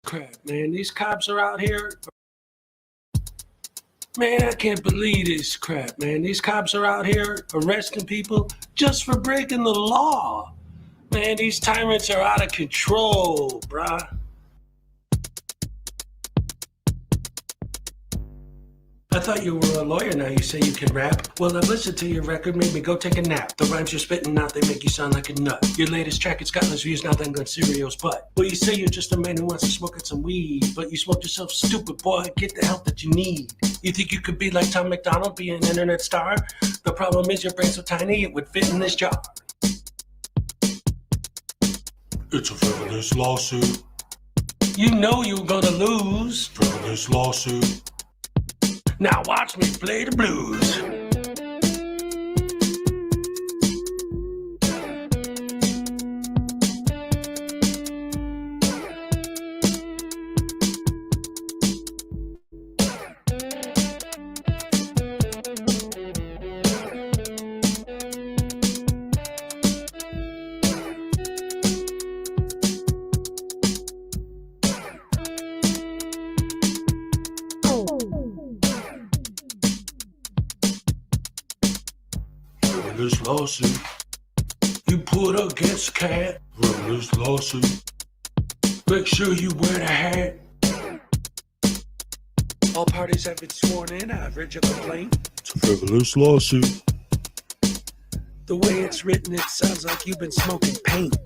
Crap, man, these cops are out here. Man, I can't believe this crap, man. These cops are out here arresting people just for breaking the law. Man, these tyrants are out of control, bruh. I thought you were a lawyer, now you say you can rap. Well, I listened to your record, made me go take a nap. The rhymes you're spitting out, they make you sound like a nut. Your latest track, it's got less views now than Gun Cereal's butt. Well, you say you're just a man who wants to smoke out some weed, but you smoke yourself stupid, boy, get the help that you need. You think you could be like Tom McDonald, be an internet star? The problem is your brain's so tiny, it would fit in this jar. It's a frivolous lawsuit. You know you were gonna lose. Frivolous lawsuit. Now watch me play the blues. Frivolous lawsuit. You put against cat. Frivolous lawsuit. Make sure you wear the hat. All parties have been sworn in. I've read your complaint. It's a frivolous lawsuit. The way it's written, it sounds like you've been smoking paint.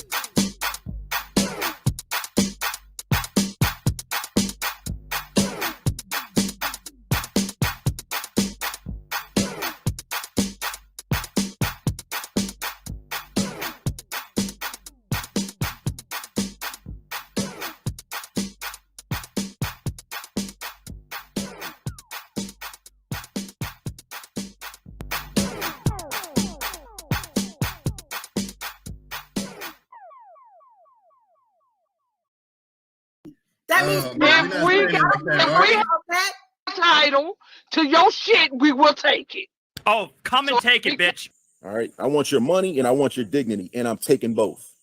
That means if we have that title to your shit, we will take it. Oh, come and take it, bitch. All right. I want your money and I want your dignity, and I'm taking both.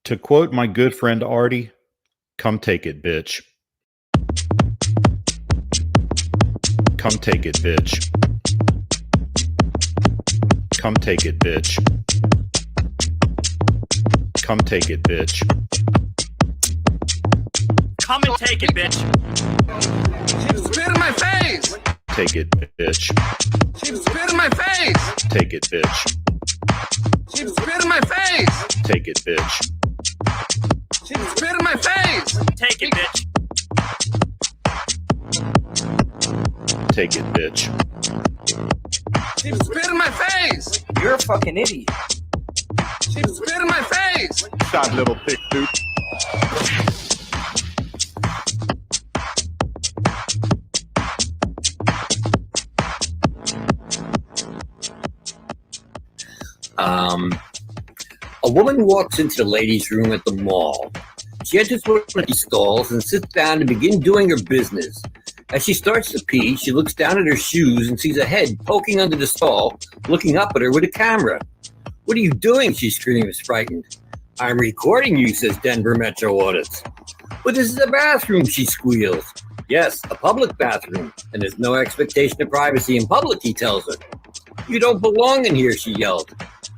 To quote my good friend Artie, come take it, bitch. Come take it, bitch. Come take it, bitch. Come take it, bitch. Come and take it, bitch. She spit in my face. Take it, bitch. She spit in my face. Take it, bitch. She spit in my face. Take it, bitch. She spit in my face. Take it, bitch. Take it, bitch. She spit in my face. you're a fucking idiot. She spit in my face. Shot little thick dude. A woman walks into the ladies' room at the mall. She enters one of these stalls and sits down to begin doing her business. As she starts to pee, she looks down at her shoes and sees a head poking under the stall, looking up at her with a camera. "What are you doing?" she screams, frightened. "I'm recording you," says Denver Metro Audits. "But this is a bathroom," she squeals. "Yes, a public bathroom, and there's no expectation of privacy in public," he tells her. "You don't belong in here," she yelled.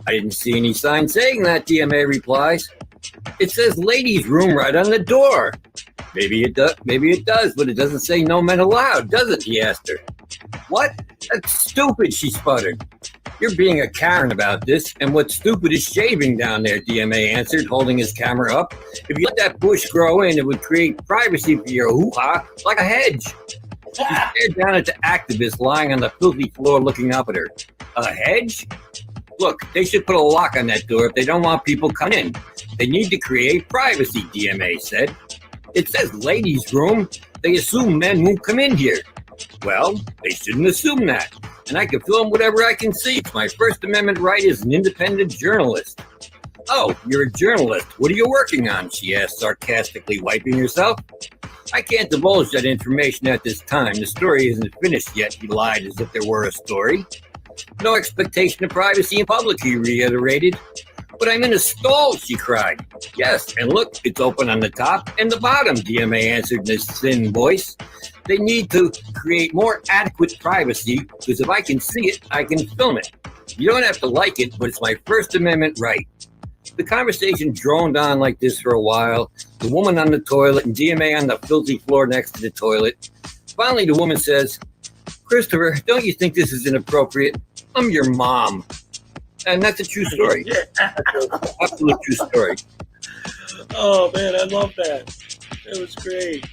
"I didn't see any sign saying that," DMA replies. "It says ladies' room right on the door." Maybe it does, but it doesn't say no men allowed, does it?" he asked her. "What? That's stupid," she sputtered. "You're being a Karen about this, and what's stupid is shaving down there," DMA answered, holding his camera up. "If you let that bush grow in, it would create privacy for your hoo-ha like a hedge." She stared down at the activist lying on the filthy floor looking up at her. "A hedge? Look, they should put a lock on that door if they don't want people coming in. They need to create privacy," DMA said. "It says ladies' room. They assume men won't come in here." "Well, they shouldn't assume that. And I can film whatever I can see. It's my First Amendment right as an independent journalist." "Oh, you're a journalist. What are you working on?" she asked, sarcastically, wiping herself. "I can't divulge that information at this time. The story isn't finished yet," he lied as if there were a story. "No expectation of privacy in public," he reiterated. But I'm in a stall, she cried. Yes, and look, it's open on the top and the bottom, DMA answered in his thin voice. They need to create more adequate privacy, because if I can see it, I can film it. You don't have to like it, but it's my First Amendment right. The conversation droned on like this for a while, the woman on the toilet and DMA on the filthy floor next to the toilet. Finally, the woman says, Christopher, don't you think this is inappropriate? I'm your mom. And that's a true story. That's an absolute true story. Oh, man, I love that. That was great.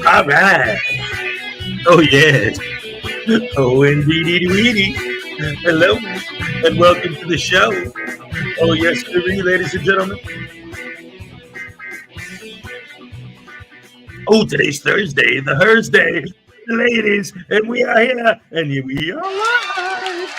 All right. Oh, yes. Oh, indeedy weedy. Hello, and welcome to the show. Oh, yes, sirree, ladies and gentlemen. Oh, today's Thursday, the Thursday. ladies, and we are here, and we are live.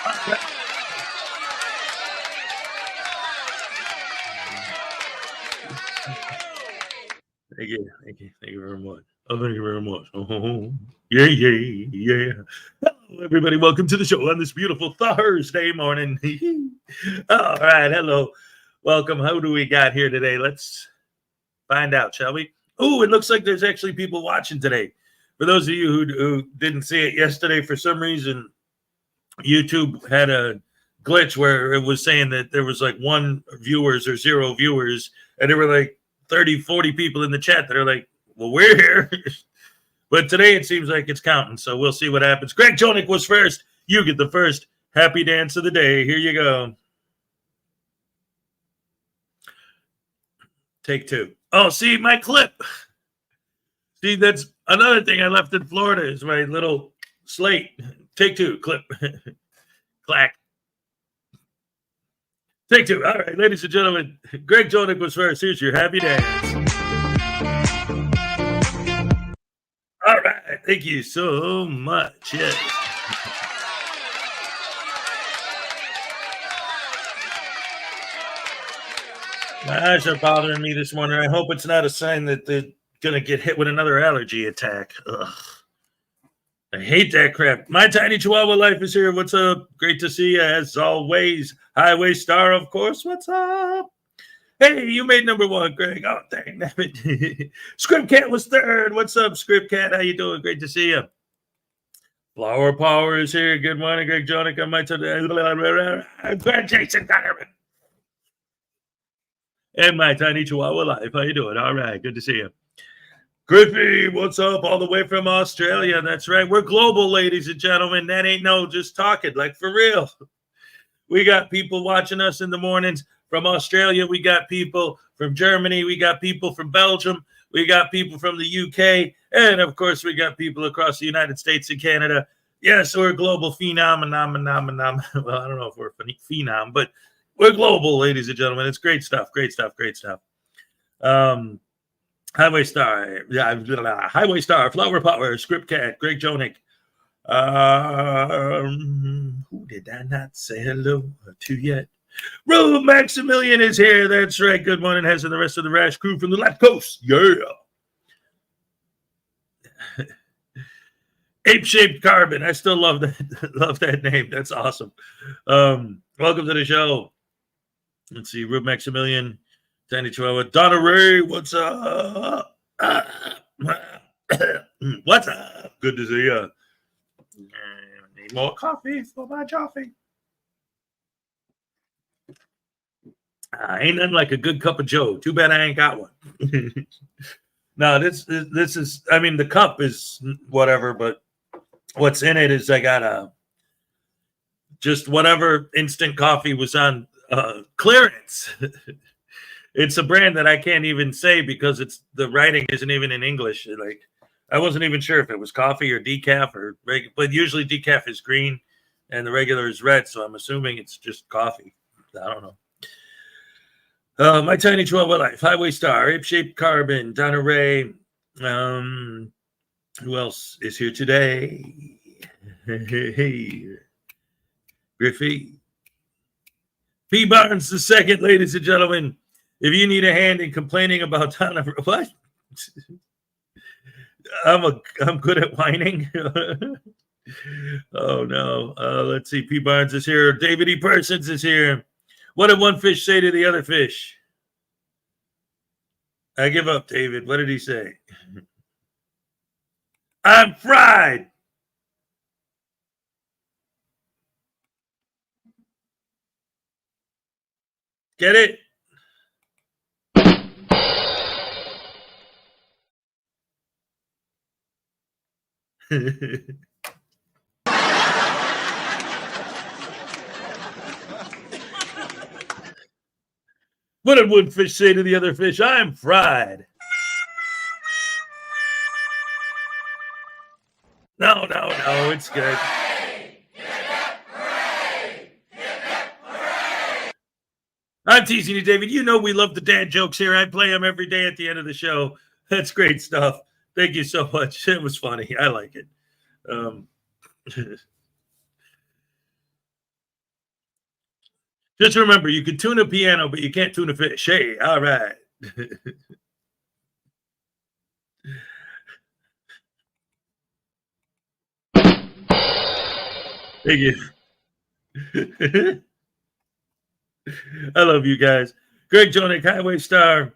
Thank you very much. Oh, thank you very much. Oh, yeah. Hello, everybody. Welcome to the show on this beautiful Thursday morning. All right, hello. Welcome. Who do we got here today? Let's find out, shall we? Oh, it looks like there's actually people watching today. For those of you who didn't see it yesterday, for some reason, YouTube had a glitch where it was saying that there was like 1 viewers or 0 viewers, and there were like 30, 40 people in the chat that are like, well, we're here. But today it seems like it's counting, so we'll see what happens. Greg Jonick was first. You get the first happy dance of the day. Here you go. Take 2. Oh, see, my clip. See, that's another thing I left in Florida is my little slate. Take 2, clip. Clack. Take 2. All right, ladies and gentlemen, Greg Jonick was first. Here's your happy dance. All right, thank you so much. Yes. My eyes are bothering me this morning. I hope it's not a sign that they're going to get hit with another allergy attack. Ugh. I hate that crap. My tiny Chihuahua life is here. What's up? Great to see you as always. Highway Star, of course. What's up? Hey, you made number 1, Greg. Oh, dang it. Script Cat was third. What's up, Script Cat? How you doing? Great to see you. Flower Power is here. Good morning, Greg Jonick. On my Greg Jason Donovan. And my tiny Chihuahua life. How you doing? All right. Good to see you. Griffey, what's up? All the way from Australia. That's right. We're global, ladies and gentlemen. That ain't no just talking, like for real. We got people watching us in the mornings from Australia. We got people from Germany. We got people from Belgium. We got people from the UK. And, of course, we got people across the United States and Canada. Yes, we're a global phenom. Well, I don't know if we're a phenom, but we're global, ladies and gentlemen. It's great stuff. Great stuff. Highway Star, Highway Star, Flower Power, Script Cat, Greg Jonick. Who did I not say hello to yet? Rube Maximilian is here. That's right. Good morning, Hez, and the rest of the Rash crew from the left coast. Yeah. Ape-shaped carbon. I still love that. Love that name. That's awesome. Welcome to the show. Let's see. Rube Maximilian. Tiny Chihuahua. Donna Ray, what's up? What's up? Good to see you. Need more coffee for my coffee. Ain't nothing like a good cup of Joe. Too bad I ain't got one. No, this is, I mean, the cup is whatever, but what's in it is I got just whatever instant coffee was on clearance. It's a brand that I can't even say because the writing isn't even in English. Like, I wasn't even sure if it was coffee or decaf or regular, but usually decaf is green and the regular is red. So I'm assuming it's just coffee. I don't know. My tiny Chihuahua life, Highway Star, Ape-shaped carbon, Donna Ray. Who else is here today? Hey, Griffey. P. Barnes the second, ladies and gentlemen. If you need a hand in complaining about Donna, what? I'm good at whining. Oh no. Let's see. P. Barnes is here. David E. Persons is here. What did one fish say to the other fish? I give up, David. What did he say? I'm fried. Get it? What did one fish say to the other fish? I'm fried. No, it's good. I'm teasing you, David. You know we love the dad jokes here. I play them every day at the end of the show. That's great stuff. Thank you so much. It was funny. I like it. Just remember, you can tune a piano, but you can't tune a fish. Hey, all right. Thank you. I love you guys. Greg Jonick, Highway Star,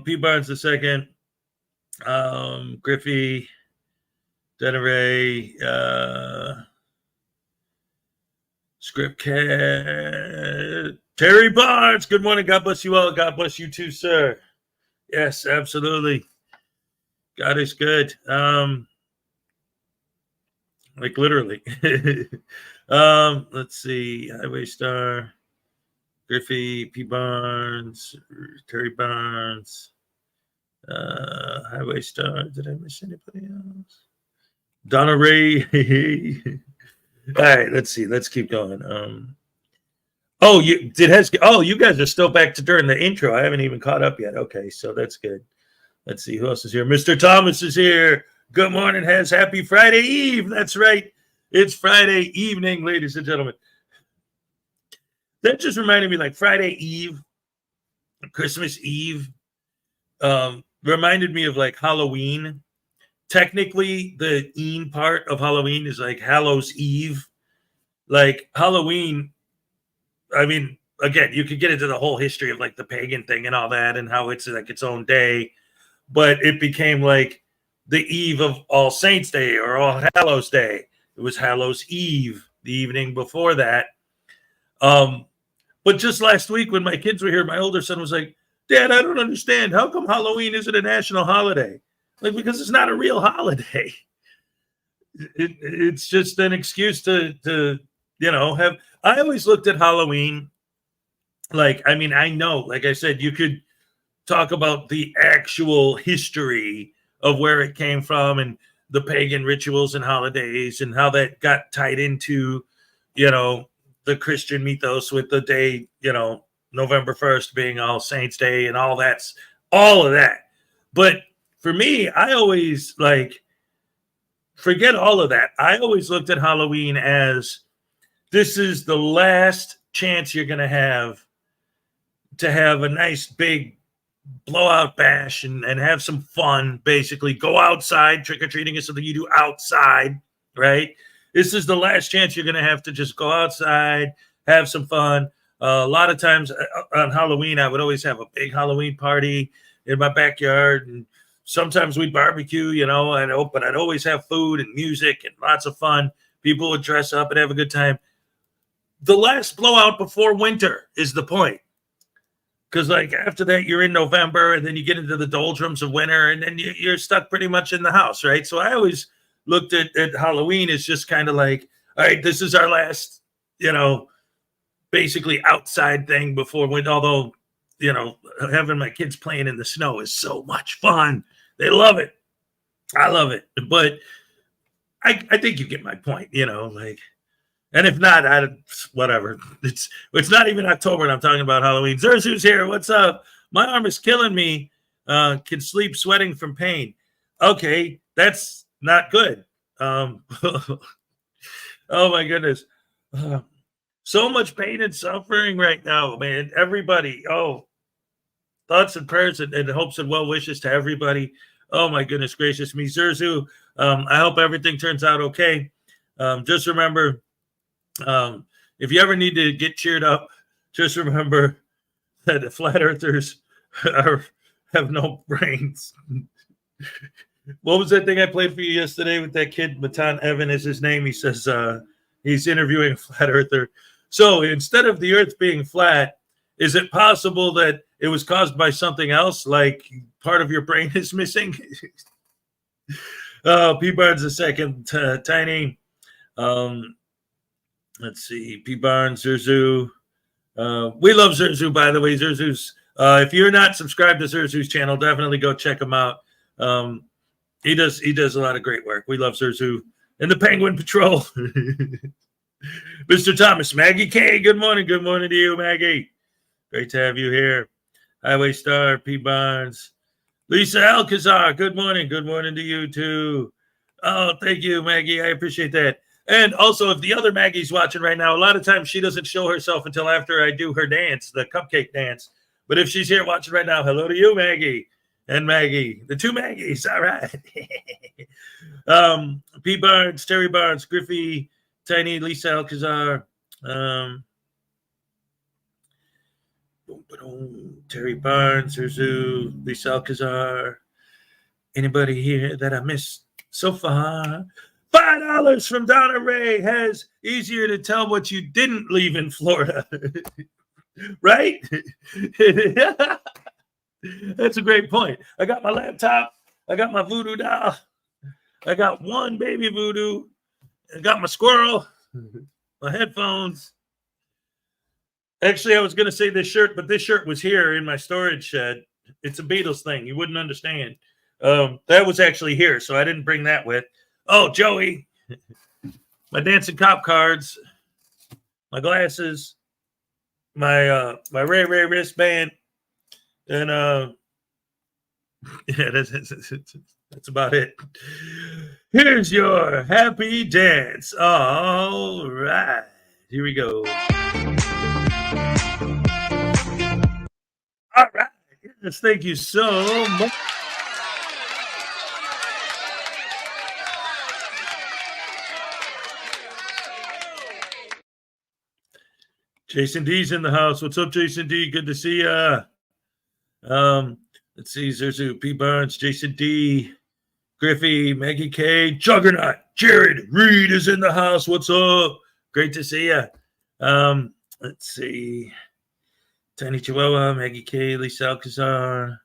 P. Barnes II, Griffey, Denneray, Script Cat, Terry Barnes. Good morning. God bless you all. God bless you too, sir. Yes, absolutely. God is good. Like literally. Let's see. Highway Star, Griffey, P. Barnes, Terry Barnes, Highway Star. Did I miss anybody else? Donna Ray. All right, let's see. Let's keep going. You guys are still back to during the intro. I haven't even caught up yet. Okay, so that's good. Let's see who else is here. Mr. Thomas is here. Good morning, Hez. Happy Friday Eve. That's right. It's Friday evening, ladies and gentlemen. That just reminded me, like Friday Eve, Christmas Eve, reminded me of like Halloween. Technically, the "een" part of Halloween is like Hallows Eve. Like Halloween, I mean, again, you could get into the whole history of like the pagan thing and all that and how it's like its own day. But it became like the eve of All Saints Day or All Hallows Day. It was Hallows Eve, the evening before that. But just last week when my kids were here, my older son was like, Dad, I don't understand. How come Halloween isn't a national holiday? Like, because it's not a real holiday. It's just an excuse to have. I always looked at Halloween like, I mean, I know, like I said, you could talk about the actual history of where it came from and the pagan rituals and holidays and how that got tied into, the Christian mythos with the day, November 1st being All Saints Day and all of that. But for me, I always forget all of that. I always looked at Halloween as this is the last chance you're going to have a nice big blowout bash and have some fun, basically. Go outside. Trick-or-treating is something you do outside, right? This is the last chance you're going to have to just go outside, have some fun. A lot of times on Halloween, I would always have a big Halloween party in my backyard, and sometimes we'd barbecue, but I'd always have food and music and lots of fun. People would dress up and have a good time. The last blowout before winter is the point. Because after that, you're in November, and then you get into the doldrums of winter, and then you're stuck pretty much in the house, right? So I always looked at Halloween as just kind of like, all right, this is our last, basically outside thing before winter. Although, having my kids playing in the snow is so much fun. They love it. I love it. But I think you get my point, and if not, whatever. It's not even October and I'm talking about Halloween. Zerzu's here. What's up? My arm is killing me. Can sleep sweating from pain. Okay, that's not good. Oh my goodness. So much pain and suffering right now, man. Everybody. Oh, thoughts and prayers and hopes and well wishes to everybody. Oh my goodness gracious me. Zerzu, I hope everything turns out okay. Just remember, if you ever need to get cheered up, just remember that the flat earthers have no brains. What was that thing I played for you yesterday with that kid? Matan Evan is his name. He says he's interviewing a flat earther. So instead of the earth being flat, is it possible that it was caused by something else, like part of your brain is missing? P. Barnes II, Tiny. Let's see. P. Barnes, Zerzu. We love Zerzu, by the way. Zerzu's. If you're not subscribed to Zerzu's channel, definitely go check him out. He does a lot of great work. We love Zerzu and the Penguin Patrol. Mr. Thomas, Maggie K. Good morning. Good morning to you, Maggie. Great to have you here. Highway Star, P. Barnes. Lisa Alcazar, good morning. Good morning to you, too. Oh, thank you, Maggie. I appreciate that. And also, if the other Maggie's watching right now, a lot of times she doesn't show herself until after I do her dance, the cupcake dance. But if she's here watching right now, hello to you, Maggie. And Maggie, the two Maggies. All right. P. Barnes, Terry Barnes, Griffey, Tiny, Lisa Alcazar. Terry Barnes, Urzu, Lisa Alcazar. Anybody here that I missed so far? $5 from Donna Ray has easier to tell what you didn't leave in Florida. Right? That's a great point. I got my laptop. I got my voodoo doll. I got one baby voodoo. I got my squirrel, my headphones. Actually, I was going to say this shirt, but this shirt was here in my storage shed. It's a Beatles thing. You wouldn't understand. That was actually here, so I didn't bring that with. Oh, Joey, my dancing cop cards, my glasses, my Ray Ray wristband, and yeah, that's about it. Here's your happy dance. All right, here we go. All right, yes, thank you so much. Jason D's in the house. What's up, Jason D? Good to see ya. Let's see. Zerzu, P. Barnes, Jason D, Griffey, Maggie K, Juggernaut, Jared Reed is in the house. What's up? Great to see ya. Let's see. Tiny Chihuahua, Maggie K, Lisa Alcazar,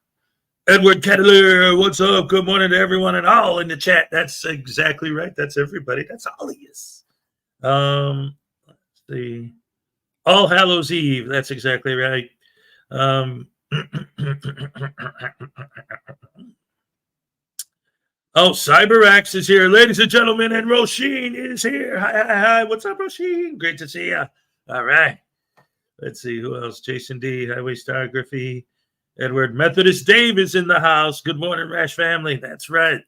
Edward Kettler. What's up? Good morning to everyone and all in the chat. That's exactly right. That's everybody. That's all he is. Let's see. All Hallows Eve. That's exactly right. Oh, CyberX is here. Ladies and gentlemen, and Roisin is here. Hi, hi, hi. What's up, Roisin? Great to see you. All right. Let's see who else. Jason D, Highway Star, Griffey, Edward. Methodist Dave is in the house. Good morning, Rash family. That's right.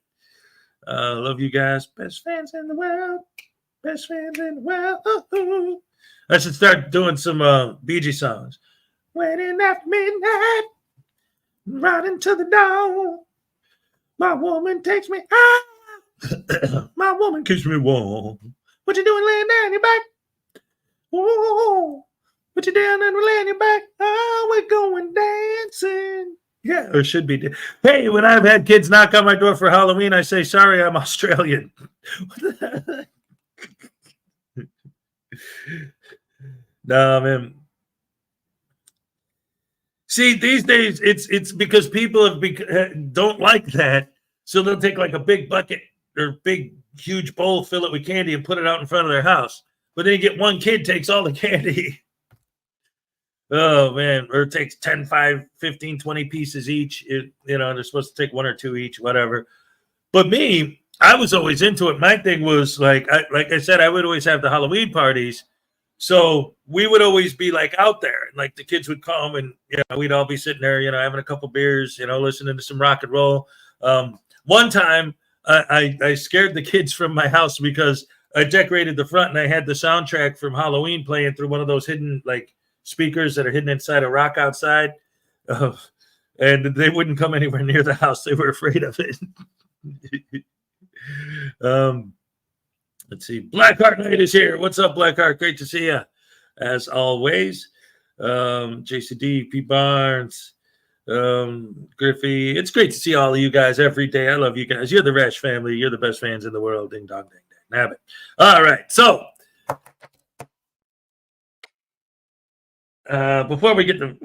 Love you guys. Best fans in the world. Best fans in the world. Ooh. I should start doing some Bee Gees songs. Waiting at midnight, riding to the dawn. My woman takes me out. My woman keeps me warm. What you doing laying down your back? Oh, what you doing and laying your back? Oh, we're going dancing. Yeah, or should be. Hey, when I've had kids knock on my door for Halloween, I say, sorry, I'm Australian. No, man. See, these days it's because people don't like that, so they'll take like a big bucket or big huge bowl, fill it with candy, and put it out in front of their house. But then you get one kid takes all the candy. Oh man, or it takes 10, 5, 15, 20 pieces each. They're supposed to take one or two each, whatever. But me, I was always into it. My thing was like I said, I would always have the Halloween parties. So we would always be like out there, and like the kids would come, and we'd all be sitting there, having a couple beers, listening to some rock and roll. One time, I scared the kids from my house because I decorated the front, and I had the soundtrack from Halloween playing through one of those hidden like speakers that are hidden inside a rock outside, and they wouldn't come anywhere near the house. They were afraid of it. Let's see. Blackheart Knight is here. What's up, Blackheart? Great to see you, as always. Jason D, P. Barnes, Griffey. It's great to see all of you guys every day. I love you guys. You're the Rash family. You're the best fans in the world. Ding dong, ding dang. Nabbit. All right. So before we get to,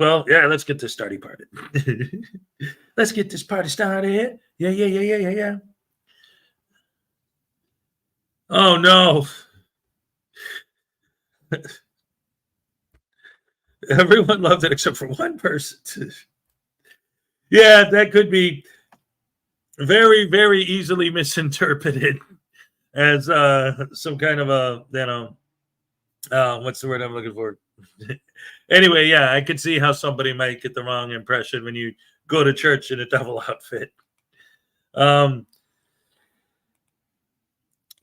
let's get this started party. Let's get this party started. Yeah. Oh, no. Everyone loved it except for one person. Yeah, that could be very, very easily misinterpreted as some kind of what's the word I'm looking for? Anyway, yeah, I could see how somebody might get the wrong impression when you go to church in a devil outfit.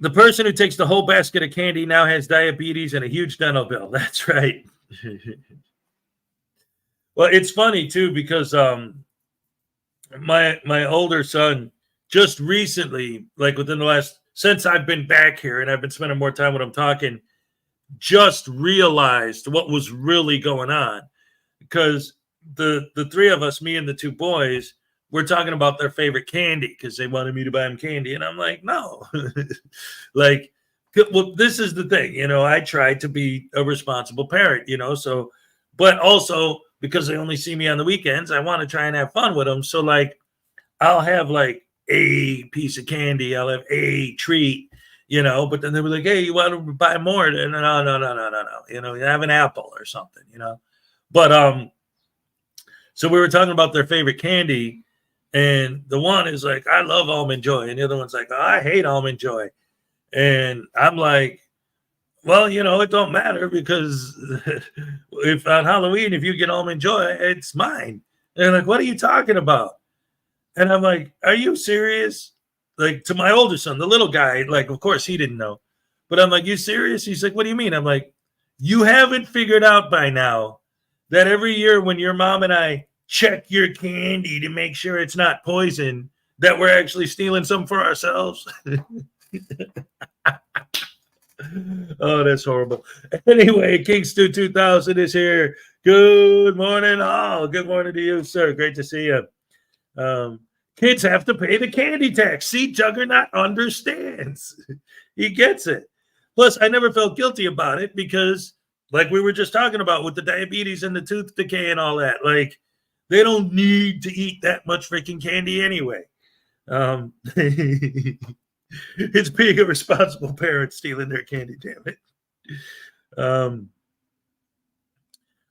The person who takes the whole basket of candy now has diabetes and a huge dental bill. That's right. Well, it's funny too because my older son just recently, like within the last, since I've been back here and I've been spending more time with him talking, just realized what was really going on. Because the three of us, me and the two boys, we're talking about their favorite candy because they wanted me to buy them candy. And I'm like, no. Like, well, this is the thing, you know, I try to be a responsible parent, you know, so, but also because they only see me on the weekends, I want to try and have fun with them. So like, I'll have like a piece of candy, I'll have a treat, you know, but then they were like, hey, you want to buy more? And no. You know, you have an apple or something, you know. But so we were talking about their favorite candy, and the one is like, I love Almond Joy, and the other one's like, oh, I hate Almond Joy. And I'm like, well, you know, it don't matter because if on Halloween, if you get Almond Joy, it's mine. And they're like, what are you talking about? And I'm like, are you serious? Like, to my older son, the little guy, like, of course he didn't know. But I'm like, you serious? He's like, what do you mean? I'm like, you haven't figured out by now that every year when your mom and I check your candy to make sure it's not poison, that we're actually stealing some for ourselves? Oh, that's horrible. Anyway, King Stu 2000 is here. Good morning, all. Good morning to you, sir. Great to see you. Kids have to pay the candy tax. See, Juggernaut understands. He gets it. Plus, I never felt guilty about it because, like we were just talking about with the diabetes and the tooth decay and all that, like, they don't need to eat that much freaking candy anyway. It's being a responsible parent stealing their candy, damn it.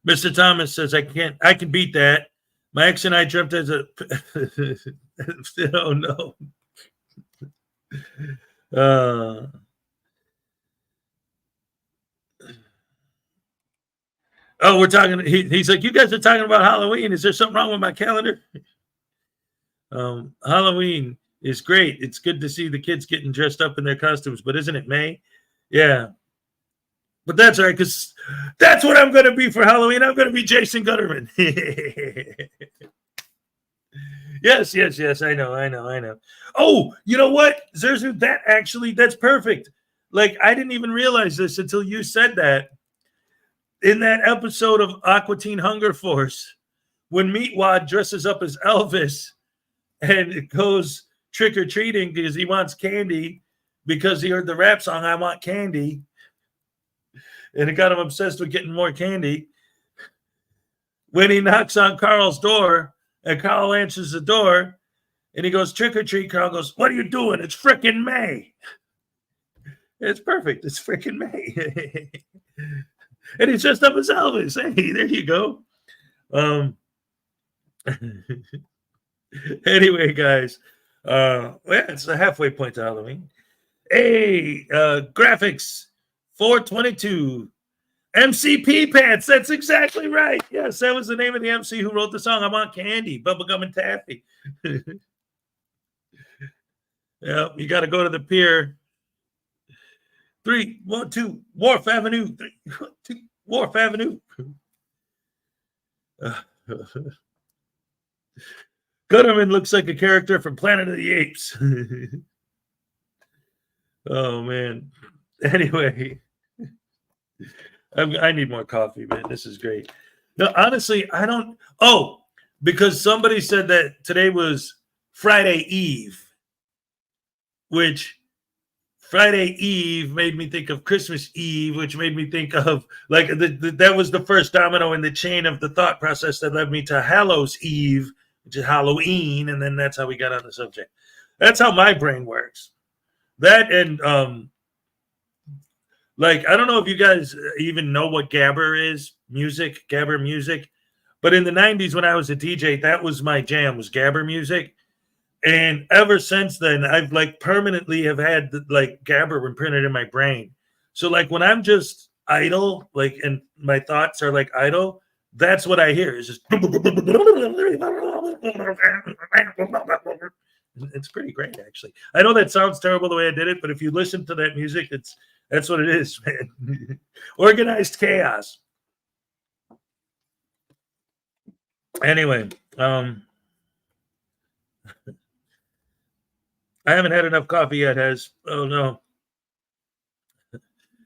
Mr. Thomas says, I can beat that. My ex and I dreamt as a oh no. Oh, we're talking. He's like, you guys are talking about Halloween. Is there something wrong with my calendar? Halloween is great. It's good to see the kids getting dressed up in their costumes, but isn't it May? Yeah. But that's all right, because that's what I'm going to be for Halloween. I'm going to be Jason Gutterman. Yes. I know. Oh, you know what? Zerzu, that's perfect. Like, I didn't even realize this until you said that. In that episode of Aqua Teen Hunger Force, when Meatwad dresses up as Elvis and it goes trick-or-treating because he wants candy because he heard the rap song, I Want Candy. And it got him obsessed with getting more candy. When he knocks on Carl's door and Carl answers the door and he goes, trick or treat, Carl goes, what are you doing? It's frickin' May. It's perfect. It's frickin' May. And he's dressed up as Elvis. Hey, there you go. Anyway, guys, it's the halfway point to Halloween. Hey, graphics. 422 MCP Pants. That's exactly right. Yes, that was the name of the MC who wrote the song I Want Candy, Bubblegum and Taffy. Yeah, you got to go to the pier. 3, 1, 2, Wharf Avenue. 3, 1, 2, Wharf Avenue. Gutterman looks like a character from Planet of the Apes. Oh, man. Anyway. I need more coffee, man. This is great. No, honestly, I don't. Oh, because somebody said that today was Friday Eve, which Friday Eve made me think of Christmas Eve, which made me think of like that was the first domino in the chain of the thought process that led me to Hallows Eve, which is Halloween, and then that's how we got on the subject. That's how my brain works. That and like, I don't know if you guys even know what Gabber is, Gabber music. But in the 90s when I was a DJ, that was my jam, was Gabber music. And ever since then, I've like permanently have had like Gabber imprinted in my brain. So like when I'm just idle, like, and my thoughts are like idle, that's what I hear. It's just, It's pretty great, actually. I know that sounds terrible the way I did it, but if you listen to that music, that's what it is, man. Organized chaos. Anyway, I haven't had enough coffee yet, Hez. Oh, no.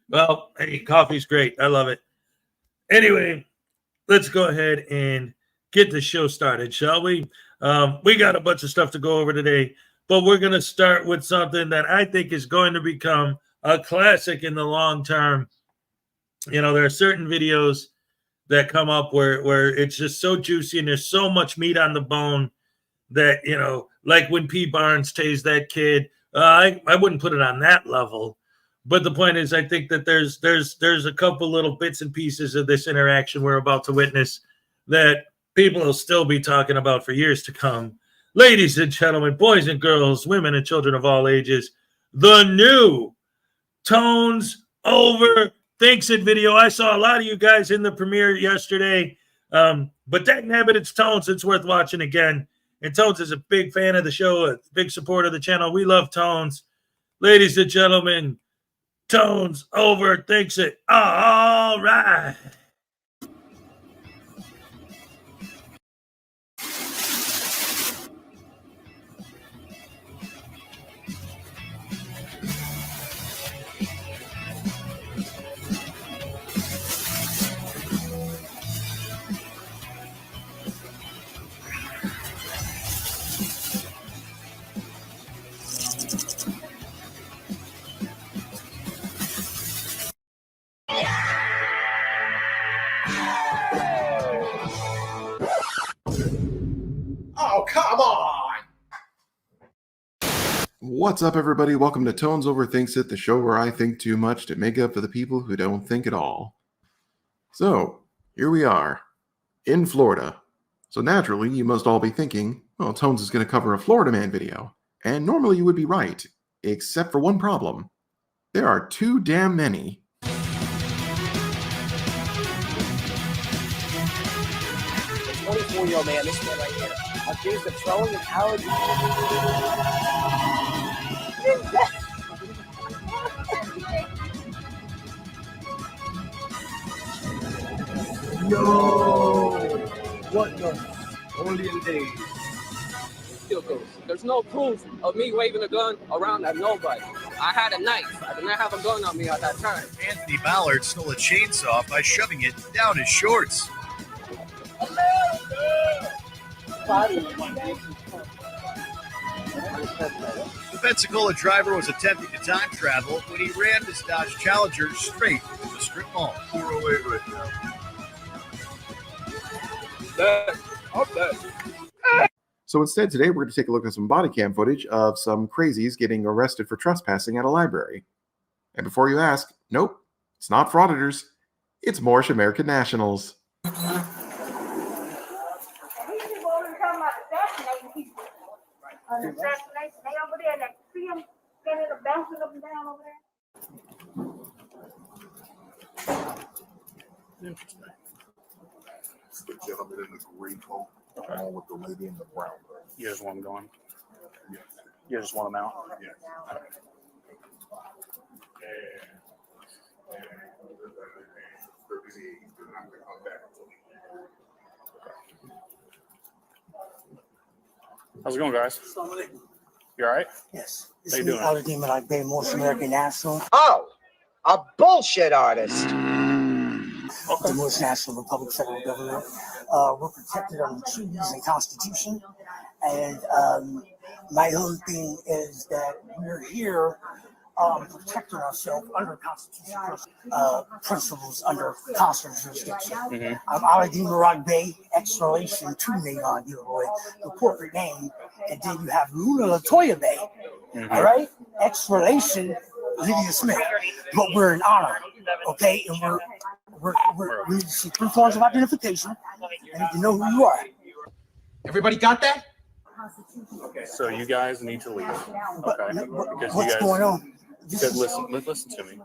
Well, hey, coffee's great. I love it. Anyway, let's go ahead and get the show started, shall we? We got a bunch of stuff to go over today, but we're going to start with something that I think is going to become a classic in the long term. You know, there are certain videos that come up where it's just so juicy and there's so much meat on the bone that, you know, like when P. Barnes tased that kid, I wouldn't put it on that level. But the point is, I think that there's a couple little bits and pieces of this interaction we're about to witness that people will still be talking about for years to come. Ladies and gentlemen, boys and girls, women and children of all ages, the new Tones Over Thinks It video. I saw a lot of you guys in the premiere yesterday, but that nabbit, it's Tones. It's worth watching again. And Tones is a big fan of the show, a big supporter of the channel. We love Tones. Ladies and gentlemen, Tones Over Thinks It. All right. Oh, come on! What's up, everybody? Welcome to Tones Over Thinks It, the show where I think too much to make up for the people who don't think at all. So, here we are, in Florida. So naturally, you must all be thinking, well, Tones is going to cover a Florida man video. And normally you would be right, except for one problem. There are too damn many. A 24-year-old man, this man right here, accused of throwing an allergy. No! What the? Only in days. Still goes. There's no proof of me waving a gun around at nobody. I had a knife. I did not have a gun on me at that time. Anthony Ballard stole a chainsaw by shoving it down his shorts. The Pensacola driver was attempting to time travel when he rammed his Dodge Challenger straight into the strip mall. 408 right now. So instead, today we're going to take a look at some body cam footage of some crazies getting arrested for trespassing at a library. And before you ask, nope, it's not Frauditors. It's Moorish American nationals. The gentleman in the green coat, along with the lady in the brown. You just want them going? Yes. You just want them out? Yes. How's it going, guys? You all right? Yes. How you doing? Auditor like Bay Moorish American National. Oh, a bullshit artist. The Moorish National Republic Federal Government. We're protected under treaties and Constitution. And my whole thing is that we're here protecting ourselves under constitutional principles under constitutional jurisdiction. Mm-hmm. I'm Aladdin Rock Bay, ex-relation to Navon Gilroy, the corporate name, and then you have Luna Latoya Bay, all right? Ex-relation Lydia Smith, but we're in honor, okay? And we need to see 3 forms of identification. I need to know who you are. Everybody got that? Okay. So you guys need to leave. Okay. Because What's you guys, going on? Because listen to me.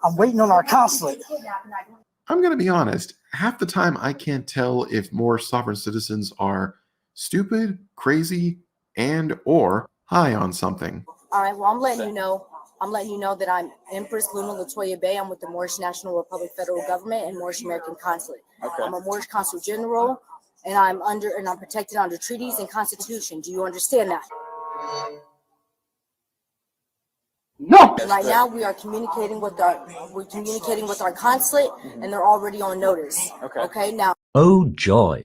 I'm waiting on our consulate. I'm going to be honest. Half the time I can't tell if more sovereign citizens are stupid, crazy, and or high on something. All right, well, I'm letting you know that I'm Empress Luna Latoya Bay. I'm with the Moorish National Republic Federal Government and Moorish American Consulate. Okay. I'm a Moorish Consul General, and I'm protected under treaties and Constitution. Do you understand that? No. And right now we are communicating with our consulate, and they're already on notice. Okay. Okay. Now. Oh joy.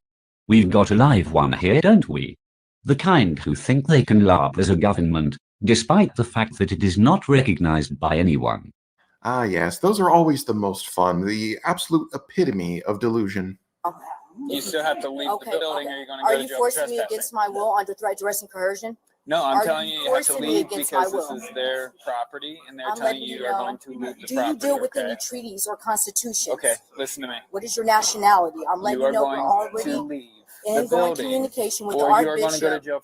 We've got a live one here, don't we? The kind who think they can laugh as a government, despite the fact that it is not recognized by anyone. Ah, yes, those are always the most fun, the absolute epitome of delusion. You still have to leave the building, or you're going to go Are to you jail for forcing me trespassing. against my will under threat, duress, and coercion? No, I'm Are telling you you, you have to forcing me leave against my because this will? is their property, and they're I'm telling letting you you you're know. going to leave the Do property. you deal with okay? any treaties or constitutions? Okay, listen to me. What is your nationality? I'm letting You you, are know we're going already to leave in the going building, communication with the or you are going to Archbishop. go to jail.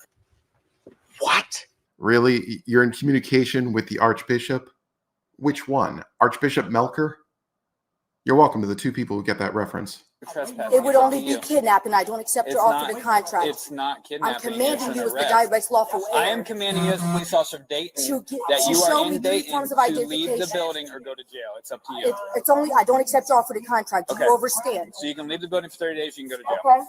What? Really? You're in communication with the Archbishop? Which one? Archbishop Melker? You're welcome to the two people who get that reference. It would only be kidnapping. I don't accept your offer to contract. It's not kidnapping. I'm commanding it's you an with the arrest. direct lawful heir. I am commanding you as a police officer of Dayton that to you show are me in three Dayton forms of to leave the identification. building or go to jail. It's up to you. It's only I don't accept your offer to contract. Okay. You overstand. So you can leave the building for 30 days. You can go to jail. Okay.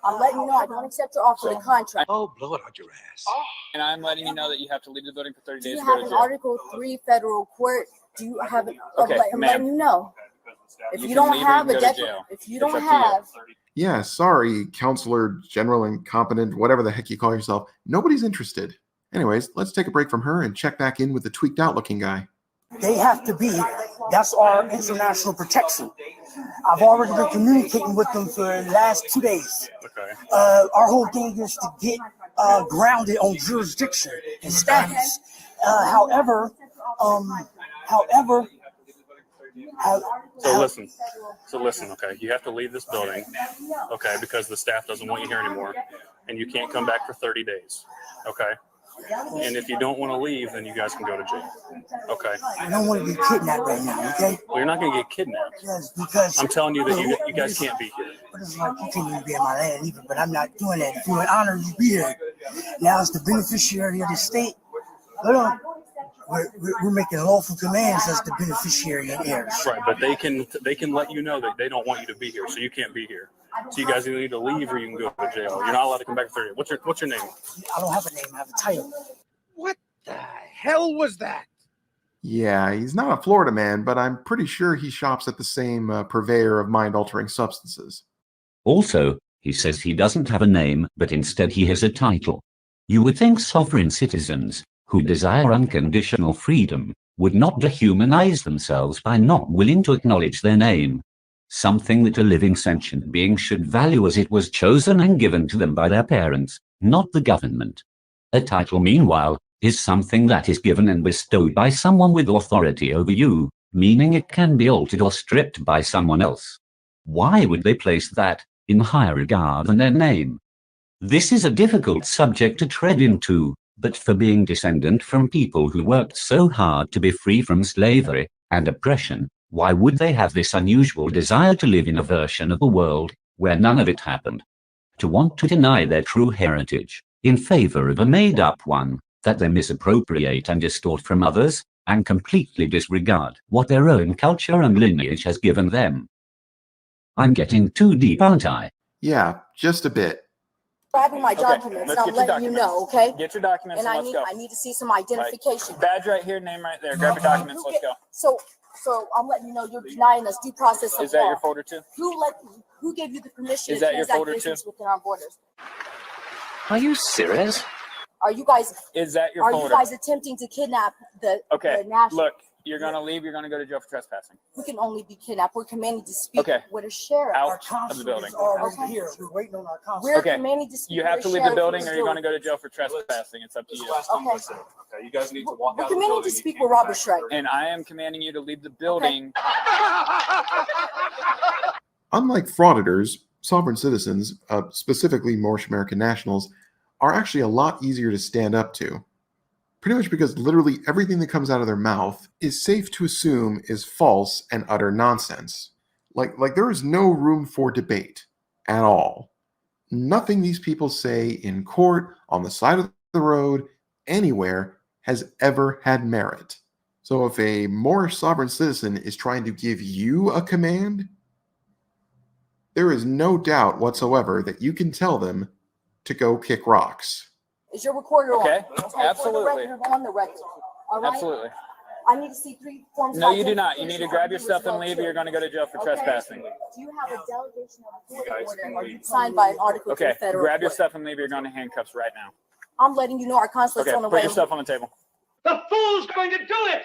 I'm letting you know I don't accept your offer to contract. Oh, blow it out your ass. And I'm letting you know that you have to leave the building for 30 Do days you to go have to an jail. Article 3 federal court? Do you have it? Okay, I'm ma'am. letting you know. If You you can don't leave or have you a can go to declaration, jail. if you It's don't up to you. have, Yeah, sorry, Counselor General Incompetent, whatever the heck you call yourself. Nobody's interested. Anyways, let's take a break from her and check back in with the tweaked out looking guy. They have to be. That's our international protection. I've already been communicating with them for the last 2 days. Okay. Our whole thing is to get grounded on jurisdiction and status. However, So listen, okay, you have to leave this building, okay, because the staff doesn't want you here anymore, and you can't come back for 30 days, okay? And if you don't want to leave, then you guys can go to jail, okay? I don't want to get kidnapped right now, okay? Well, you're not going to get kidnapped. Yes, because I'm telling you that you guys can't be here. But it's like you can't even be in my land either, but I'm not doing that. If you're an honor, you be here. Now it's the beneficiary of the state. Hold on. We're making lawful commands as the beneficiary and heirs. Right, but they can let you know that they don't want you to be here, so you can't be here. So you guys either need to leave or you can go to jail. You're not allowed to come back for 30. What's your name? I don't have a name. I have a title. What the hell was that? Yeah, he's not a Florida man, but I'm pretty sure he shops at the same purveyor of mind-altering substances. Also, he says he doesn't have a name, but instead he has a title. You would think sovereign citizens, who desire unconditional freedom, would not dehumanize themselves by not willing to acknowledge their name. Something that a living sentient being should value as it was chosen and given to them by their parents, not the government. A title, meanwhile, is something that is given and bestowed by someone with authority over you, meaning it can be altered or stripped by someone else. Why would they place that in higher regard than their name? This is a difficult subject to tread into, but for being descendant from people who worked so hard to be free from slavery and oppression, why would they have this unusual desire to live in a version of a world where none of it happened? To want to deny their true heritage in favor of a made-up one that they misappropriate and distort from others, and completely disregard what their own culture and lineage has given them. I'm getting too deep, aren't I? Yeah, just a bit. grabbing my documents, and I'm letting you know, okay? Get your documents And and let's go. I need to see some identification. Badge right here, name right there. Grab your documents, let's go. So I'm letting you know you're denying us due process of law. Is that your folder too? Who gave you the permission Is to that your transact folder business too? within our borders? Are you serious? Are you guys? Is that your Are folder? you guys attempting to kidnap the national? Look, you're gonna leave. You're gonna go to jail for trespassing. We can only be kidnapped. We're commanded to speak with a sheriff. Out of the building. Already here. We're waiting on our consul. We're commanded to speak You have with to a leave the sheriff building, who's or you're doing- gonna go to jail for trespassing. It's up to you. Okay, you guys need to walk We're commanded to speak with Robert Shrek. And I am commanding you to leave the building. Unlike frauditors, sovereign citizens, specifically Moorish American nationals, are actually a lot easier to stand up to. Pretty much because literally everything that comes out of their mouth is safe to assume is false and utter nonsense. Like there is no room for debate at all. Nothing these people say in court, on the side of the road, anywhere, has ever had merit. So if a Moorish sovereign citizen is trying to give you a command, there is no doubt whatsoever that you can tell them to go kick rocks. Is your recorder Okay, on? absolutely. For the record, on the record. All right? Absolutely. I need to see 3 forms. No, of you do not. You need to grab your identification. stuff and leave, or you're going to go to jail for trespassing. Do you have a delegation of authority order? Are you signed by an article to the Okay, federal grab your court? stuff and leave, or you're going to handcuffs right now. I'm letting you know our consulate's Okay, on the put way. your stuff on the table. The fool's going to do it.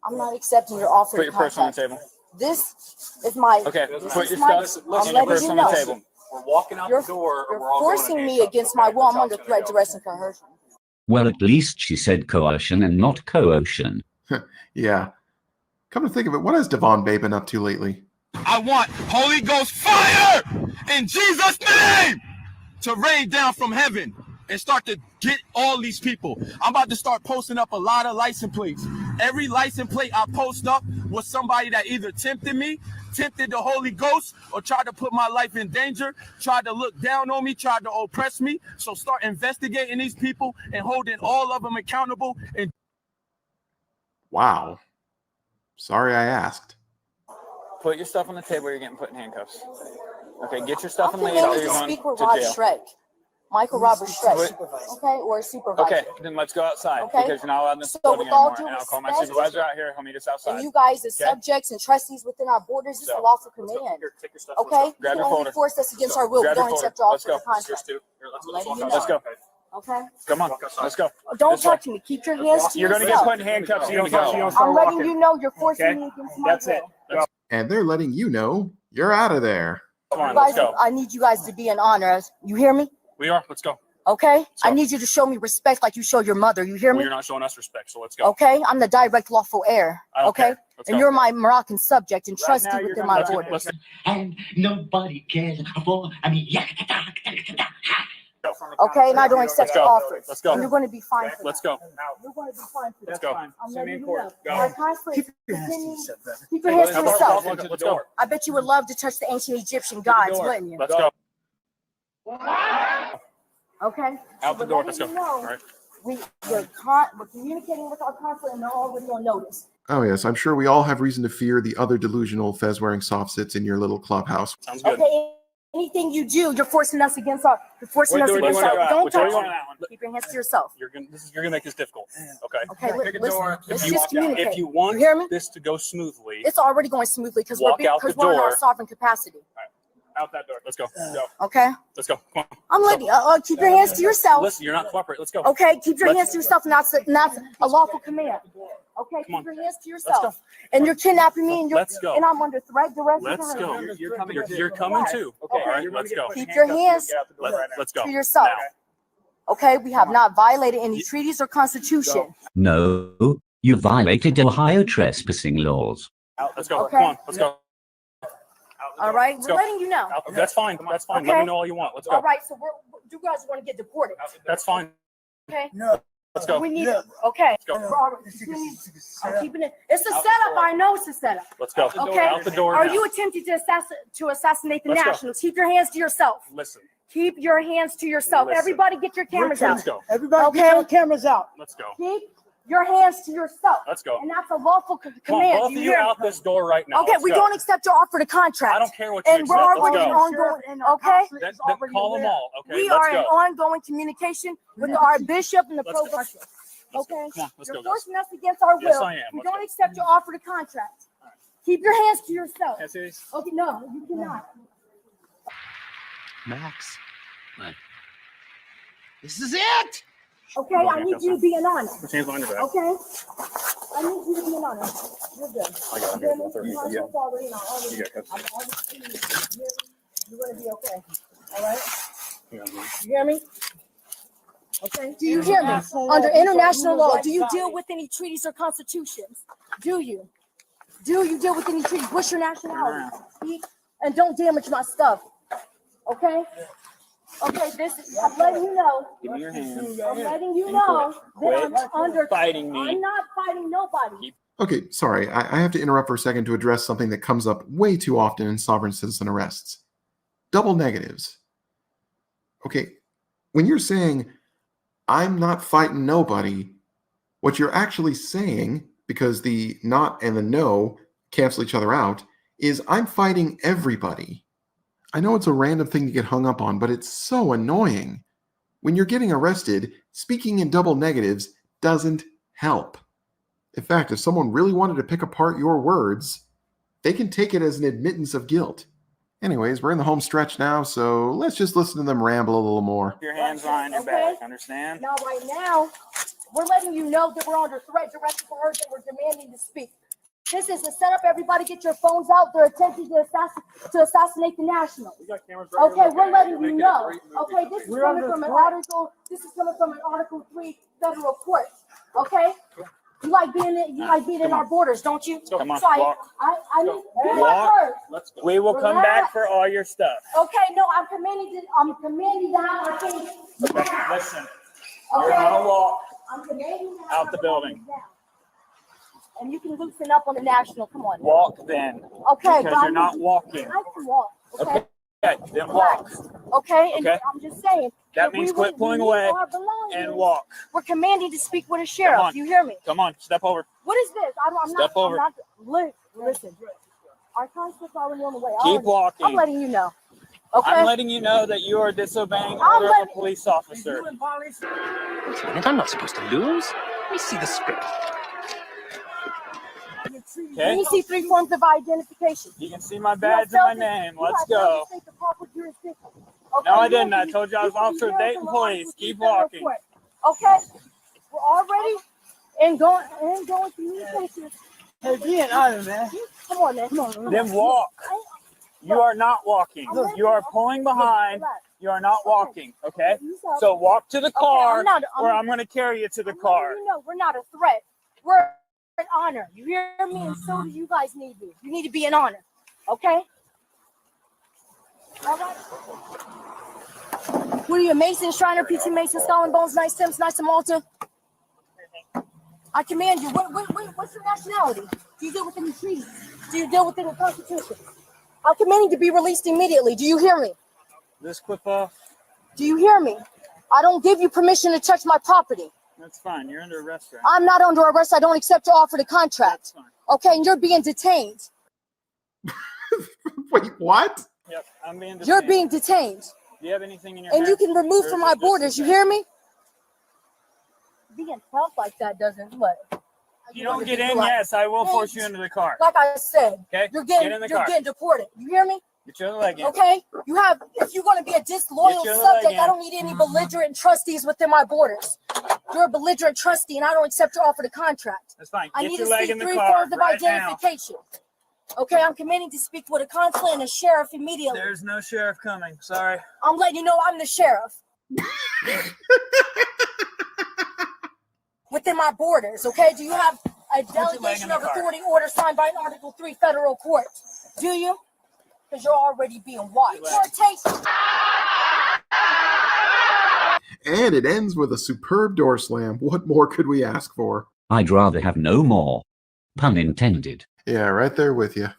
I'm not accepting your offer Put to your purse on the contact. table. This is my. Okay, this put is your my- stuff I'm and your letting purse you on know. the table. We're walking out You're, the door. you're and we're all going forcing in me handcuffs, against okay? my will. That's I'm how under it's gonna threat, go. duress, and coercion. Well, at least she said coercion and not coercion. Yeah. Come to think of it, what has Devon Bay been up to lately? I want Holy Ghost fire in Jesus' name to rain down from heaven and start to get all these people. I'm about to start posting up a lot of license plates. Every license plate I post up was somebody that either tempted me, tempted the Holy Ghost, or tried to put my life in danger, tried to look down on me, tried to oppress me. So start investigating these people and holding all of them accountable. And Wow. Sorry I asked. Put your stuff on the table, or you're getting put in handcuffs. Okay, get your stuff I'm and leave, or commanded you're to going speak with to Rod jail. Shrek. Michael Robert Shrek. Wait. Okay, or a supervisor. Okay, then let's go outside, Okay. because you're not allowed in this So building with all anymore. due And I'll call my respect, supervisor out here. He'll meet us outside. And you guys as Okay? subjects and trustees within our borders, this is a So, lawful let's go. command. Here, take your stuff. Okay? Let's go. You Grab can your only folder. force us against our will. Grab We your don't folder. accept your Let's offer go. to contract. Here, I'm letting you Let's know. go. Okay? Come on. Let's go. Don't Let's go. touch me. Keep your hands to You're going to get yourself. put in handcuffs. So you don't start I'm letting walking. you know you're forcing Okay? me against my That's it. will. And they're letting you know you're out of there. Come on, You let's guys, go. I need you guys to be in honor. You hear me? We are. Let's go. Okay? I need you to show me respect like you show your mother. You hear Well, me? you're not showing us respect, so let's go. Okay? I'm the direct lawful heir. I don't Okay? care. Let's And go. you're my Moroccan subject and trustee now you're within gonna- my borders. Let's And nobody cares for, Okay? And I don't accept your go. offers. Let's go. And you're going to be fine for Let's that. go. You're going to be fine for Let's that. go. I'm Send me letting in you court. know. Go. Our consulate Keep your hands to continues. yourself, brother. Keep your hands to How about yourself. walk into the door? I bet you would love to touch the ancient Egyptian gods, wouldn't you? Let's go. Okay? Out the we're door. letting Let's go. you know All right. we're communicating with our consulate and they're already on notice. Oh, yes, I'm sure we all have reason to fear the other delusional fez-wearing soft sits in your little clubhouse. Sounds good. Okay? Anything you do, you're forcing us against our. You're forcing us Which door do you against wanna go our. out? Don't Which door do touch you me. want on that one? Keep your hands to yourself. You're gonna make this difficult. Okay. Okay, Pick a listen. door. Let's If you, just communicate. if you want You hear me? this to go smoothly, It's already going smoothly because Walk out the we're in our door. sovereign capacity. out that door. Let's go. Go. Okay? Let's go. Come on. I'm letting keep your hands to yourself. Listen, you're not cooperating. Let's go. Okay, keep your Let's- hands to yourself, not a lawful command. Okay, keep your hands to yourself. And you're kidnapping me, and Let's go. and I'm under threat, duress, and Let's go. coercion. You're coming too. Okay. All right, let's go. Keep your hands Let's go. to yourself. Okay, we have not violated any treaties or constitution. No, you violated Ohio trespassing laws. Let's go. Okay. Come on. Let's go. All right, Let's we're go. letting you know. That's fine. That's fine. Let Okay. me know all you want. Let's All go. right, so you guys want to get deported. That's fine. Okay. No. Let's go. We need okay. go. I'm keeping it. It's a setup. I know it's a setup. Let's go. Okay. Out the door. Are now. you attempting to assassinate the Let's go. nationals? Keep your hands to yourself. Listen. Keep your hands to yourself. Listen. Everybody, get your cameras out. Let's go. Everybody get your cameras out. Let's go. Keep your hands to yourself. Let's go. And that's a lawful Come on, command. both of Do you hear me? out this door right now. Okay, Let's we go. don't accept your offer to contract. I don't care what you And we're accept. Let's already go. ongoing. Okay. Then call them all. Okay. We let's are go. in ongoing communication with our bishop and the Let's go. provincial. Okay. Come on, let's You're go, guys. forcing us against our will. Yes, I am. We Let's don't go. accept your offer to contract. Keep your hands to yourself. Yes, it is. Okay, no, you cannot. Max. This is it. Okay, I need you to be in honor. Put your hands behind your back. Okay? I need you to be in honor. You're good. I got it. You're One thirty. good. Yeah. Already, now, already. You got I'm already- You're going to be okay. All right? Yeah. You hear me? Okay. Do you hear me? Under international law, do you deal with any treaties or constitutions? Do you? Do you deal with any treaties? What's your nationality? Speak and don't damage my stuff. Okay? Okay, I'm letting you know. Give me your hands. I'm letting you know that I'm under fighting me. I'm not fighting nobody. Okay, sorry, I have to interrupt for a second to address something that comes up way too often in sovereign citizen arrests. Double negatives. Okay, when you're saying, I'm not fighting nobody. What you're actually saying, because the not and the no cancel each other out, is I'm fighting everybody. I know it's a random thing to get hung up on, but it's so annoying. When you're getting arrested, speaking in double negatives doesn't help. In fact, if someone really wanted to pick apart your words, they can take it as an admittance of guilt. Anyways, we're in the home stretch now, so let's just listen to them ramble a little more. Your hands behind your back, understand? Now, right now, we're letting you know that we're under threat, direct coercion, we're demanding to speak. This is to set up, everybody get your phones out. They're attempting to assassinate the national. Okay, we're letting you know. Okay, this is coming from an article. This is coming from an Article 3 federal court. Okay, you like being in our borders, don't you? Come on, so walk. I need Walk. We will come back for all your stuff. Okay, no, I'm commanding to have our things. Okay, listen. Okay. You're gonna walk I'm commanding to out the building. And you can loosen up on the national. Come on. Walk then. Okay. Because you're not walking. I can walk. Okay. Okay, then walk. Okay. And Okay. I'm just saying. That means quit pulling away and walk. We're commanding to speak with a sheriff. You hear me? Come on, step over. What is this? I'm Step over. Listen. Our concept's already on the way. Keep walking. I'm letting you know. Okay. I'm letting you know that you are disobeying order of a police officer. I'm not supposed to lose. Let me see the script. Let me see 3 forms of identification. You can see my badge and my name. Let's go. No, I didn't. I told you I was Officer of Dayton Police. Keep walking. Okay. We're already in going communication. Hey, be an honor, man. Come on, man. Come on. Then walk. You are not walking. You are pulling behind. You are not walking, okay? So walk to the car, or I'm going to carry you to the car. You know, we're not a threat. We're an honor. You hear me? And so do you guys need me. You need to be an honor, okay? All right. What are you, Mason, Shriner, P.T. Mason, Skull and Bones, Nice Temps, Nice to Malta? I command you. What's your nationality? Do you deal with any treaties? Do you deal with any constitution? I'm commanding to be released immediately. Do you hear me? This clip off. Do you hear me? I don't give you permission to touch my property. That's fine. You're under arrest right I'm not under arrest. I don't accept your offer to contract. Okay, and you're being detained. Wait, what? Yep, I'm being detained. You're being detained. Do you have anything in your And hand? you can remove Or from is my it just borders. You okay? hear me? Being tough like that doesn't what? You don't get in, yes, I will force you into the car. Like I said, Okay, you're get in the car. getting deported. You hear me? Get your leg in. Okay? If you're going to be a disloyal Get your subject, leg in. I don't need any belligerent trustees within my borders. You're a belligerent trustee, and I don't accept your offer to contract. That's fine. I Get need your to leg see in the 3 car forms of right now. identification. Okay, I'm committing to speak with a consul and a sheriff immediately. There's no sheriff coming. Sorry. I'm letting you know I'm the sheriff. Within my borders, okay? Do you have a your leg in delegation the of car. authority order signed by an Article 3 federal court? Do you? Because you're already being watched. And it ends with a superb door slam. What more could we ask for? I'd rather have no more. Pun intended. Yeah, right there with you.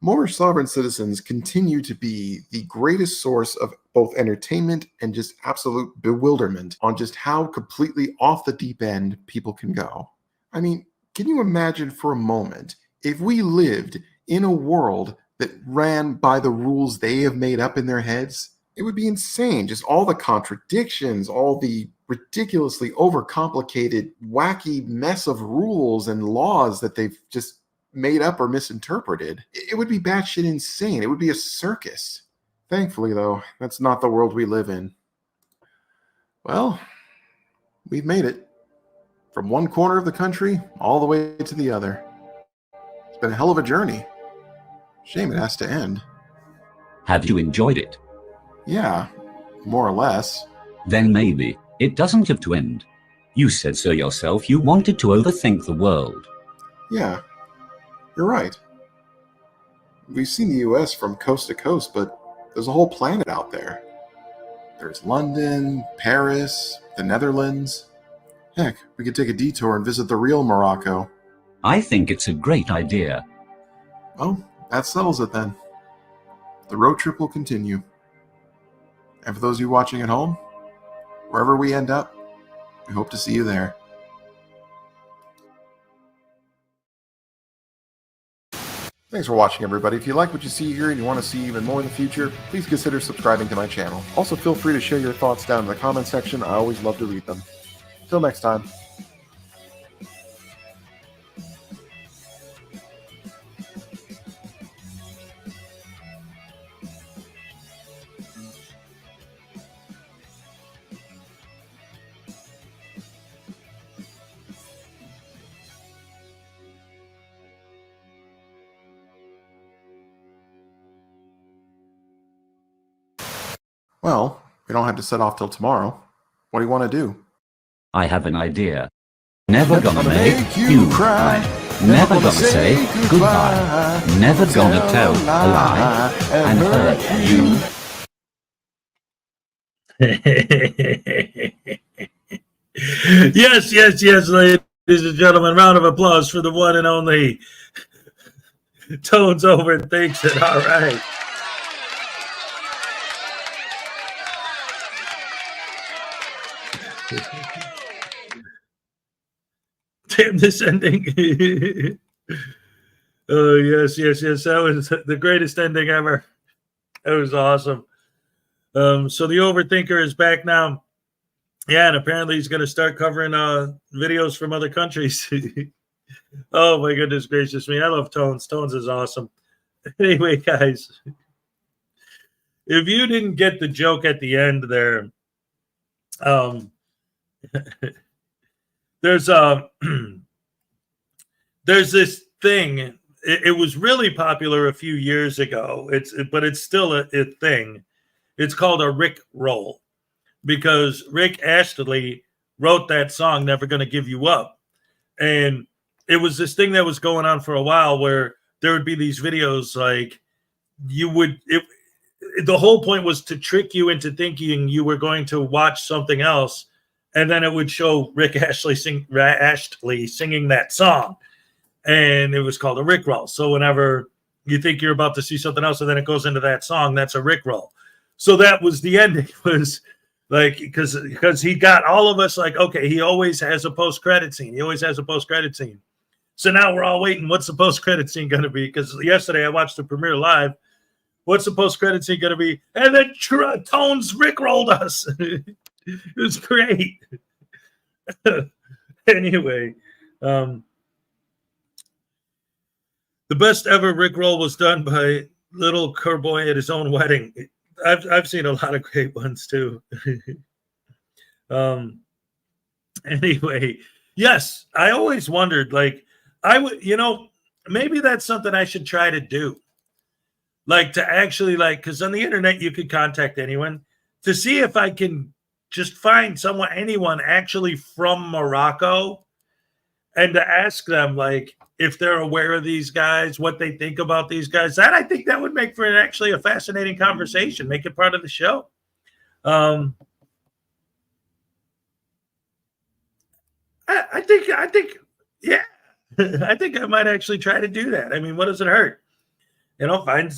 Moorish sovereign citizens continue to be the greatest source of both entertainment and just absolute bewilderment on just how completely off the deep end people can go. I mean, can you imagine for a moment if we lived in a world that ran by the rules they have made up in their heads? It would be insane. Just all the contradictions, all the ridiculously overcomplicated, wacky mess of rules and laws that they've just made up or misinterpreted. It would be batshit insane. It would be a circus. Thankfully, though, that's not the world we live in. Well, we've made it. From one corner of the country all the way to the other. It's been a hell of a journey. Shame it has to end. Have you enjoyed it? Yeah, more or less. Then maybe it doesn't have to end. You said so yourself. You wanted to overthink the world. Yeah, you're right. We've seen the US from coast to coast, but there's a whole planet out there. There's London, Paris, the Netherlands. Heck, we could take a detour and visit the real Morocco. I think it's a great idea. Oh, that settles it then. The road trip will continue. And for those of you watching at home, wherever we end up, We hope to see you there. Thanks for watching, everybody. If you like what you see here and you want to see even more in the future, please consider subscribing to my channel. Also, feel free to share your thoughts down in the comment section. I always love to read them. Till next time. Well, we don't have to set off till tomorrow. What do you want to do? I have an idea. Never gonna make you cry. Never gonna say goodbye. Never gonna tell a lie and hurt you. Yes, yes, yes, ladies and gentlemen. Round of applause for the one and only Tones Overthinks It. All right. Damn, this ending. Oh, yes, yes, yes. That was the greatest ending ever. That was awesome. So the Overthinker is back now. Yeah, and apparently he's going to start covering videos from other countries. Oh, my goodness gracious me. I love Tones. Tones is awesome. Anyway, guys, if you didn't get the joke at the end there, there's this thing. It was really popular a few years ago. But it's still a thing. It's called a Rickroll, because Rick Astley wrote that song, Never Gonna Give You Up. And it was this thing that was going on for a while where there would be these videos like the whole point was to trick you into thinking you were going to watch something else, and then it would show Rick Astley singing that song. And it was called a Rickroll. So whenever you think you're about to see something else and then it goes into that song, that's a Rickroll. So that was the ending, was like, because he got all of us like, okay, he always has a post-credit scene. He always has a post-credit scene. So now we're all waiting. What's the post-credit scene going to be? Because yesterday I watched the premiere live. What's the post-credit scene going to be? And then Tones Rickrolled us. It was great. Anyway, the best ever Rickroll was done by Little Kerboy at his own wedding. I've seen a lot of great ones too. Anyway, yes, I always wondered, like, I would, maybe that's something I should try to do. Like, to actually, like, because on the internet you could contact anyone, to see if I can just find anyone actually from Morocco, and to ask them, like, if they're aware of these guys, what they think about these guys. I think that would make for actually a fascinating conversation, make it part of the show. I think, yeah, I think I might actually try to do that. I mean, what does it hurt? Find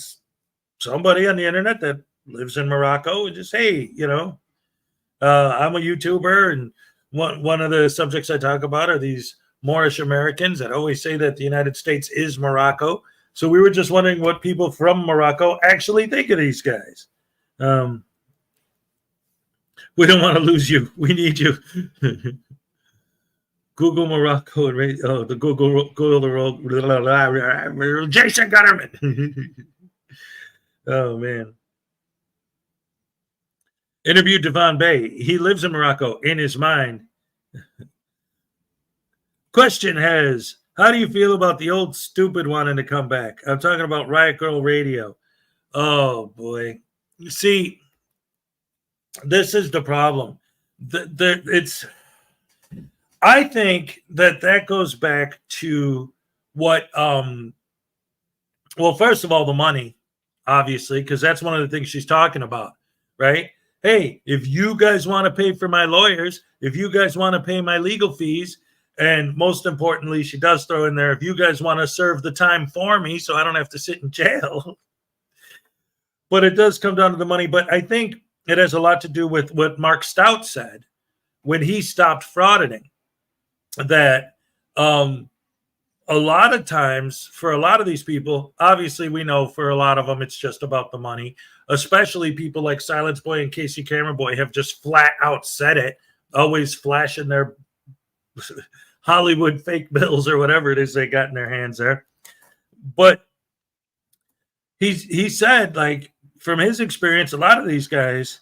somebody on the internet that lives in Morocco and just, hey, I'm a YouTuber, and one of the subjects I talk about are these Moorish Americans that always say that the United States is Morocco. So we were just wondering what people from Morocco actually think of these guys. We don't want to lose you. We need you. Google Morocco and the Google Jason Gutterman. Oh man. Interviewed Devon Bay. He lives in Morocco in his mind. Question has, how do you feel about the old stupid wanting to come back? I'm talking about Riot Girl Radio. Oh boy. See, this is the problem. I think that goes back to what, well, first of all, the money, obviously, because that's one of the things she's talking about, right? Hey, if you guys want to pay for my lawyers, if you guys want to pay my legal fees, and most importantly, she does throw in there, if you guys want to serve the time for me so I don't have to sit in jail. But it does come down to the money. But I think it has a lot to do with what Mark Stout said, when he stopped frauditing, that a lot of times for a lot of these people, obviously we know for a lot of them it's just about the money, especially people like Silence Boy and Casey Cameron Boy have just flat out said it, always flashing their Hollywood fake bills or whatever it is they got in their hands there. But he said, like, from his experience, a lot of these guys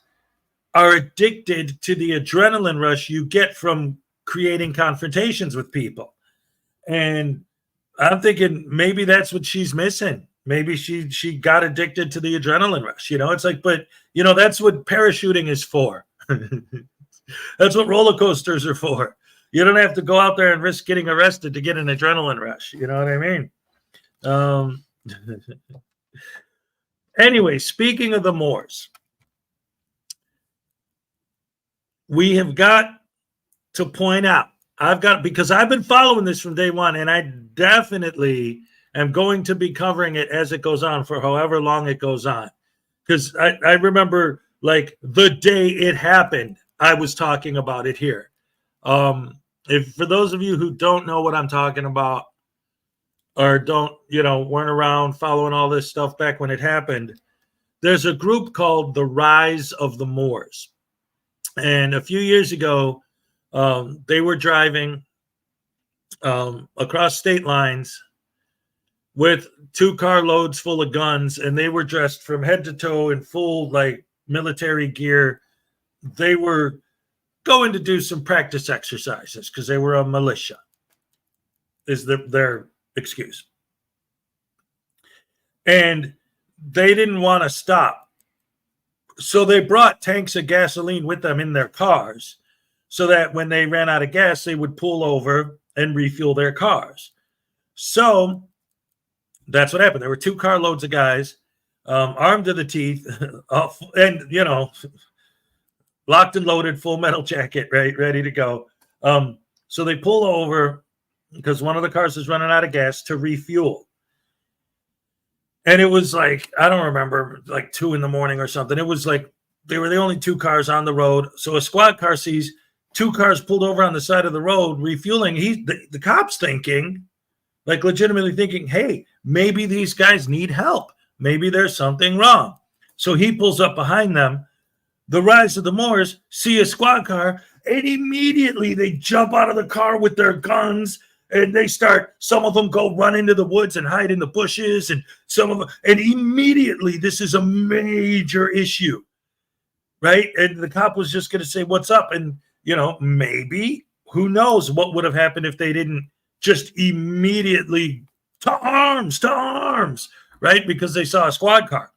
are addicted to the adrenaline rush you get from creating confrontations with people. And I'm thinking maybe that's what she's missing. Maybe she got addicted to the adrenaline rush. You know, it's like, but, you know, that's what parachuting is for. That's what roller coasters are for. You don't have to go out there and risk getting arrested to get an adrenaline rush. You know what I mean? Anyway, speaking of the Moors, we have got to point out, because I've been following this from day one, and I definitely am going to be covering it as it goes on for however long it goes on. Because I remember, like, the day it happened, I was talking about it here. If for those of you who don't know what I'm talking about, or weren't around following all this stuff back when it happened, there's a group called the Rise of the Moors. And a few years ago, they were driving across state lines with 2 carloads full of guns, and they were dressed from head to toe in full, like, military gear. They were going to do some practice exercises because they were a militia, is their excuse. And they didn't want to stop. So they brought tanks of gasoline with them in their cars so that when they ran out of gas, they would pull over and refuel their cars. So that's what happened. There were 2 carloads of guys, armed to the teeth, and, locked and loaded, full metal jacket, right, ready to go. So they pull over because one of the cars is running out of gas to refuel. And it was like, I don't remember, like 2 a.m. or something. It was like they were the only 2 cars on the road. So a squad car sees 2 cars pulled over on the side of the road refueling. The cop's thinking, like, legitimately thinking, hey, maybe these guys need help. Maybe there's something wrong. So he pulls up behind them. The Rise of the Moors see a squad car, and immediately they jump out of the car with their guns, and some of them go run into the woods and hide in the bushes, and and immediately this is a major issue, right? And the cop was just going to say, what's up? And, maybe, who knows what would have happened if they didn't just immediately to arms, right? Because they saw a squad car.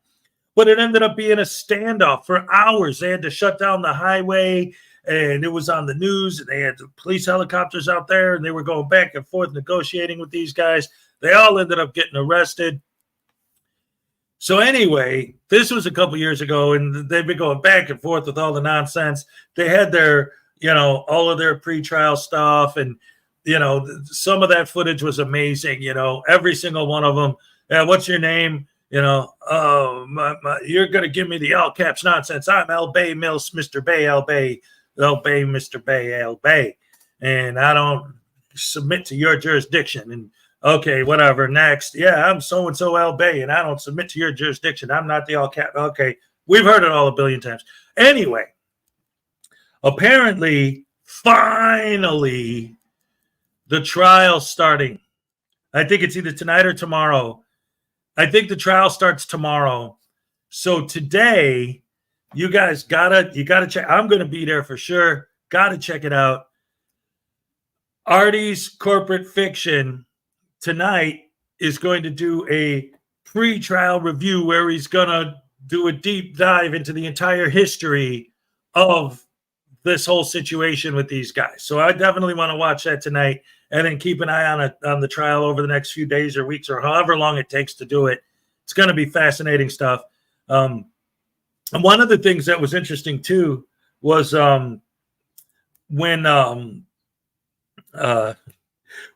But it ended up being a standoff for hours. They had to shut down the highway, and it was on the news, and they had the police helicopters out there, and they were going back and forth negotiating with these guys. They all ended up getting arrested. So anyway, this was a couple years ago, and they've been going back and forth with all the nonsense. They had their, all of their pretrial stuff, and, some of that footage was amazing. Every single one of them. Yeah, what's your name? You're going to give me the all caps nonsense. I'm L. Bay Mills, Mr. Bay, L. Bay, Mr. Bay, L. Bay. And I don't submit to your jurisdiction. And okay, whatever. Next. Yeah, I'm so-and-so L. Bay, and I don't submit to your jurisdiction. I'm not the all cap. Okay. We've heard it all a billion times. Anyway, apparently, finally, the trial's starting. I think it's either tonight or tomorrow. I think the trial starts tomorrow. So today, you guys gotta check. I'm gonna be there for sure. Gotta check it out. Artie's Corporate Fiction tonight is going to do a pre-trial review where he's gonna do a deep dive into the entire history of this whole situation with these guys. So I definitely want to watch that tonight, and then keep an eye on the trial over the next few days or weeks or however long it takes to do it. It's going to be fascinating stuff. And one of the things that was interesting too was when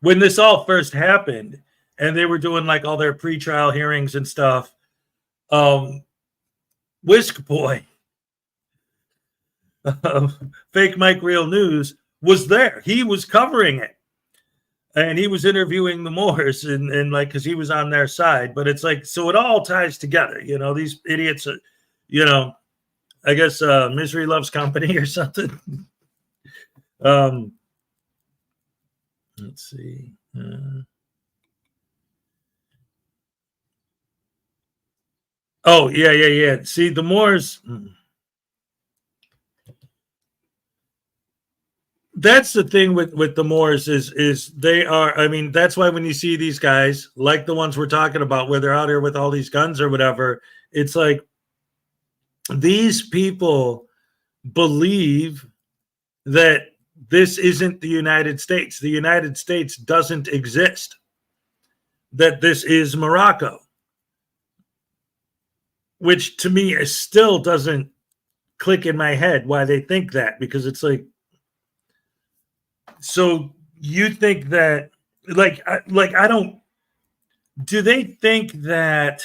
this all first happened and they were doing like all their pretrial hearings and stuff. Whisk Boy Fake Mike Real News was there. He was covering it. And he was interviewing the Moors and like, because he was on their side. But it's like, so it all ties together. You know, these idiots, you know, I guess misery loves company or something. Let's see. Oh, yeah. See, the Moors... That's the thing with the Moors is they are, I mean, that's why when you see these guys, like the ones we're talking about, where they're out here with all these guns or whatever, it's like these people believe that this isn't the United States. The United States doesn't exist. That this is Morocco. Which to me still doesn't click in my head why they think that, because it's like, so you think that, I don't, do they think that,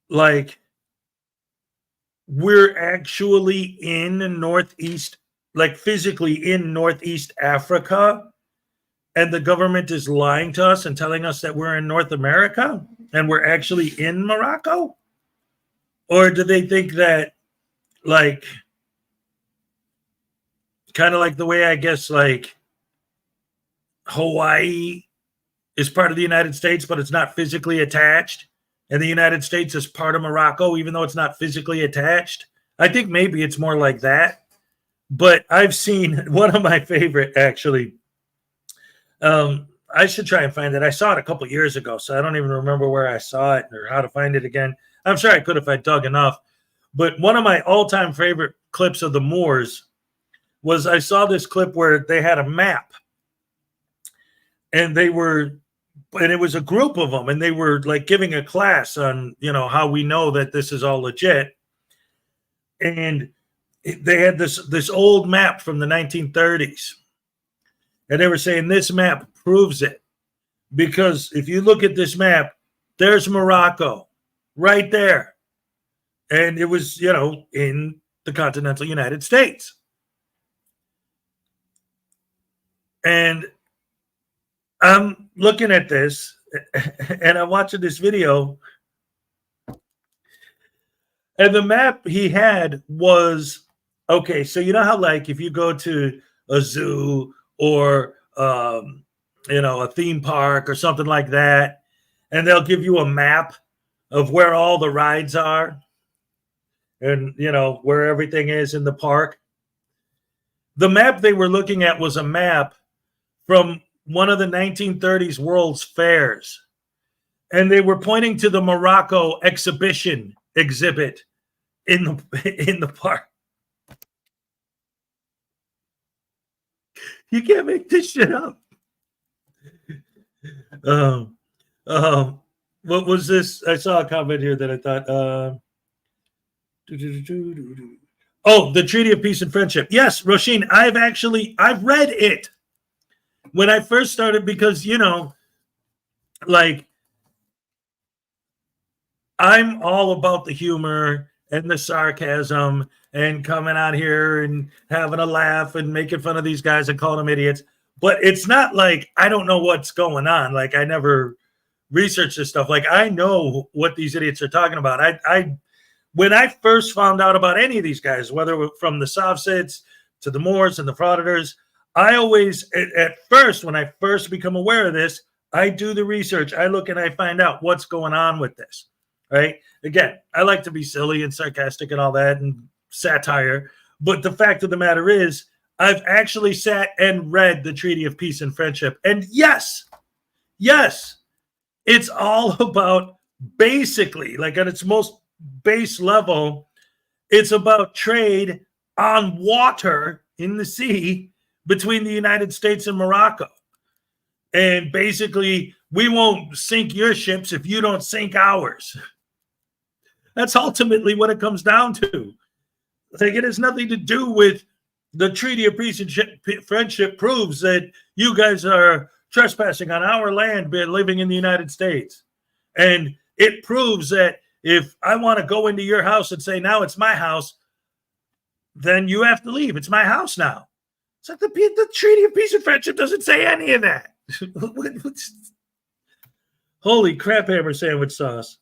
like, we're actually in Northeast, like physically in Northeast Africa, and the government is lying to us and telling us that we're in North America and we're actually in Morocco? Or do they think that, like, kind of like the way I guess like Hawaii is part of the United States, but it's not physically attached, and the United States is part of Morocco, even though it's not physically attached? I think maybe it's more like that. But I've seen one of my favorite, actually. I should try and find it. I saw it a couple years ago, so I don't even remember where I saw it or how to find it again. I'm sure I could if I dug enough. But one of my all-time favorite clips of the Moors was, I saw this clip where they had a map, and it was a group of them, and they were like giving a class on, you know, how we know that this is all legit. And they had this old map from the 1930s, and they were saying this map proves it, because if you look at this map, there's Morocco right there, and it was, you know, in the continental United States. And I'm looking at this, and I'm watching this video, and the map he had was, okay, so you know how, like, if you go to a zoo or, you know, a theme park or something like that, and they'll give you a map of where all the rides are and, you know, where everything is in the park. The map they were looking at was a map from one of the 1930s World's Fairs. And they were pointing to the Morocco exhibition exhibit in the park. You can't make this shit up. What was this? I saw a comment here that I thought, oh, the Treaty of Peace and Friendship. Yes, Roisin, I've read it when I first started, because, you know, like, I'm all about the humor and the sarcasm and coming out here and having a laugh and making fun of these guys and calling them idiots. But it's not like I don't know what's going on. Like, I never researched this stuff. Like, I know what these idiots are talking about. When I first found out about any of these guys, whether from the Sovsits to the Moors and the Frauditors, I always, at first, when I first become aware of this, I do the research. I look and I find out what's going on with this, right? Again, I like to be silly and sarcastic and all that and satire. But the fact of the matter is, I've actually sat and read the Treaty of Peace and Friendship. And yes, it's all about, basically, like at its most base level, it's about trade on water in the sea between the United States and Morocco. And basically, we won't sink your ships if you don't sink ours. That's ultimately what it comes down to. Like, it has nothing to do with the Treaty of Peace and Friendship proves that you guys are trespassing on our land living in the United States. And it proves that if I want to go into your house and say, now it's my house, then you have to leave. It's my house now. It's like the Treaty of Peace and Friendship doesn't say any of that. Holy crap, hammer sandwich sauce.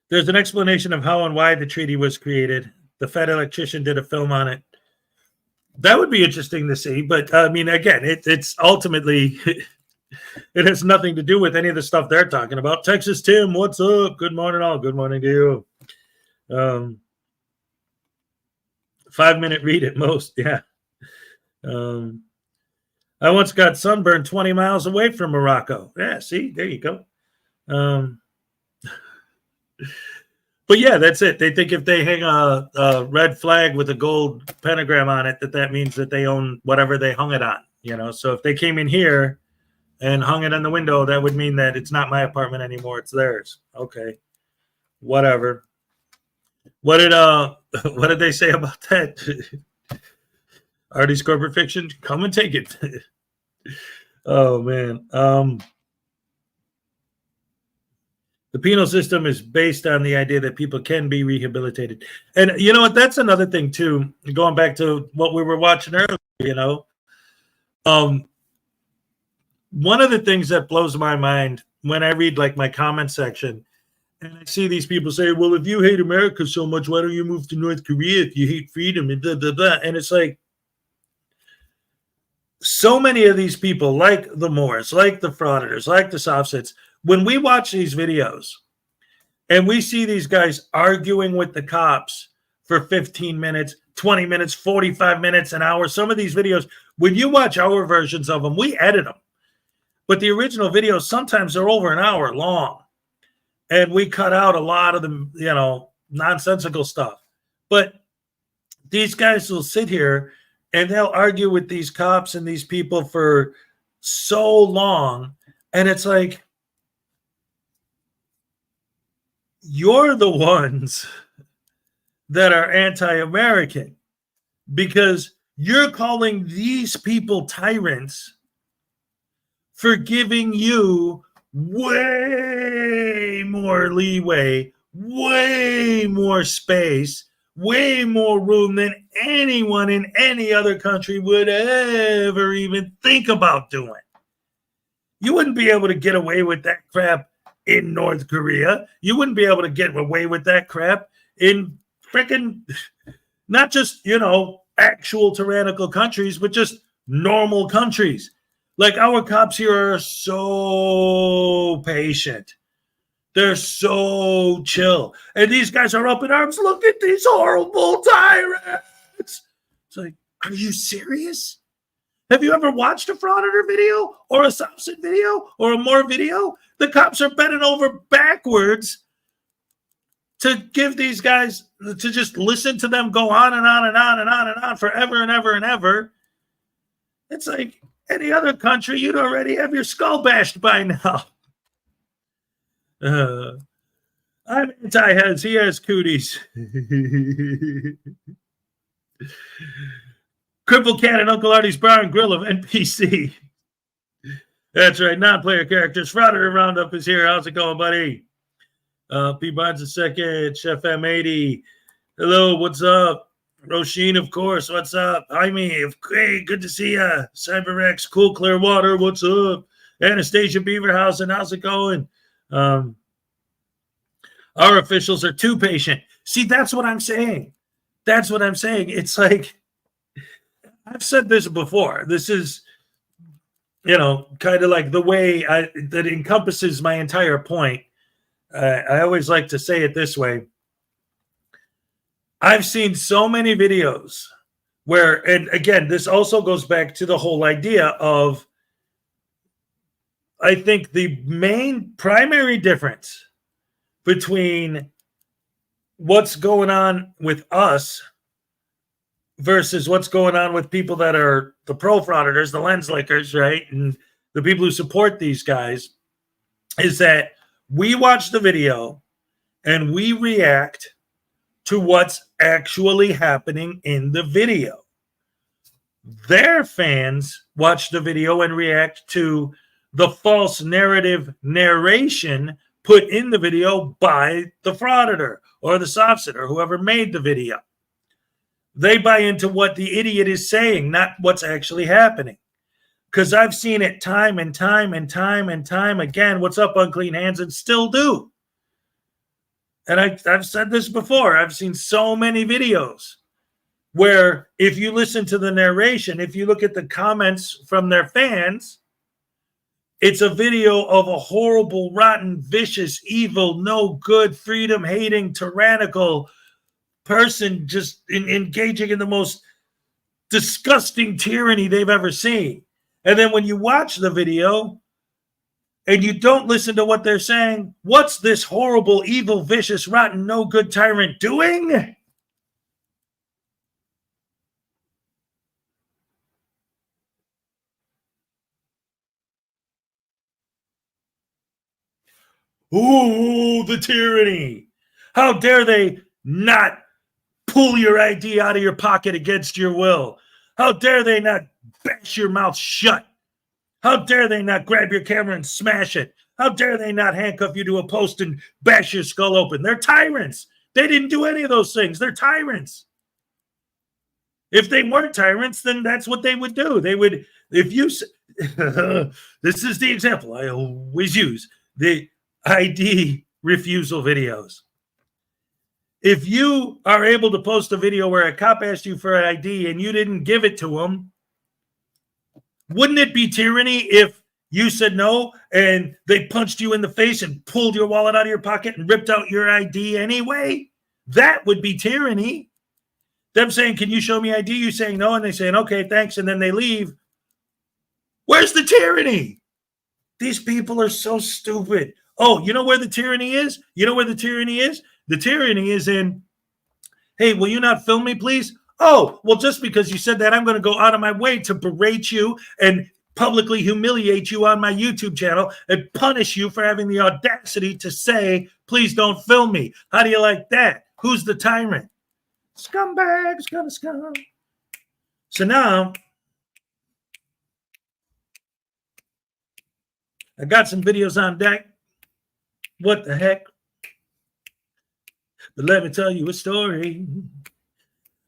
There's an explanation of how and why the treaty was created. The Fed electrician did a film on it. That would be interesting to see. But, I mean, again, it's ultimately, it has nothing to do with any of the stuff they're talking about. Texas Tim, what's up? Good morning, all. Good morning to you. 5-minute read at most, yeah. I once got sunburned 20 miles away from Morocco. Yeah, see, there you go. But yeah, that's it. They think if they hang a red flag with a gold pentagram on it, that means that they own whatever they hung it on. You know, so if they came in here and hung it on the window, that would mean that it's not my apartment anymore; it's theirs. Okay, whatever. What did they say about that? Artie's corporate fiction. Come and take it. Oh man. The penal system is based on the idea that people can be rehabilitated. And you know what? That's another thing, too. Going back to what we were watching earlier, you know. One of the things that blows my mind when I read, like, my comment section, and I see these people say, well, if you hate America so much, why don't you move to North Korea if you hate freedom? And blah, blah, blah. And it's like, so many of these people, like the Moors, like the Frauditors, like the Soft-Sits, when we watch these videos and we see these guys arguing with the cops for 15 minutes, 20 minutes, 45 minutes, an hour, some of these videos, when you watch our versions of them, we edit them. But the original videos, sometimes they're over an hour long. And we cut out a lot of the, you know, nonsensical stuff. But these guys will sit here and they'll argue with these cops and these people for so long. And it's like, you're the ones that are anti-American because you're calling these people tyrants for giving you way more leeway, way more space, way more room than anyone in any other country would ever even think about doing. You wouldn't be able to get away with that crap in North Korea. You wouldn't be able to get away with that crap in freaking, not just, you know, actual tyrannical countries, but just normal countries. Like, our cops here are so patient. They're so chill. And these guys are up in arms. Look at these horrible tyrants. It's like, are you serious? Have you ever watched a Frauditor video or a Soft-Sit video or a Moore video? The cops are bending over backwards to give these guys, to just listen to them go on and on and on and on and on forever and ever and ever. It's like any other country, you'd already have your skull bashed by now. I'm anti-heads. He has cooties. Cripple Cat and Uncle Artie's Bar and Grill of NPC. That's right. Non-player characters. Frauditor Roundup is here. How's it going, buddy? P. Bonds II, Chef M80. Hello, what's up? Roisin, of course. What's up? Jaime, hey, good to see ya. CyberX, Cool Clearwater. What's up? Anastasia Beaverhausen, how's it going? Our officials are too patient. See, that's what I'm saying. That's what I'm saying. It's like, I've said this before. This is, you know, kind of like the way that encompasses my entire point. I always like to say it this way. I've seen so many videos where, and again, this also goes back to the whole idea of, I think the main primary difference between what's going on with us versus what's going on with people that are the pro-frauditors, the lens lickers, right? And the people who support these guys is that we watch the video and we react to what's actually happening in the video. Their fans watch the video and react to the false narrative narration put in the video by the frauditor or the softset or whoever made the video. They buy into what the idiot is saying, not what's actually happening. Because I've seen it time and time and time and time again. What's up, unclean hands? And still do. And I've said this before. I've seen so many videos where if you listen to the narration, if you look at the comments from their fans, it's a video of a horrible, rotten, vicious, evil, no good, freedom-hating, tyrannical person just engaging in the most disgusting tyranny they've ever seen. And then when you watch the video and you don't listen to what they're saying, what's this horrible, evil, vicious, rotten, no good tyrant doing? Ooh, the tyranny. How dare they not pull your ID out of your pocket against your will? How dare they not bash your mouth shut? How dare they not grab your camera and smash it? How dare they not handcuff you to a post and bash your skull open? They're tyrants. They didn't do any of those things. They're tyrants. If they weren't tyrants, then that's what they would do. They would, if you, this is the example I always use, the ID refusal videos. If you are able to post a video where a cop asked you for an ID and you didn't give it to him, wouldn't it be tyranny if you said no and they punched you in the face and pulled your wallet out of your pocket and ripped out your ID anyway? That would be tyranny. Them saying, can you show me ID? You saying no, and they saying, okay, thanks, and then they leave. Where's the tyranny? These people are so stupid. Oh, you know where the tyranny is? You know where the tyranny is? The tyranny is in, hey, will you not film me, please? Oh, well, just because you said that, I'm going to go out of my way to berate you and publicly humiliate you on my YouTube channel and punish you for having the audacity to say, please don't film me. How do you like that? Who's the tyrant? Scumbags gonna scum. So now, I got some videos on deck. What the heck? But let me tell you a story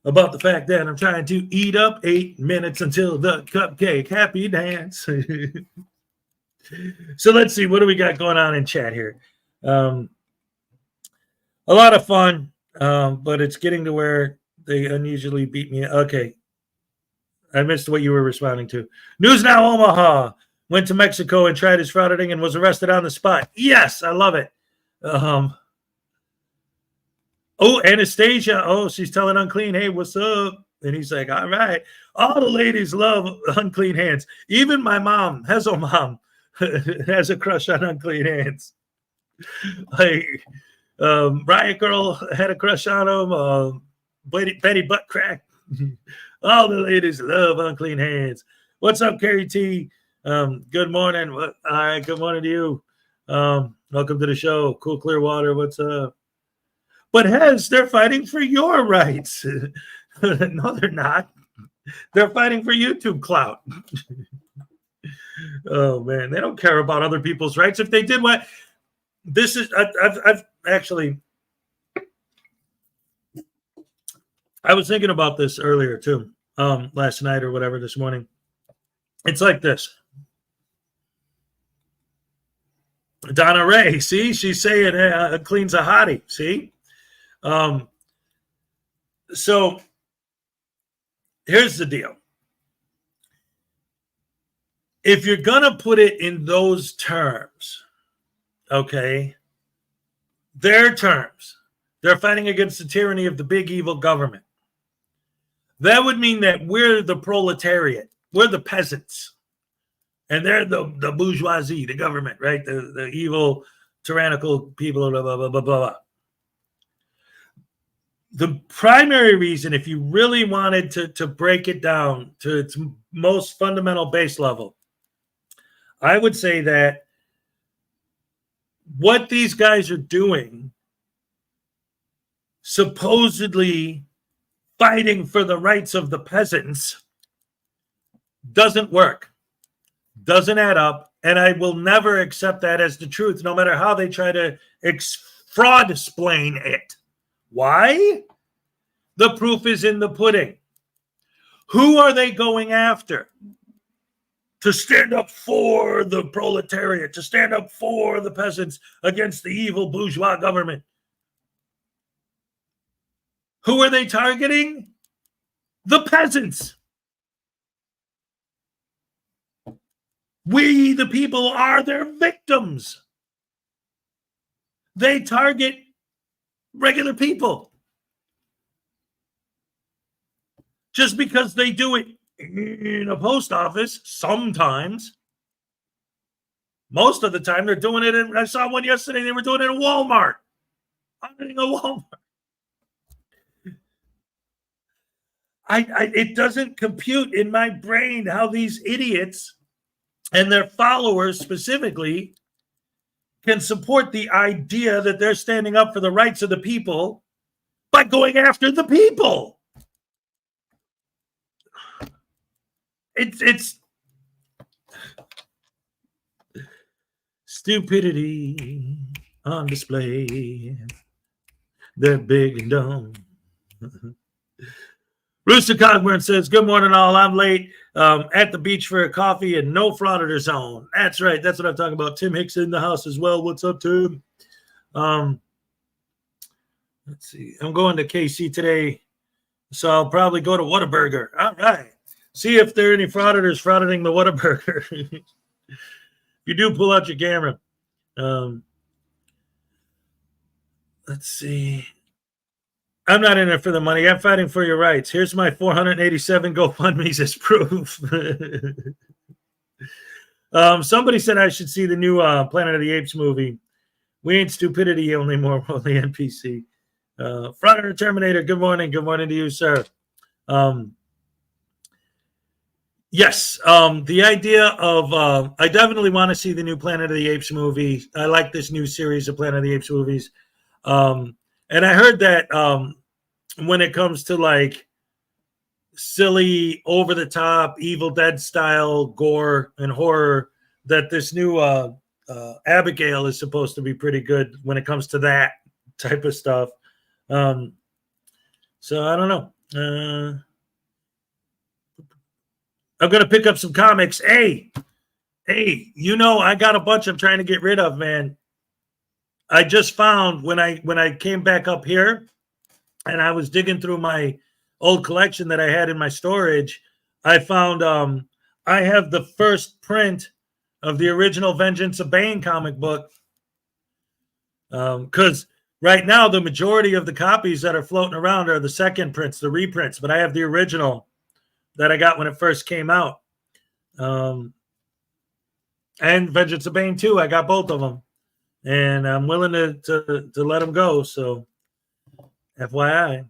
about the fact that I'm trying to eat up 8 minutes until the cupcake happy dance. So let's see, what do we got going on in chat here? A lot of fun, but it's getting to where they unusually beat me. Okay. I missed what you were responding to. News Now Omaha went to Mexico and tried his frauditing and was arrested on the spot. Yes, I love it. Oh, Anastasia. Oh, she's telling Unclean, hey, what's up? And he's like, all right. All the ladies love Unclean Hands. Even my mom, Hezo mom, has a crush on Unclean Hands. Like, Riot Girl had a crush on him. Betty Butt Crack. All the ladies love Unclean Hands. What's up, Carrie T? Good morning. All right, good morning to you. Welcome to the show. Cool Clearwater, what's up? But Hez, they're fighting for your rights. No, they're not. They're fighting for YouTube clout. Oh, man. They don't care about other people's rights. If they did what... This is... I've actually... I was thinking about this earlier, too. Last night or whatever, this morning. It's like this. Donna Ray, see? She's saying clean's a hottie, see? So here's the deal. If you're going to put it in those terms, okay, their terms, they're fighting against the tyranny of the big evil government. That would mean that we're the proletariat. We're the peasants. And they're the bourgeoisie, the government, right? The evil, tyrannical people, blah, blah, blah, blah, blah. The primary reason, if you really wanted to break it down to its most fundamental base level, I would say that what these guys are doing, supposedly fighting for the rights of the peasants, doesn't work, doesn't add up, And I will never accept that as the truth, no matter how they try to fraud-explain it. Why? The proof is in the pudding. Who are they going after? To stand up for the proletariat, to stand up for the peasants against the evil bourgeois government. Who are they targeting? The peasants. We, the people, are their victims. They target regular people. Just because they do it in a post office, sometimes. Most of the time, they're doing it in, I saw one yesterday, they were doing it in Walmart. Auditing a Walmart. It doesn't compute in my brain how these idiots and their followers specifically can support the idea that they're standing up for the rights of the people by going after the people. It's stupidity on display. They're big and dumb. Rooster Cogburn says, good morning, all. I'm late at the beach for a coffee and no Frauditor zone. That's right. That's what I'm talking about. Tim Hicks in the house as well. What's up, Tim? Let's see. I'm going to KC today, so I'll probably go to Whataburger. All right. See if there are any Frauditors frauditing the Whataburger. If you do, pull out your camera. Let's see. I'm not in it for the money. I'm fighting for your rights. Here's my 487 GoFundMe's as proof. Somebody said I should see the new Planet of the Apes movie. We ain't stupidity only more, only NPC. Frauditor Terminator, good morning. Good morning to you, sir. Yes, the idea of I definitely want to see the new Planet of the Apes movie. I like this new series of Planet of the Apes movies. And I heard that when it comes to like silly, over-the-top, Evil Dead style gore and horror, that this new Abigail is supposed to be pretty good when it comes to that type of stuff. So I don't know. I'm going to pick up some comics. Hey, you know, I got a bunch I'm trying to get rid of, man. I just found when I came back up here and I was digging through my old collection that I had in my storage, I found I have the first print of the original Vengeance of Bane comic book. Because right now the majority of the copies that are floating around are the second prints, the reprints, but I have the original that I got when it first came out. And Vengeance of Bane 2, I got both of them. And I'm willing to let them go. So, FYI.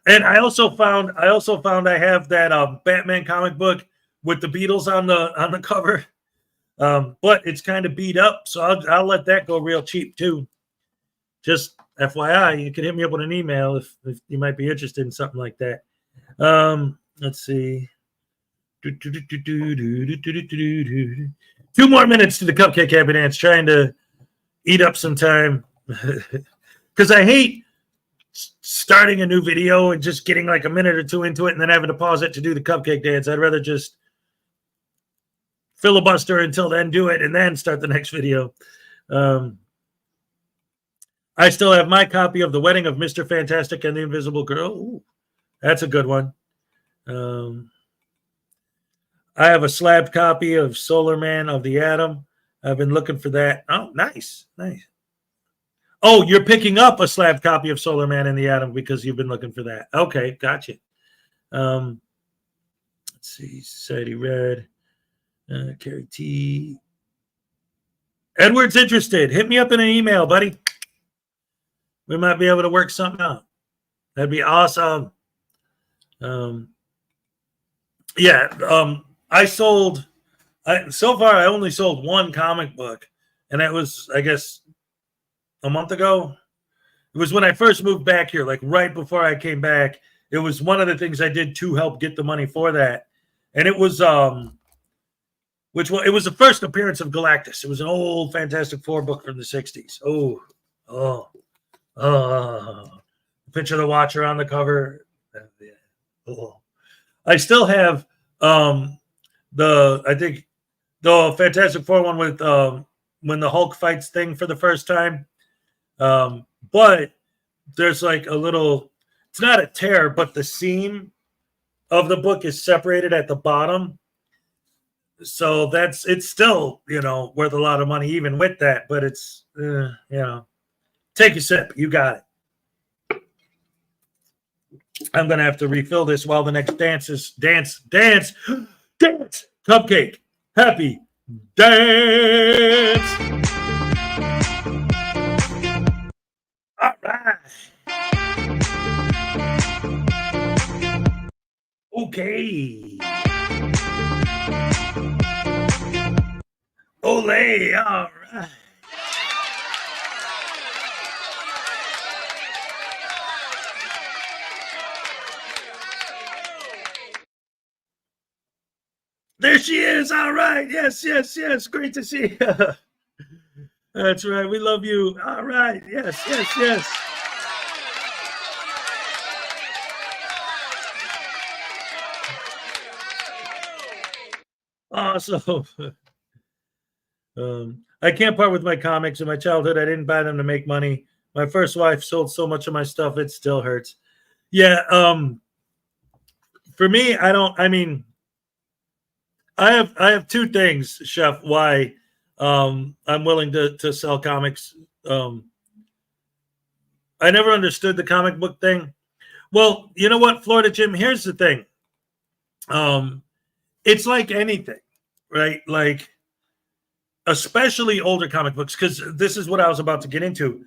And I also found I have that Batman comic book with the Beatles on the cover, but it's kind of beat up. So I'll let that go real cheap too. Just FYI, you can hit me up with an email if you might be interested in something like that. Let's see. 2 more minutes to the Cupcake Happy Dance, trying to eat up some time because I hate starting a new video and just getting like a minute or two into it and then having to pause it to do the cupcake dance. I'd rather just filibuster until then, do it, and then start the next video. I still have my copy of The Wedding of Mr. Fantastic and the Invisible Girl. Ooh, that's a good one. I have a slabbed copy of Solar Man of the Atom. I've been looking for that. Oh, nice. Oh, you're picking up a slabbed copy of Solar Man and the Atom because you've been looking for that. Okay, gotcha. Let's see. Society Red. Carrie T. Edward's interested. Hit me up in an email, buddy. We might be able to work something out. That'd be awesome. So far I only sold one comic book, and that was, I guess, a month ago. It was when I first moved back here, like right before I came back. It was one of the things I did to help get the money for that. And it was Which it was the first appearance of Galactus. It was an old Fantastic Four book from the 60s. Picture of the Watcher on the cover. Oh. I still have I think the Fantastic Four one with when the Hulk fights Thing for the first time. But there's like a little, it's not a tear, but the seam of the book is separated at the bottom. So it's still, worth a lot of money even with that, but it's, take a sip. You got it. I'm going to have to refill this while the next dance. Cupcake. Happy dance. All right. Okay. Ole, all right. There she is. All right. Yes. Great to see you. That's right. We love you. All right. Yes. Awesome. I can't part with my comics. In my childhood, I didn't buy them to make money. My first wife sold so much of my stuff, it still hurts. Yeah. For me, I have two things, Chef, why I'm willing to sell comics. I never understood the comic book thing. Well, you know what, Florida Jim, here's the thing. It's like anything, right? Like, especially older comic books, because this is what I was about to get into.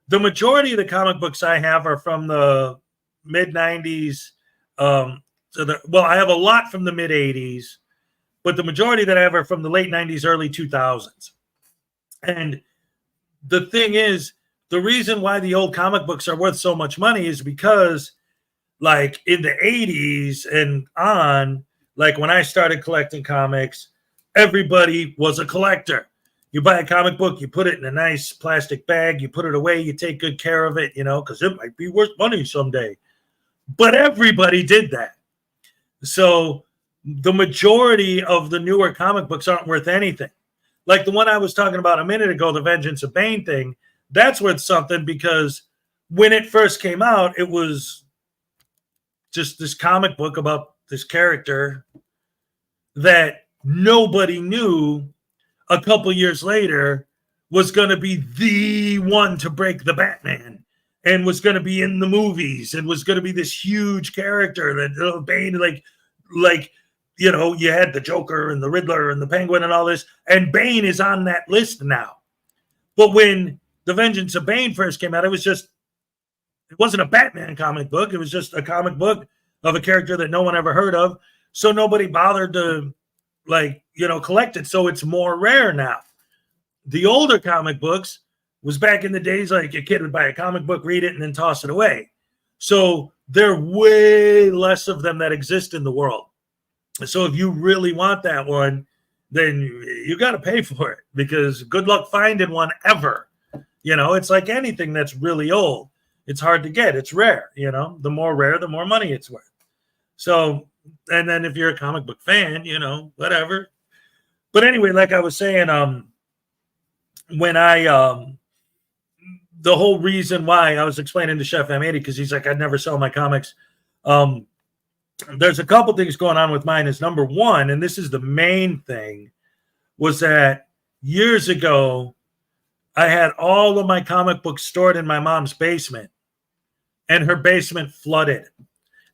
The majority of the comic books I have are from the mid-90s. I have a lot from the mid-80s, but the majority that I have are from the late 90s, early 2000s. And the thing is, the reason why the old comic books are worth so much money is because, like, in the 80s and on, like when I started collecting comics, everybody was a collector. You buy a comic book, you put it in a nice plastic bag, you put it away, you take good care of it, because it might be worth money someday. But everybody did that. So the majority of the newer comic books aren't worth anything. Like the one I was talking about a minute ago, the Vengeance of Bane thing, that's worth something because when it first came out, it was just this comic book about this character that nobody knew a couple years later was going to be the one to break the Batman and was going to be in the movies and was going to be this huge character that Bane, you had the Joker and the Riddler and the Penguin and all this, and Bane is on that list now. But when The Vengeance of Bane first came out, it wasn't a Batman comic book. It was just a comic book of a character that no one ever heard of. So nobody bothered to collect it. So it's more rare now. The older comic books was back in the days, like a kid would buy a comic book, read it, and then toss it away. So there are way less of them that exist in the world. So if you really want that one, then you got to pay for it because good luck finding one ever. It's like anything that's really old. It's hard to get. It's rare. The more rare, the more money it's worth. So, and then if you're a comic book fan, whatever. But anyway, like I was saying, when the whole reason why I was explaining to Chef M80, because he's like, I'd never sell my comics. There's a couple things going on with mine. Is number one, and this is the main thing, was that years ago, I had all of my comic books stored in my mom's basement, and her basement flooded.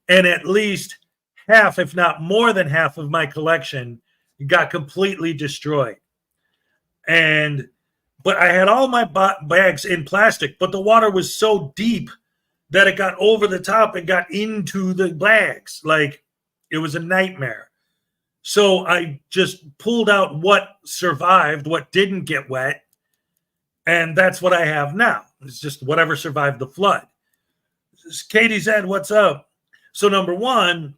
And at least half, if not more than half of my collection got completely destroyed. But I had all my bags in plastic, but the water was so deep that it got over the top and got into the bags. Like, it was a nightmare. So I just pulled out what survived, what didn't get wet, and that's what I have now. It's just whatever survived the flood. Katie said, what's up? So number one,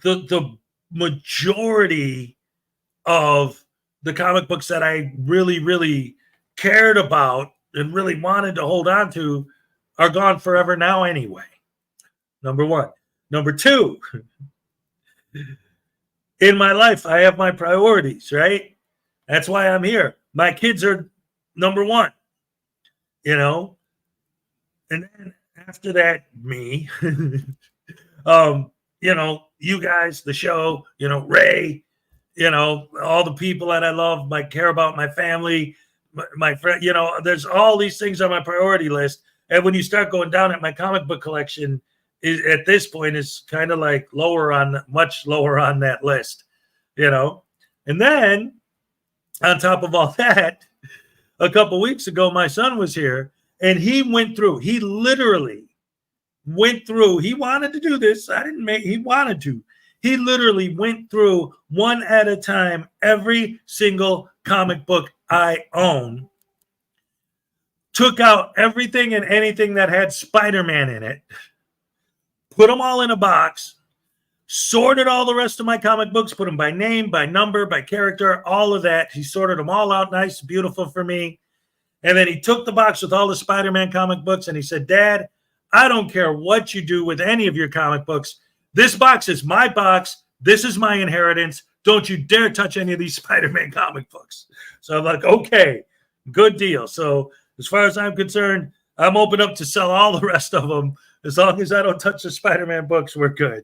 the majority of the comic books that I really, really cared about and really wanted to hold on to are gone forever now anyway. Number one. Number two, in my life, I have my priorities, right? That's why I'm here. My kids are number one, you know? And then after that, me, you know, you guys, the show, you know, Ray, you know, all the people that I love, I care about, my family, my friend, you know, there's all these things on my priority list. And when you start going down at my comic book collection, at this point is kind of like much lower on that list, you know? And then on top of all that, a couple weeks ago, my son was here and he literally went through, he wanted to do this. He wanted to. He literally went through one at a time every single comic book I own, took out everything and anything that had Spider-Man in it, put them all in a box, sorted all the rest of my comic books, put them by name, by number, by character, all of that. He sorted them all out nice, beautiful for me. And then he took the box with all the Spider-Man comic books and he said, Dad, I don't care what you do with any of your comic books. This box is my box. This is my inheritance. Don't you dare touch any of these Spider-Man comic books. So I'm like, okay, good deal. So as far as I'm concerned, I'm open up to sell all the rest of them. As long as I don't touch the Spider-Man books, we're good.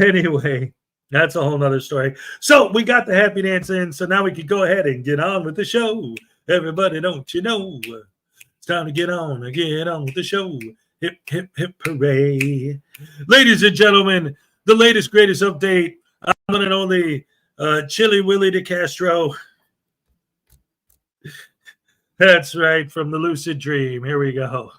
Anyway, that's a whole nother story. So we got the happy dance in. So now we can go ahead and get on with the show. Everybody, don't you know? It's time to get on with the show. Hip, hip, hip, hooray. Ladies and gentlemen, the latest, greatest update. I'm one and only Chile DeCastro. That's right, from the Lucid Dream. Here we go.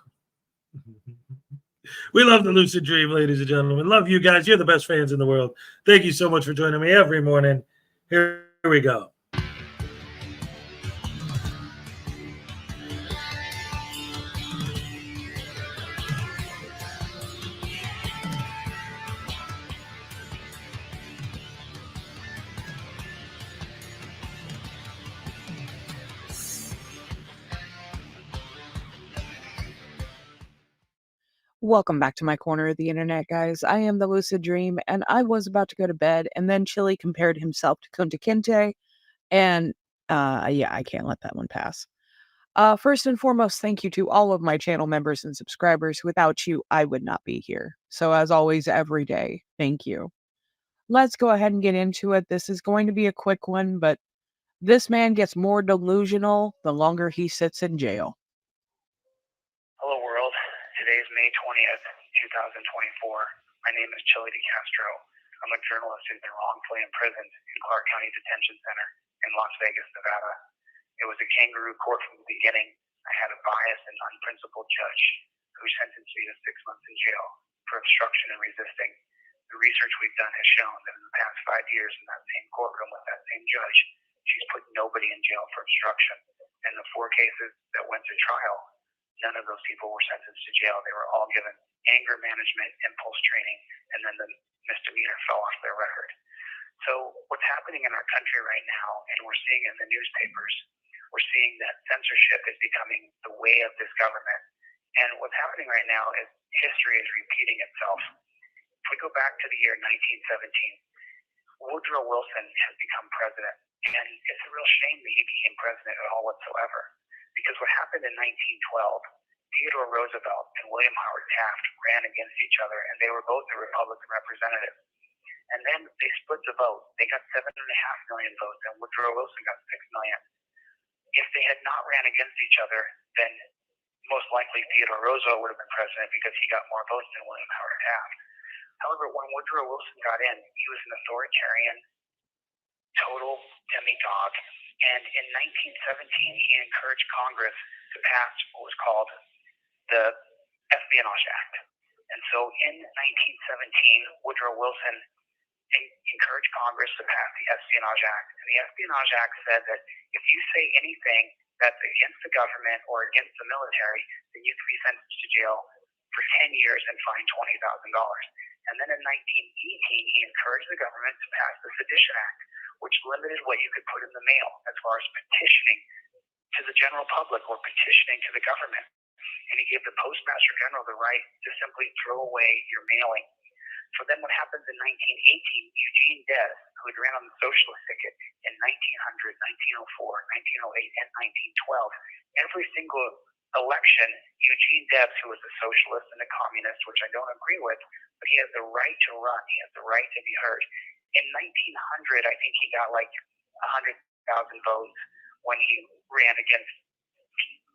We love the Lucid Dream, ladies and gentlemen. Love you guys. You're the best fans in the world. Thank you so much for joining me every morning. Here we go. Welcome back to my corner of the internet, guys. I am the Lucid Dream, and I was about to go to bed, and then Chili compared himself to Kunta Kinte, and yeah, I can't let that one pass. First and foremost, thank you to all of my channel members and subscribers. Without you, I would not be here. So as always, every day, thank you. Let's go ahead and get into it. This is going to be a quick one, but this man gets more delusional the longer he sits in jail. Hello, world. Today is May 20th, 2024. My name is Chile DeCastro. I'm a journalist who's been wrongfully imprisoned in Clark County Detention Center in Las Vegas, Nevada. It was a kangaroo court from the beginning. I had a biased and unprincipled judge who sentenced me to 6 months in jail for obstruction and resisting. The research we've done has shown that in the past 5 years in that same courtroom with that same judge, she's put nobody in jail for obstruction. In the 4 cases that went to trial, none of those people were sentenced to jail. They were all given anger management, impulse training, and then the misdemeanor fell off their record. So what's happening in our country right now, and we're seeing in the newspapers, we're seeing that censorship is becoming the way of this government. And what's happening right now is history is repeating itself. If we go back to the year 1917, Woodrow Wilson has become president. And it's a real shame that he became president at all whatsoever. Because what happened in 1912, Theodore Roosevelt and William Howard Taft ran against each other, and they were both the Republican representatives. And then they split the vote. They got 7.5 million votes, and Woodrow Wilson got 6 million. If they had not ran against each other, then most likely Theodore Roosevelt would have been president because he got more votes than William Howard Taft. However, when Woodrow Wilson got in, he was an authoritarian, total demagogue. And in 1917, he encouraged Congress to pass what was called the Espionage Act. And so in 1917, Woodrow Wilson encouraged Congress to pass the Espionage Act. And the Espionage Act said that if you say anything that's against the government or against the military, then you can be sentenced to jail for 10 years and fined $20,000. And then in 1918, he encouraged the government to pass the Sedition Act, which limited what you could put in the mail as far as petitioning to the general public or petitioning to the government. And he gave the Postmaster General the right to simply throw away your mailing. So then what happens in 1918, Eugene Debs, who had ran on the socialist ticket in 1900, 1904, 1908, and 1912, every single election, Eugene Debs, who was a socialist and a communist, which I don't agree with, but he has the right to run. He has the right to be heard. In 1900, I think he got like 100,000 votes when he ran against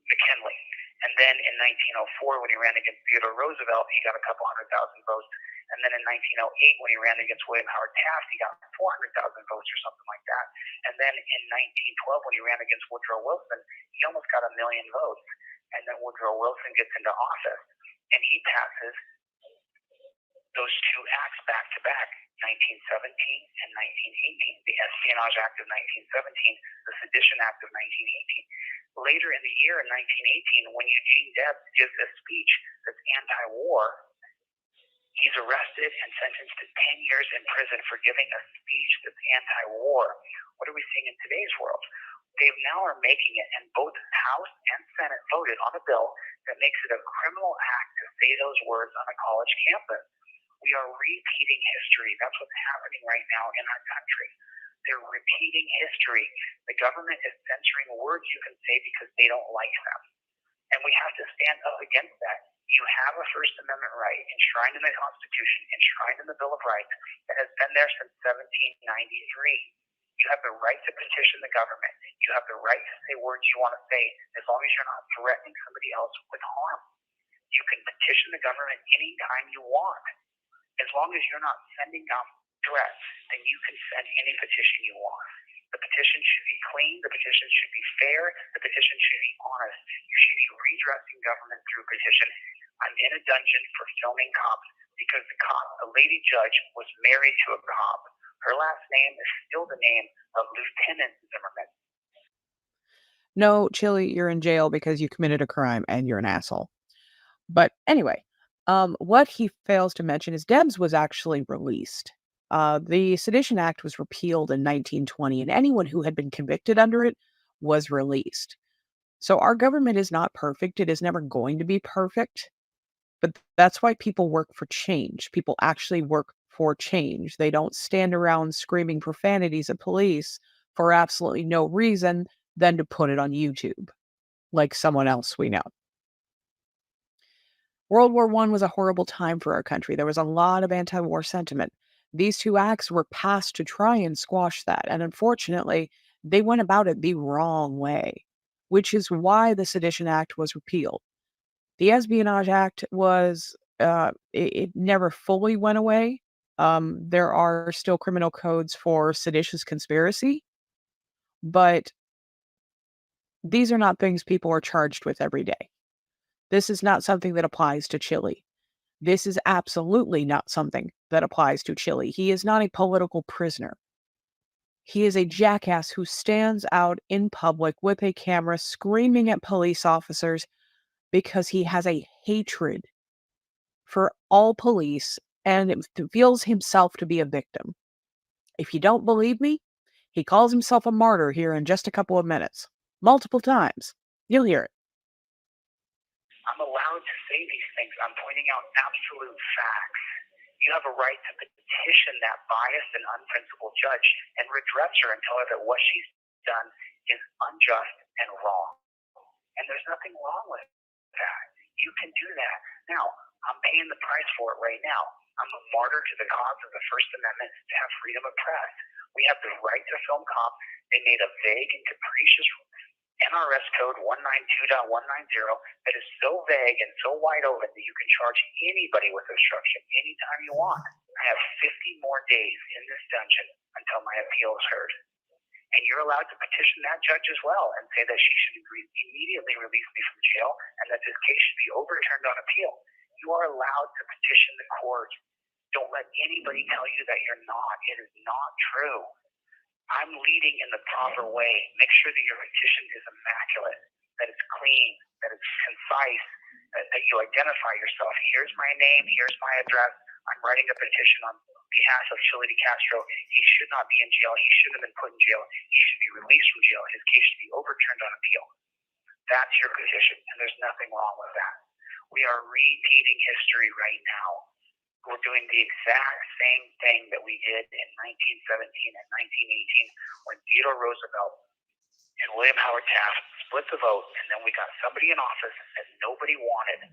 McKinley. And then in 1904, when he ran against Theodore Roosevelt, he got a couple 100,000 votes. And then in 1908, when he ran against William Howard Taft, he got 400,000 votes or something like that. And then in 1912, when he ran against Woodrow Wilson, he almost got 1 million votes. And then Woodrow Wilson gets into office, and he passes those two acts back to back, 1917 and 1918, the Espionage Act of 1917, the Sedition Act of 1918. Later in the year in 1918, when Eugene Debs gives this speech that's anti-war, he's arrested and sentenced to 10 years in prison for giving a speech that's anti-war. What are we seeing in today's world? They now are making it, and both House and Senate voted on a bill that makes it a criminal act to say those words on a college campus. We are repeating history. That's what's happening right now in our country. They're repeating history. The government is censoring words you can say because they don't like them. And we have to stand up against that. You have a First Amendment right enshrined in the Constitution, enshrined in the Bill of Rights, that has been there since 1793. You have the right to petition the government. You have the right to say words you want to say as long as you're not threatening somebody else with harm. You can petition the government anytime you want. As long as you're not sending out threats, then you can send any petition you want. The petition should be clean. The petition should be fair. The petition should be honest. You should be redressing government through petition. I'm in a dungeon for filming cops because the lady judge was married to a cop. Her last name is still the name of Lieutenant Zimmerman. No, Chili, you're in jail because you committed a crime and you're an asshole. But anyway, what he fails to mention is Debs was actually released. The Sedition Act was repealed in 1920, and anyone who had been convicted under it was released. So our government is not perfect. It is never going to be perfect. But that's why people work for change. People actually work for change. They don't stand around screaming profanities at police for absolutely no reason than to put it on YouTube, like someone else we know. World War I was a horrible time for our country. There was a lot of anti-war sentiment. These two acts were passed to try and squash that, and unfortunately, they went about it the wrong way, which is why the Sedition Act was repealed. The Espionage Act was, it never fully went away. There are still criminal codes for seditious conspiracy, but these are not things people are charged with every day. This is not something that applies to Chile. This is absolutely not something that applies to Chile. He is not a political prisoner. He is a jackass who stands out in public with a camera screaming at police officers because he has a hatred for all police and feels himself to be a victim. If you don't believe me, he calls himself a martyr here in just a couple of minutes. Multiple times. You'll hear it. I'm allowed to say these things. I'm pointing out absolute facts. You have a right to petition that biased and unprincipled judge and redress her and tell her that what she's done is unjust and wrong. And there's nothing wrong with that. You can do that. Now, I'm paying the price for it right now. I'm a martyr to the cause of the First Amendment to have freedom of press. We have the right to film cops. They made a vague and capricious NRS code 192.190 that is so vague and so wide open that you can charge anybody with obstruction anytime you want. I have 50 more days in this dungeon until my appeal is heard. And you're allowed to petition that judge as well and say that she should immediately release me from jail and that this case should be overturned on appeal. You are allowed to petition the court. Don't let anybody tell you that you're not. It is not true. I'm leading in the proper way. Make sure that your petition is immaculate, that it's clean, that it's concise, that you identify yourself. Here's my name, here's my address. I'm writing a petition on behalf of Chile DeCastro. He should not be in jail. He shouldn't have been put in jail. He should be released from jail. His case should be overturned on appeal. That's your petition, and there's nothing wrong with that. We are repeating history right now. We're doing the exact same thing that we did in 1917 and 1918 when Theodore Roosevelt and William Howard Taft split the vote, and then we got somebody in office that nobody wanted.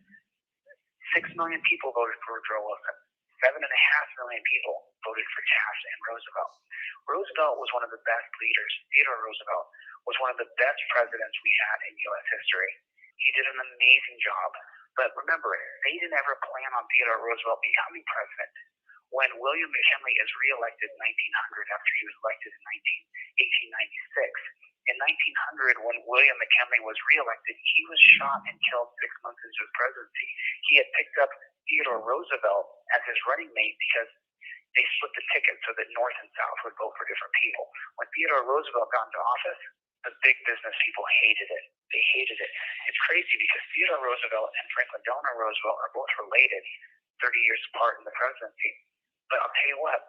6 million people voted for Woodrow Wilson. 7.5 million people voted for Taft and Roosevelt. Roosevelt was one of the best leaders. Theodore Roosevelt was one of the best presidents we had in U.S. history. He did an amazing job. But remember, they didn't ever plan on Theodore Roosevelt becoming president. When William McKinley is reelected in 1900 after he was elected in 1896, in 1900, when William McKinley was reelected, he was shot and killed 6 months into his presidency. He had picked up Theodore Roosevelt as his running mate because they split the ticket so that North and South would vote for different people. When Theodore Roosevelt got into office, the big business people hated it. They hated it. It's crazy because Theodore Roosevelt and Franklin Delano Roosevelt are both related 30 years apart in the presidency. But I'll tell you what,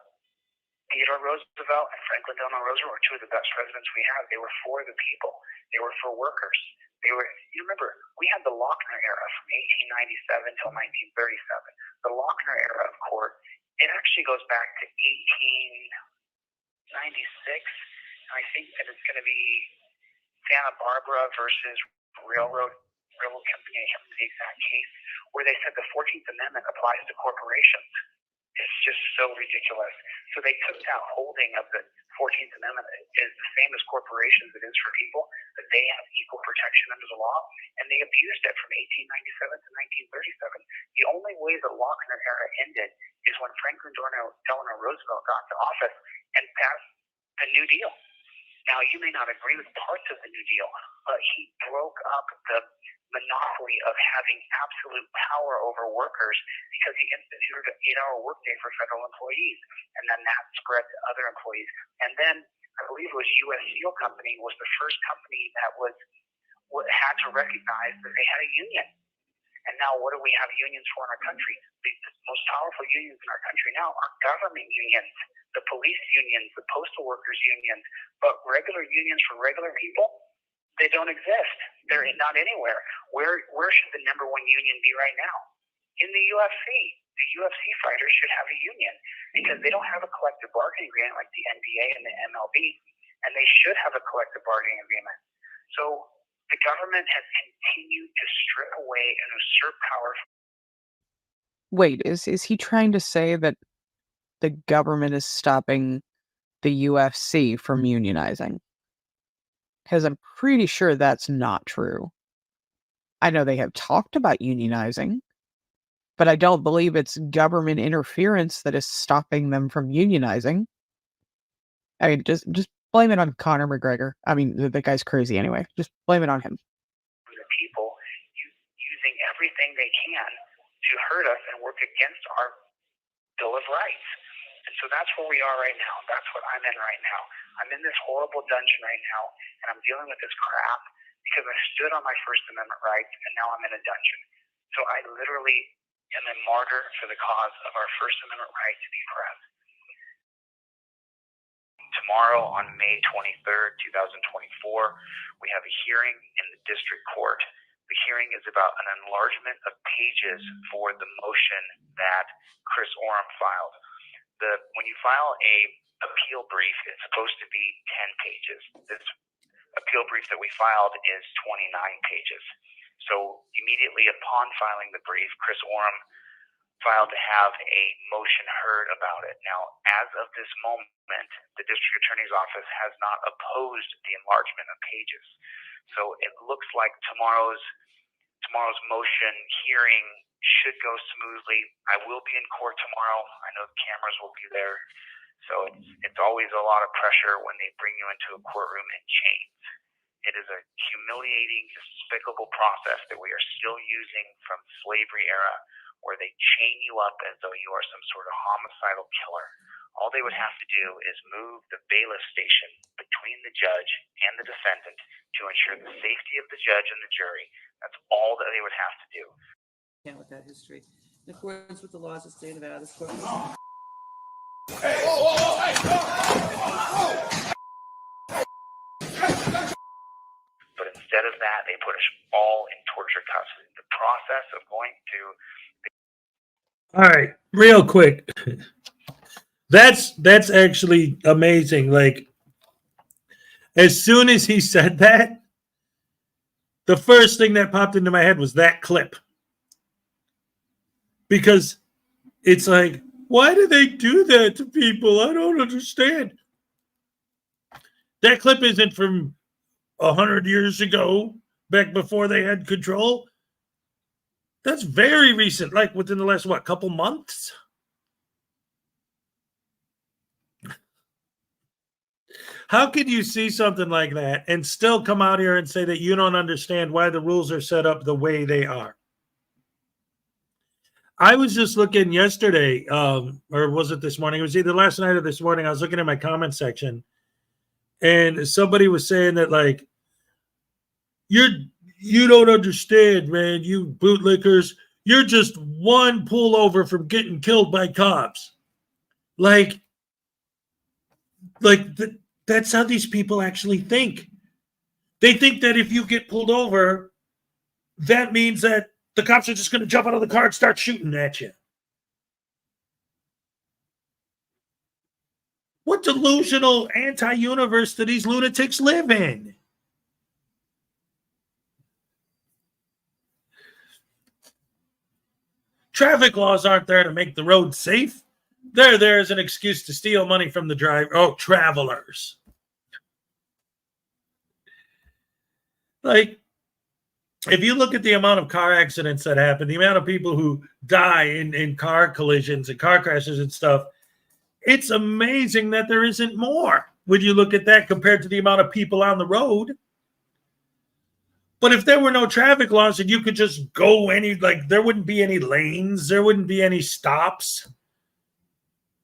Theodore Roosevelt and Franklin Delano Roosevelt were two of the best presidents we have. They were for the people. They were for workers. You remember, we had the Lochner era from 1897 till 1937. The Lochner era of court, it actually goes back to 1896. And I think that it's going to be Santa Barbara versus Railroad Company. I can't remember the exact case, where they said the 14th Amendment applies to corporations. It's just so ridiculous. So they took that holding of the 14th Amendment is the same as corporations it is for people, that they have equal protection under the law, and they abused it from 1897 to 1937. The only way the Lochner era ended is when Franklin Delano Roosevelt got to office and passed the New Deal. Now, you may not agree with parts of the New Deal, but he broke up the monopoly of having absolute power over workers because he instituted an 8-hour workday for federal employees, and then that spread to other employees. And then I believe it was U.S. Steel Company was the first company that had to recognize that they had a union. And now what do we have unions for in our country? The most powerful unions in our country now are government unions, the police unions, the postal workers unions, but regular unions for regular people, they don't exist. They're not anywhere. Where should the number one union be right now? In the UFC. The UFC fighters should have a union because they don't have a collective bargaining agreement like the NBA and the MLB, and they should have a collective bargaining agreement. So the government has continued to strip away and usurp power. Wait, is he trying to say that the government is stopping the UFC from unionizing? Because I'm pretty sure that's not true. I know they have talked about unionizing, but I don't believe it's government interference that is stopping them from unionizing. I mean, just blame it on Conor McGregor. I mean, the guy's crazy anyway. Just blame it on him. The people using everything they can to hurt us and work against our Bill of Rights. And so that's where we are right now. That's what I'm in right now. I'm in this horrible dungeon right now, and I'm dealing with this crap because I stood on my First Amendment rights, and now I'm in a dungeon. So I literally am a martyr for the cause of our First Amendment right to be press. Tomorrow on May 23rd, 2024, we have a hearing in the district court. The hearing is about an enlargement of pages for the motion that Chris Oram filed. When you file a appeal brief, it's supposed to be 10 pages. This appeal brief that we filed is 29 pages. So immediately upon filing the brief, Chris Oram filed to have a motion heard about it. Now, as of this moment, the district attorney's office has not opposed the enlargement of pages. So it looks like tomorrow's motion hearing should go smoothly. I will be in court tomorrow. I know the cameras will be there. So it's always a lot of pressure when they bring you into a courtroom in chains. It is a humiliating, despicable process that we are still using from the slavery era, where they chain you up as though you are some sort of homicidal killer. All they would have to do is move the bailiff station between the judge and the defendant to ensure the safety of the judge and the jury. That's all that they would have to do. With that history. In accordance with the laws of the state of Nevada, this court. But instead of that, they put us all in torture custody. The process of going to All right, real quick. That's actually amazing. Like, as soon as he said that, the first thing that popped into my head was that clip. Because it's like, why do they do that to people? I don't understand. That clip isn't from 100 years ago, back before they had control. That's very recent, like within the last, couple months? How could you see something like that and still come out here and say that you don't understand why the rules are set up the way they are? I was just looking yesterday, or was it this morning? It was either last night or this morning. I was looking at my comment section, and somebody was saying that, like, you don't understand, man, you bootlickers. You're just one pullover from getting killed by cops. That's how these people actually think. They think that if you get pulled over, that means that the cops are just going to jump out of the car and start shooting at you. What delusional anti-universe do these lunatics live in? Traffic laws aren't there to make the road safe. They're there as an excuse to steal money from the driver. Oh, travelers. Like, if you look at the amount of car accidents that happen, the amount of people who die in car collisions and car crashes and stuff, it's amazing that there isn't more when you look at that compared to the amount of people on the road. But if there were no traffic laws and you could just go there wouldn't be any lanes, there wouldn't be any stops.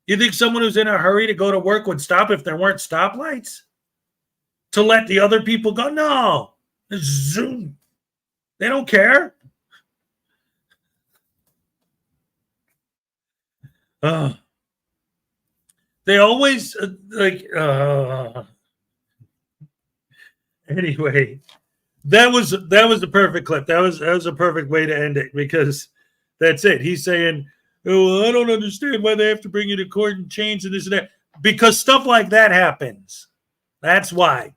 You think someone who's in a hurry to go to work would stop if there weren't stoplights? To let the other people go? No. Zoom. They don't care. They always anyway, that was the perfect clip. That was a perfect way to end it, because that's it. He's saying, "Oh, well, I don't understand why they have to bring you to court and change and this and that," because stuff like that happens. That's why.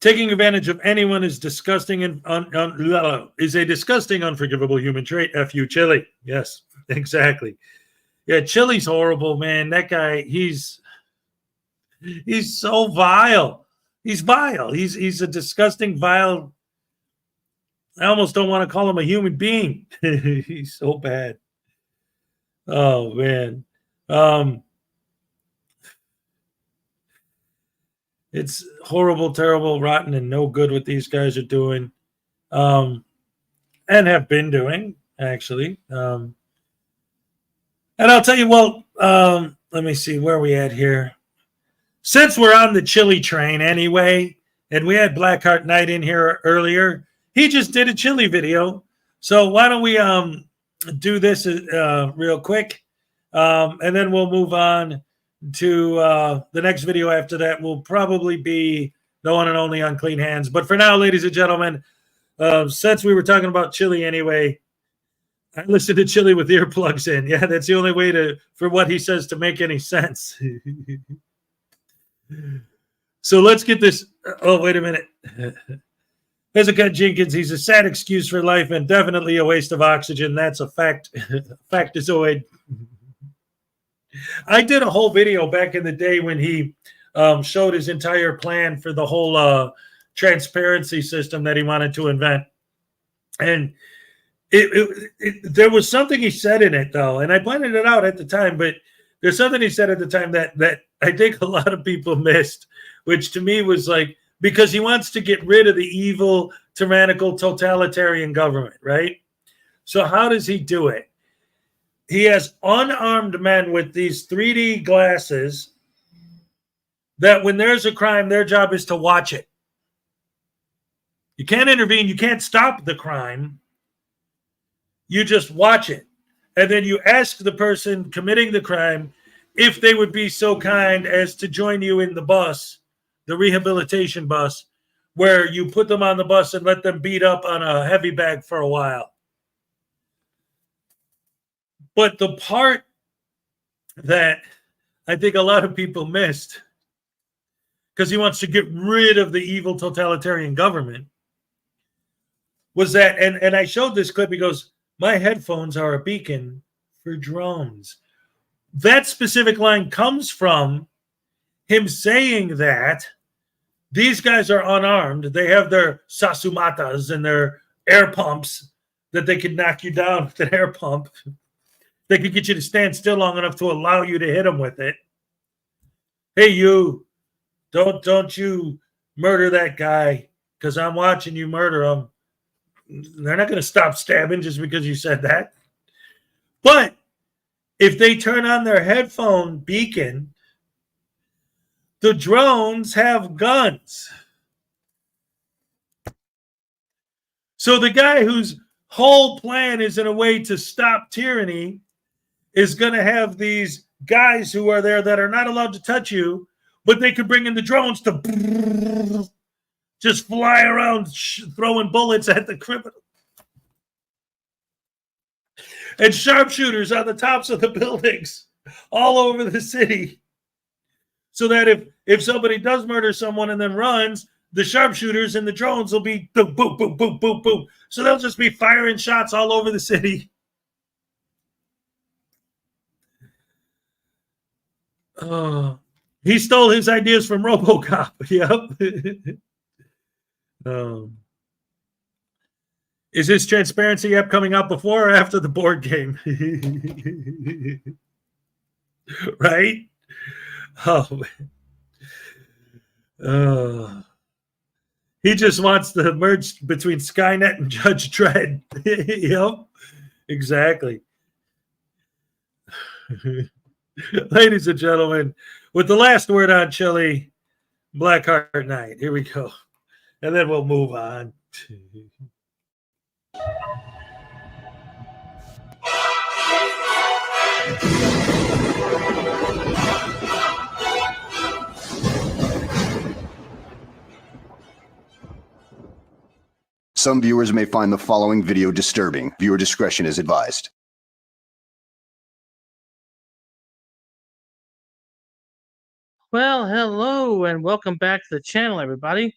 Taking advantage of anyone is disgusting and is a disgusting, unforgivable human trait. F you, Chile. Yes, exactly. Yeah, Chile's horrible, man. That guy, he's so vile. He's vile. He's a disgusting, vile. I almost don't want to call him a human being. He's so bad. Oh man. It's horrible, terrible, rotten, and no good what these guys are doing, and have been doing, actually. And I'll tell you, let me see where we at here. Since we're on the Chile train anyway, and we had Blackheart Knight in here earlier, he just did a Chile video. So why don't we do this real quick, and then we'll move on to the next video after that. Will probably be the one and only Unclean Hands. But for now, ladies and gentlemen, since we were talking about Chile anyway, I listen to Chile with earplugs in. Yeah, that's the only way for what he says to make any sense. So let's get this. Oh, wait a minute. Hezokuai Jenkins, he's a sad excuse for life and definitely a waste of oxygen. That's a fact. Factozoid. I did a whole video back in the day when he showed his entire plan for the whole transparency system that he wanted to invent. And there was something he said in it, though, and I pointed it out at the time, but there's something he said at the time that I think a lot of people missed, which to me was like, because he wants to get rid of the evil, tyrannical, totalitarian government, right? So how does he do it? He has unarmed men with these 3D glasses that when there's a crime, their job is to watch it. You can't intervene. You can't stop the crime. You just watch it. And then you ask the person committing the crime if they would be so kind as to join you in the bus, the rehabilitation bus, where you put them on the bus and let them beat up on a heavy bag for a while. But the part that I think a lot of people missed, because he wants to get rid of the evil totalitarian government, was that, and I showed this clip, he goes, my headphones are a beacon for drones. That specific line comes from him saying that these guys are unarmed. They have their sasumatas and their air pumps that they could knock you down with an air pump. They could get you to stand still long enough to allow you to hit them with it. Hey, you, don't you murder that guy, because I'm watching you murder him. They're not going to stop stabbing just because you said that. But if they turn on their headphone beacon, the drones have guns. So the guy whose whole plan is in a way to stop tyranny is going to have these guys who are there that are not allowed to touch you, but they could bring in the drones to just fly around throwing bullets at the criminal. And sharpshooters on the tops of the buildings all over the city. So that if somebody does murder someone and then runs, the sharpshooters and the drones will be boom, boom, boom, boom, boom, boom. So they'll just be firing shots all over the city. He stole his ideas from RoboCop. Yep. Is this transparency app coming out before or after the board game? Right? Oh, man. He just wants to merge between Skynet and Judge Dredd. Yep, exactly. Ladies and gentlemen, with the last word on Chile, Blackheart Night. Here we go. And then we'll move on. Some viewers may find the following video disturbing. Viewer discretion is advised. Well, hello and welcome back to the channel, everybody.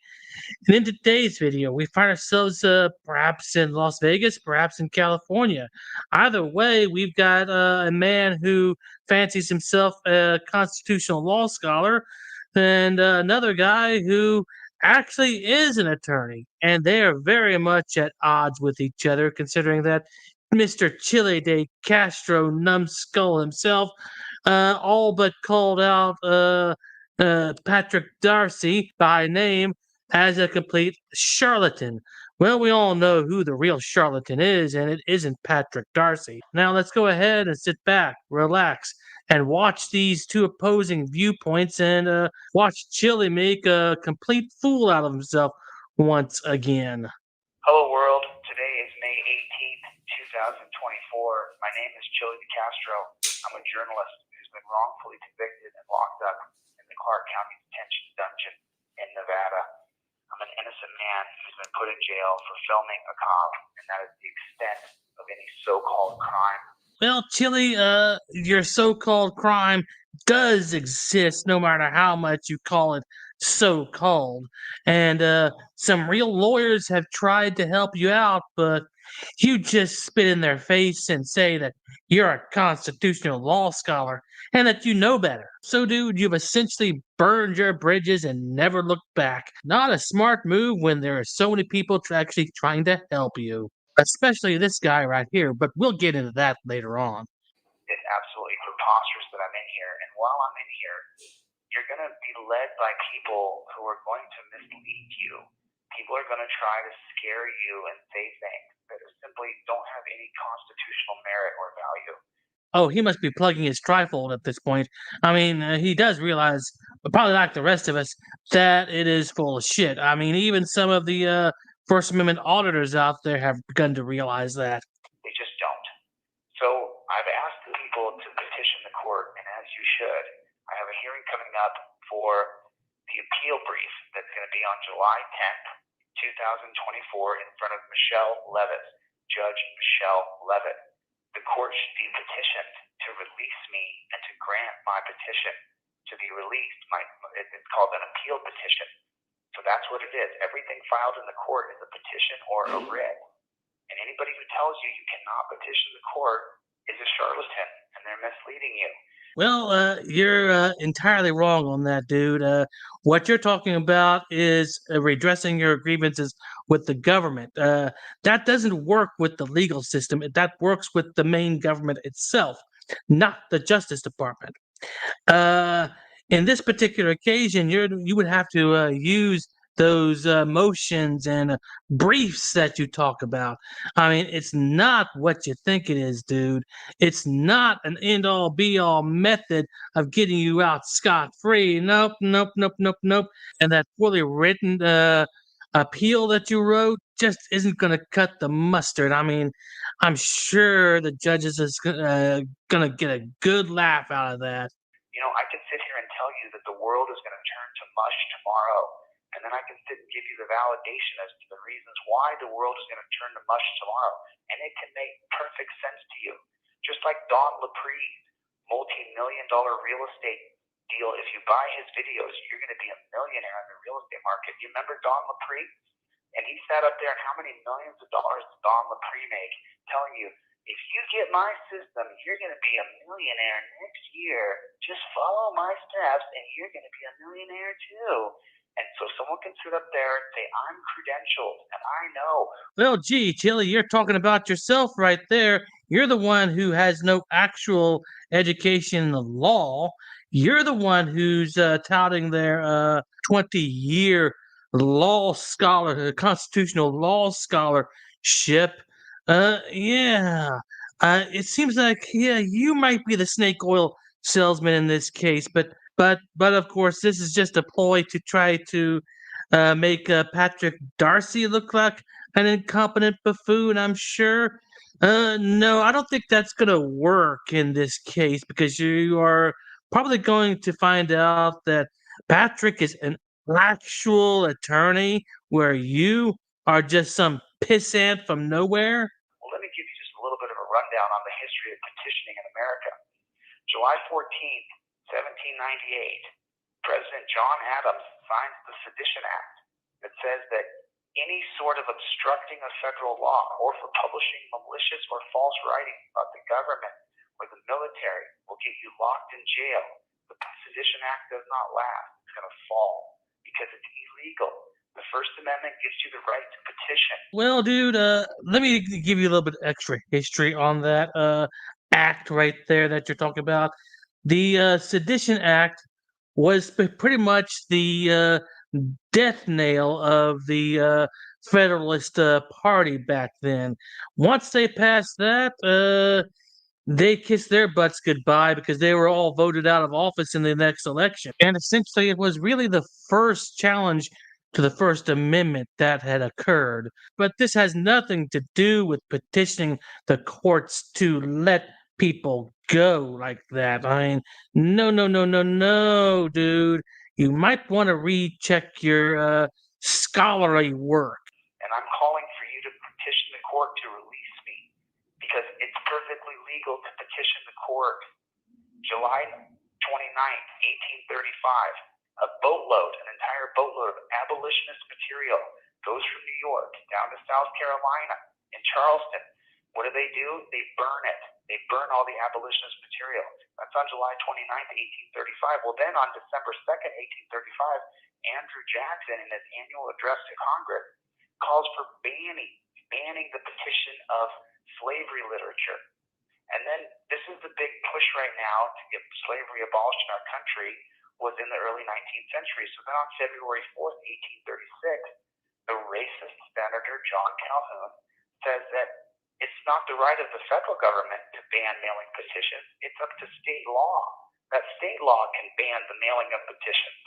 And in today's video, we find ourselves perhaps in Las Vegas, perhaps in California. Either way, we've got a man who fancies himself a constitutional law scholar and another guy who actually is an attorney. And they are very much at odds with each other, considering that Mr. Chile DeCastro, numbskull himself, all but called out Patrick Darcy by name as a complete charlatan. Well, we all know who the real charlatan is, and it isn't Patrick Darcy. Now, let's go ahead and sit back, relax, and watch these two opposing viewpoints and watch Chile make a complete fool out of himself once again. Hello, world. Today is May 18th, 2024. My name is Chile DeCastro. I'm a journalist who's been wrongfully convicted and locked up in the Clark County Detention Dungeon in Nevada. I'm an innocent man who's been put in jail for filming a cop, and that is the extent of any so-called crime. Well, Chile, your so-called crime does exist, no matter how much you call it so-called. And some real lawyers have tried to help you out, but you just spit in their face and say that you're a constitutional law scholar and that you know better. So, dude, you've essentially burned your bridges and never looked back. Not a smart move when there are so many people actually trying to help you. Especially this guy right here, but we'll get into that later on. It's absolutely preposterous that I'm in here, and while I'm in here, you're going to be led by people who are going to mislead you. People are going to try to scare you and say things that simply don't have any constitutional merit or value. Oh, he must be plugging his trifold at this point. I mean, he does realize probably like the rest of us, that it is full of shit. I mean, even some of the First Amendment auditors out there have begun to realize that. They just don't. So I've asked the people to petition the court, and as you should, I have a hearing coming up for the appeal brief that's going to be on July 10th, 2024 in front of Michelle Levitt, Judge Michelle Levitt. The court should be petitioned to release me and to grant my petition to be released. It's called an appeal petition. So that's what it is. Everything filed in the court is a petition or a writ. And anybody who tells you you cannot petition the court is a charlatan, and they're misleading you. Well, you're entirely wrong on that, dude. What you're talking about is redressing your grievances with the government. That doesn't work with the legal system. That works with the main government itself, not the Justice Department. In this particular occasion, you would have to use those motions and briefs that you talk about. I mean, it's not what you think it is, dude. It's not an end-all, be-all method of getting you out scot-free. Nope, nope, nope, nope, nope. And that poorly written appeal that you wrote just isn't going to cut the mustard. I mean, I'm sure the judges is going to get a good laugh out of that. You know, I can sit here and tell you that the world is going to turn to mush tomorrow. And then I can sit and give you the validation as to the reasons why the world is going to turn to mush tomorrow. And it can make perfect sense to you. Just like Don Lapree's multi-million-dollar real estate deal. If you buy his videos, you're going to be a millionaire in the real estate market. You remember Don Lapree? And he sat up there, and how many millions of dollars did Don Lapree make? Telling you, if you get my system, you're going to be a millionaire next year. Just follow my steps, and you're going to be a millionaire too. And so someone can sit up there and say, I'm credentialed, and I know. Well, gee, Chili, you're talking about yourself right there. You're the one who has no actual education in the law. You're the one who's touting their 20-year law scholar, constitutional law scholarship. Yeah. It seems like, yeah, you might be the snake oil salesman in this case, but of course, this is just a ploy to try to make Patrick Darcy look like an incompetent buffoon, I'm sure. No, I don't think that's going to work in this case because you are probably going to find out that Patrick is an actual attorney where you are just some pissant from nowhere. Well, let me give you just a little bit of a rundown on the history of petitioning in America. July 14th, 1798, President John Adams signs the Sedition Act that says that any sort of obstructing of federal law or for publishing malicious or false writings about the government or the military will get you locked in jail. The Sedition Act does not last. It's going to fall because it's illegal. The First Amendment gives you the right to petition. Well, dude, let me give you a little bit extra history on that act right there that you're talking about. The Sedition Act was pretty much the death nail of the Federalist Party back then. Once they passed that, they kissed their butts goodbye because they were all voted out of office in the next election. And essentially, it was really the first challenge to the First Amendment that had occurred. But this has nothing to do with petitioning the courts to let people go like that. I mean, no, dude. You might want to recheck your scholarly work. And I'm calling for you to petition the court to release me because it's perfectly legal to petition the court. July 29th, 1835, a boatload, an entire boatload of abolitionist material goes from New York down to South Carolina in Charleston. What do? They burn it. They burn all the abolitionist material. That's on July 29th, 1835. Well, then on December 2nd, 1835, Andrew Jackson, in his annual address to Congress, calls for banning the petition of slavery literature. And then this is the big push right now to get slavery abolished in our country was in the early 19th century. So then on February 4th, 1836, the racist Senator John Calhoun says that it's not the right of the federal government to ban mailing petitions. It's up to state law. that state law can ban the mailing of petitions.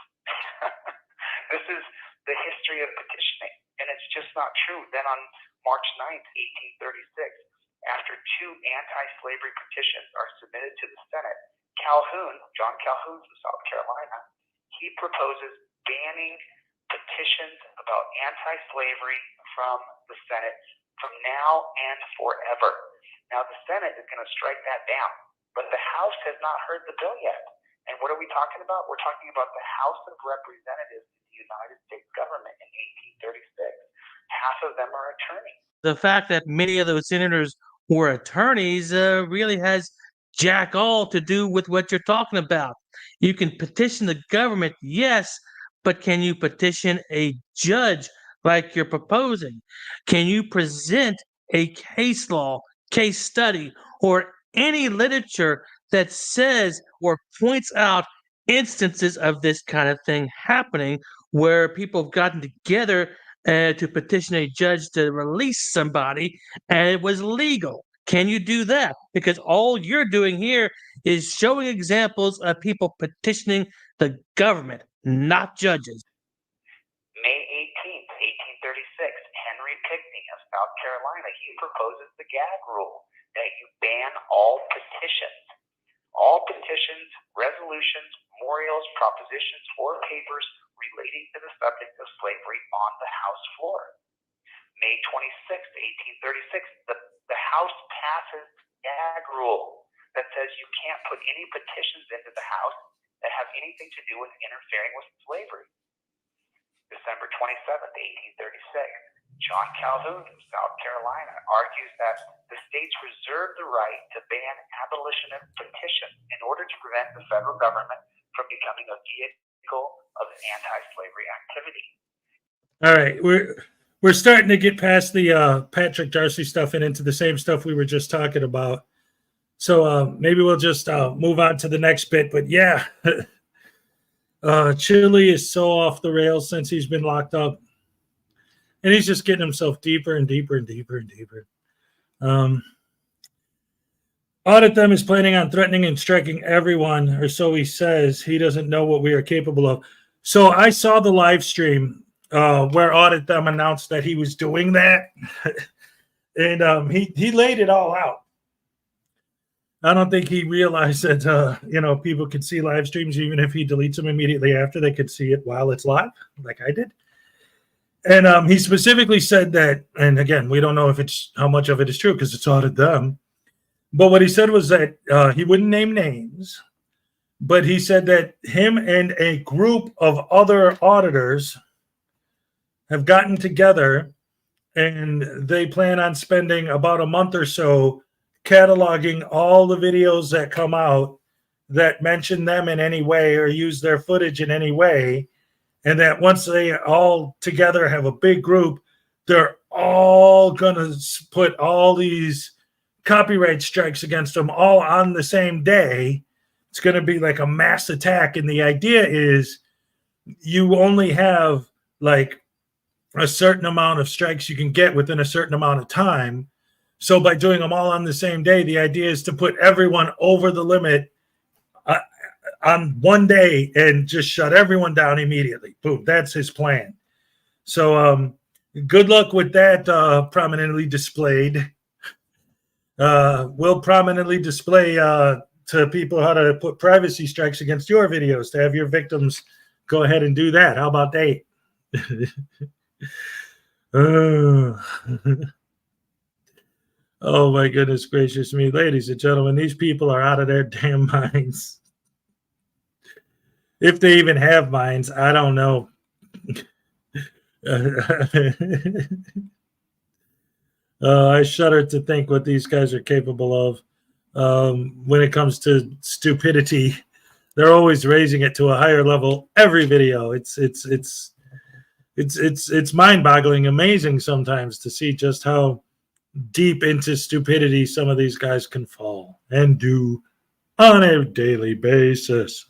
This is the history of petitioning, and it's just not true. Then on March 9th, 1836, after 2 anti-slavery petitions are submitted to the Senate, John Calhoun from South Carolina, he proposes banning petitions about anti-slavery from the Senate from now and forever. Now, the Senate is going to strike that down, but the House has not heard the bill yet. And what are we talking about? We're talking about the House of Representatives in the United States government in 1836. Half of them are attorneys. The fact that many of those senators were attorneys really has jack all to do with what you're talking about. You can petition the government, yes, but can you petition a judge like you're proposing? Can you present a case law, case study, or any literature that says or points out instances of this kind of thing happening where people have gotten together to petition a judge to release somebody and it was legal? Can you do that? Because all you're doing here is showing examples of people petitioning the government, not judges. May 18th, 1836, Henry Pinckney of South Carolina, he proposes the gag rule that you ban all petitions, resolutions, memorials, propositions, or papers relating to the subject of slavery on the House floor. May 26th, 1836, the House passes gag rule that says you can't put any petitions into the House that have anything to do with interfering with slavery. December 27th, 1836, John Calhoun from South Carolina argues that the states reserve the right to ban abolitionist petitions in order to prevent the federal government from becoming a vehicle of anti-slavery activity. All right, we're starting to get past the Patrick Darcy stuff and into the same stuff we were just talking about. So maybe we'll just move on to the next bit. But yeah, Chile is so off the rails since he's been locked up. And he's just getting himself deeper and deeper and deeper and deeper. Audit them is planning on threatening and striking everyone, or so he says. He doesn't know what we are capable of. So I saw the live stream where Audit them announced that he was doing that. And he laid it all out. I don't think he realized that, people could see live streams, even if he deletes them immediately after, they could see it while it's live, like I did. And he specifically said that, and again, we don't know how much of it is true because it's Audit them. But what he said was that he wouldn't name names, but he said that him and a group of other auditors have gotten together and they plan on spending about a month or so cataloging all the videos that come out that mention them in any way or use their footage in any way. And that once they all together have a big group, they're all going to put all these copyright strikes against them all on the same day. It's going to be like a mass attack. And the idea is you only have like a certain amount of strikes you can get within a certain amount of time. So by doing them all on the same day, the idea is to put everyone over the limit on one day and just shut everyone down immediately. Boom. That's his plan. So good luck with that, prominently displayed. We'll prominently display to people how to put privacy strikes against your videos to have your victims go ahead and do that. How about that? Oh my goodness gracious me. Ladies and gentlemen, these people are out of their damn minds. If they even have minds, I don't know. I shudder to think what these guys are capable of when it comes to stupidity. They're always raising it to a higher level every video. It's mind-boggling, amazing sometimes to see just how deep into stupidity some of these guys can fall and do on a daily basis.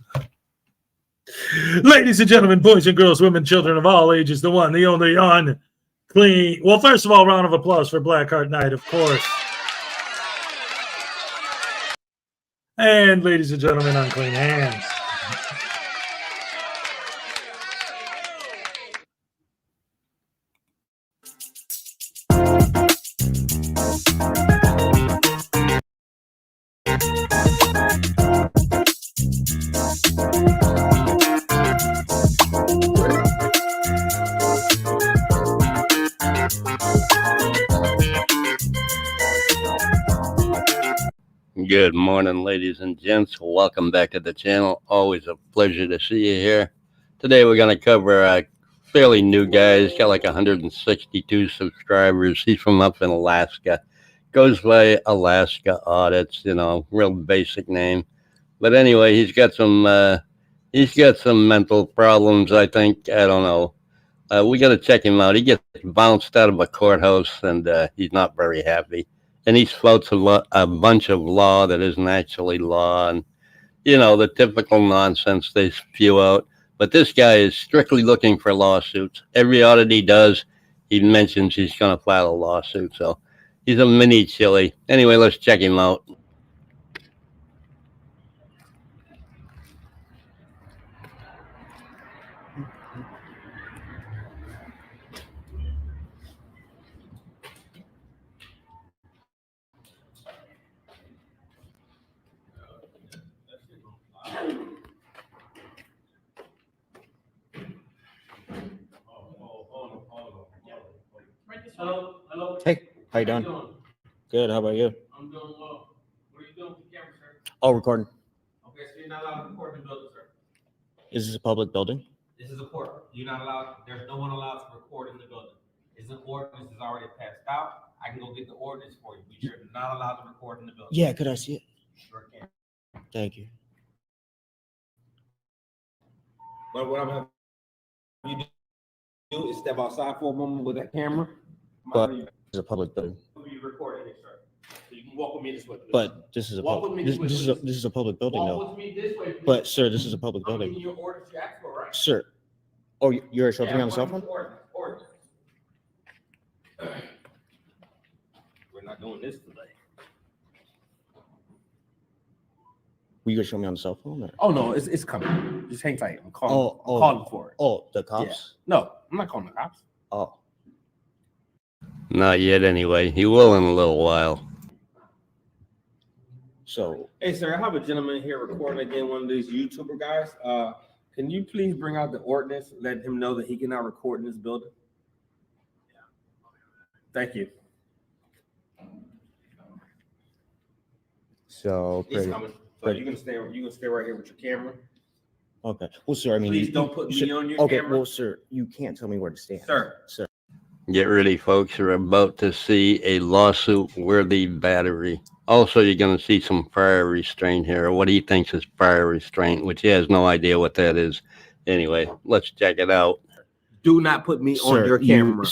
Ladies and gentlemen, boys and girls, women, children of all ages, the one, the only, unclean. Well, first of all, round of applause for Blackheart Knight, of course. And ladies and gentlemen, unclean hands. Good morning, ladies and gents. Welcome back to the channel. Always a pleasure to see you here. Today we're going to cover a fairly new guy. He's got like 162 subscribers. He's from up in Alaska. Goes by Alaska Audits, you know, real basic name. But anyway, he's got some mental problems, I think. I don't know. We got to check him out. He gets bounced out of a courthouse, and he's not very happy. And he spouts a bunch of law that isn't actually law, and, you know, the typical nonsense they spew out. But this guy is strictly looking for lawsuits. Every audit he does, he mentions he's going to file a lawsuit. So he's a mini Chile. Anyway, let's check him out. Hello. Hey, how you doing? Good. How about you? I'm doing well. What are you doing with the camera, sir? Oh, recording. Okay, so you're not allowed to record in the building, sir. Is this a public building? This is a court. You're not allowed. There's no one allowed to record in the building. It's an ordinance is already passed out. I can go get the ordinance for you, but you're not allowed to record in the building. Yeah, could I see it? Sure can. Thank you. But what I'm having you do is step outside for a moment with that camera. But it's a public building. You recording it, sir. So you can walk with me this way. But this is a Walk with me this way, please. this is a public building, Walk though. with me this way, please. But sir, this is a public I'm building. giving you your orders you asked for, right? Sir. Oh, you're showing me on the cell phone? Ordinance. We're not doing this today. Were you gonna show me on the cell phone? Or? Oh no, it's coming. Just hang tight. I'm calling for it. Oh, the cops? Yeah. No, I'm not calling the cops. Oh. Not yet, anyway. He will in a little while. So. Hey, sir, I have a gentleman here recording again, one of these YouTuber guys. Can you please bring out the ordinance, let him know that he cannot record in this building? Thank you. So. He's coming. So you can stay right here with your camera. Okay. Well, sir, I mean. Please don't put me on your okay, camera. well, sir, you can't tell me where to stand. Sir. Get ready, folks. You're about to see a lawsuit-worthy battery. Also, you're going to see some prior restraint here, or what he thinks is prior restraint, which he has no idea what that is. Anyway, let's check it out. Do not put me on your camera.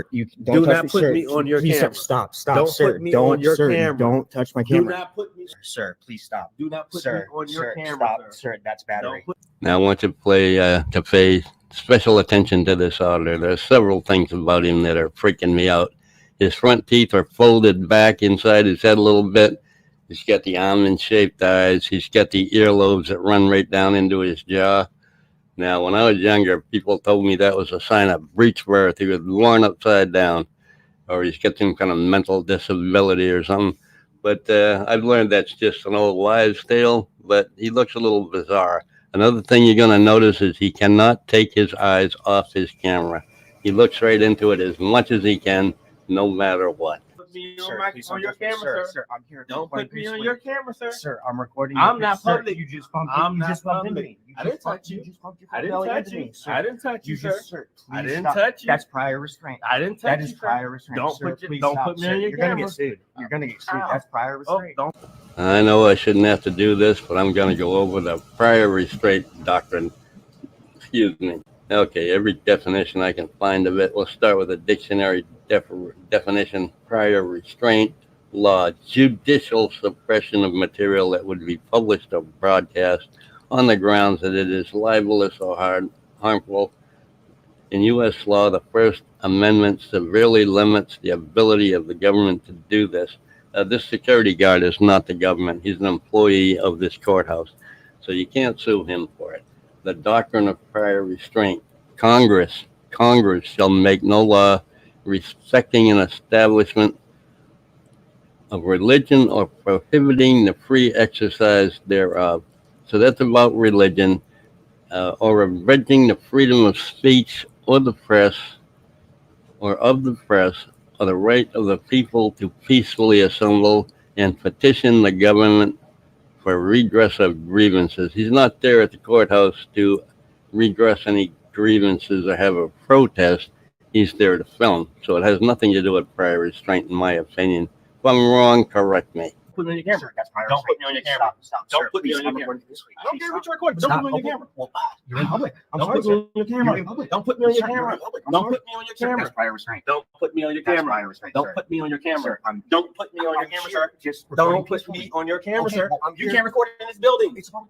You do not put me on your camera. Stop, don't sir. Put me on your camera. Don't touch my camera. Do not put me. Sir, please stop. Do not put me on your camera. Stop, sir. That's battery. Now, I want you to pay special attention to this auditor. There are several things about him that are freaking me out. His front teeth are folded back inside his head a little bit. He's got the almond-shaped eyes. He's got the earlobes that run right down into his jaw. Now, when I was younger, people told me that was a sign of breech birth. He was born upside down, or he's got some kind of mental disability or something. But I've learned that's just an old wives' tale, but he looks a little bizarre. Another thing you're going to notice is he cannot take his eyes off his camera. He looks right into it as much as he can, no matter what. Put me on your camera, sir. I'm here. Don't put me on your camera, sir. Sir, I'm recording. I'm not public. You just bumped. I'm You not just bumped into public. me. I didn't touch you. I didn't touch you. I didn't touch you, sir. I didn't touch you. That's prior restraint. I didn't touch you. That is prior restraint. Don't Sir, put please don't stop, put me sir. on your You're camera. gonna get sued. You're gonna get sued. That's prior restraint. Don't. I know I shouldn't have to do this, but I'm going to go over the prior restraint doctrine. Excuse me. Okay, every definition I can find of it. We'll start with a dictionary definition. Prior restraint law, judicial suppression of material that would be published or broadcast on the grounds that it is libelous or harmful. In U.S. law, the First Amendment severely limits the ability of the government to do this. This security guard is not the government. He's an employee of this courthouse. So you can't sue him for it. The doctrine of prior restraint. Congress shall make no law respecting an establishment of religion or prohibiting the free exercise thereof. So that's about religion, or abridging the freedom of speech or the press, or of the press, or the right of the people to peacefully assemble and petition the government for redress of grievances. He's not there at the courthouse to redress any grievances or have a protest. He's there to film. So it has nothing to do with prior restraint, in my opinion. If I'm wrong, correct me. Put me on your camera. Don't put me on your camera. Don't put me on your camera. I don't care what you're recording. Don't put me on your camera. You're in public. Don't put me on your camera. Don't put me on your camera. Don't put me on your camera. That's prior restraint. Don't put me on your camera. Don't put me on your camera. Don't put me on your camera, sir. Don't put me on your camera, sir. You can't record in this building. It's not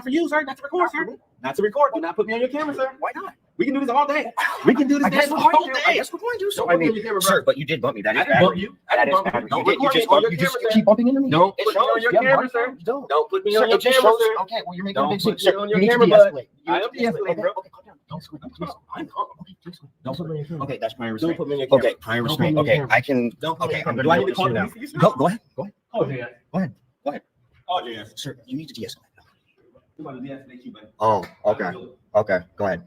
for you, sir. That's to record, sir. Not to record. Do not put me on your camera, sir. Why not? We can do this all day. We can do this all day. I guess we're going to. So I mean, sir, but you did bump me. That is bad. That is bad. You just keep bumping into me. Don't put me on your camera, sir. Don't put me on your camera, sir. Okay, well, you're making a big scene, sir. You need to de-escalate. I am de-escalating, bro. Okay, calm down. Don't squeak. Don't put me on your camera. Okay, that's prior restraint. Don't put me on your camera. Okay, prior restraint. Okay, I can. Okay, I'm going to do it now. Go ahead. Go ahead. Oh, yeah. Go ahead. Go ahead. Oh, yeah. Sir, you need to de-escalate. Oh, okay. Okay, go ahead.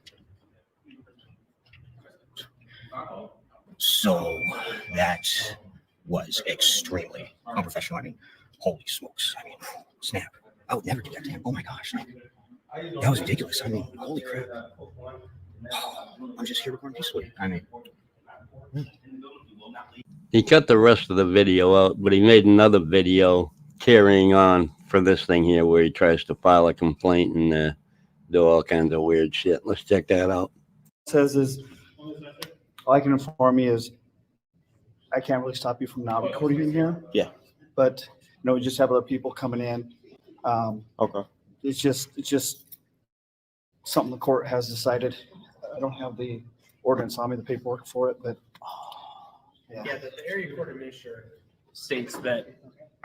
So that was extremely unprofessional. I mean, holy smokes. I mean, snap. I would never do that to him. Oh my gosh. That was ridiculous. I mean, holy crap. I'm just here recording peacefully. I mean, He cut the rest of the video out, but he made another video carrying on for this thing here where he tries to file a complaint and do all kinds of weird shit. Let's check that out. Says is, all I can inform you is I can't really stop you from now recording in here. Yeah. But, we just have other people coming in. Okay. It's just something the court has decided. I don't have the ordinance on me, the paperwork for it, but. Yeah, the area court administrator states that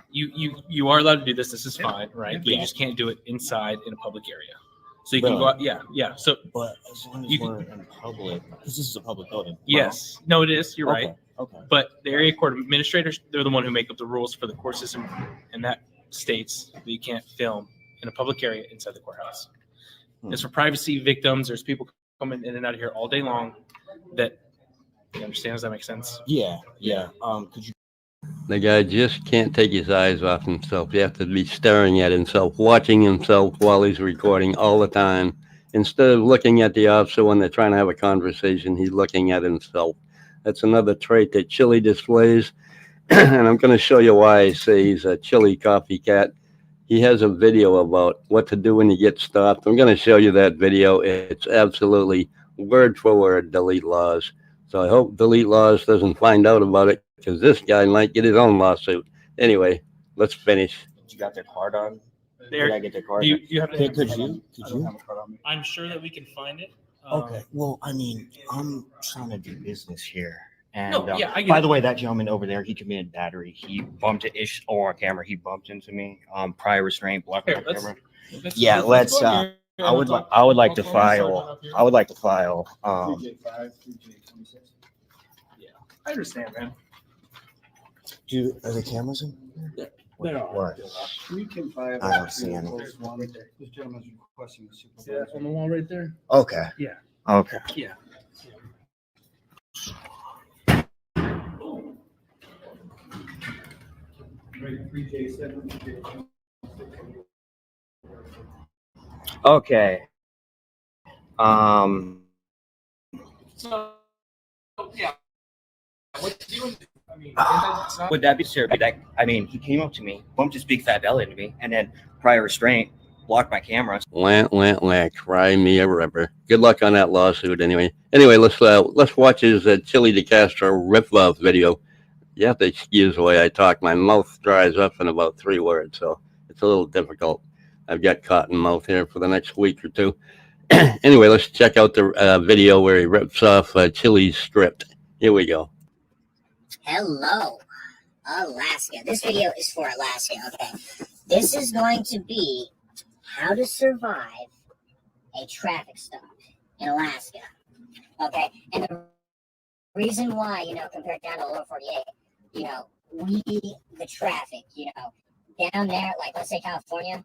you are allowed to do this. This is fine, right? But you just can't do it inside in a public area. So you can go out, yeah. So, but as long as we're in public, because this is a public building. Yes, no, it is. You're right. Okay. But the area court administrators, they're the one who make up the rules for the court system, and that states that you can't film in a public area inside the courthouse. It's for privacy victims. There's people coming in and out of here all day long. That you understand? Does that make sense? Yeah. Could you? The guy just can't take his eyes off himself. You have to be staring at himself, watching himself while he's recording all the time. Instead of looking at the officer when they're trying to have a conversation, he's looking at himself. That's another trait that Chile displays. And I'm going to show you why I say he's a Chile copycat. He has a video about what to do when you get stopped. I'm going to show you that video. It's absolutely word for word delete laws. So I hope delete laws doesn't find out about it, because this guy might get his own lawsuit. Anyway, let's finish. You got their card on? There, Did I get their card? you have to. Could you? I'm sure that we can find it. Okay. Well, I mean, I'm trying to do business here. And No, yeah, I get by it. the way, that gentleman over there, he committed battery. He bumped it on camera. He bumped into me. Prior restraint, blocked my camera. Yeah, let's. I would like to file. I would like to file. I understand, man. Are the cameras in? Yeah, there are. What? We can file. I don't see any. This gentleman's requesting the Yeah, supervisor. on the wall right there. Okay. Yeah. Okay. Yeah. Okay. So, yeah. What do you? I mean, Would that be sir? I mean, he came up to me, bumped his big fat belly into me, and then prior restraint blocked my camera. Cry me a river. Good luck on that lawsuit anyway. Anyway, let's watch his Chile DeCastro rip-off video. You have to excuse the way I talk. My mouth dries up in about 3 words, so it's a little difficult. I've got cotton mouth here for the next week or two. Anyway, let's check out the video where he rips off Chile's script. Here we go. Hello. Alaska. This video is for Alaska, okay? This is going to be how to survive a traffic stop in Alaska, okay? And the reason why, you know, compared down to lower 48, you know, the traffic, you know, down there, like let's say California,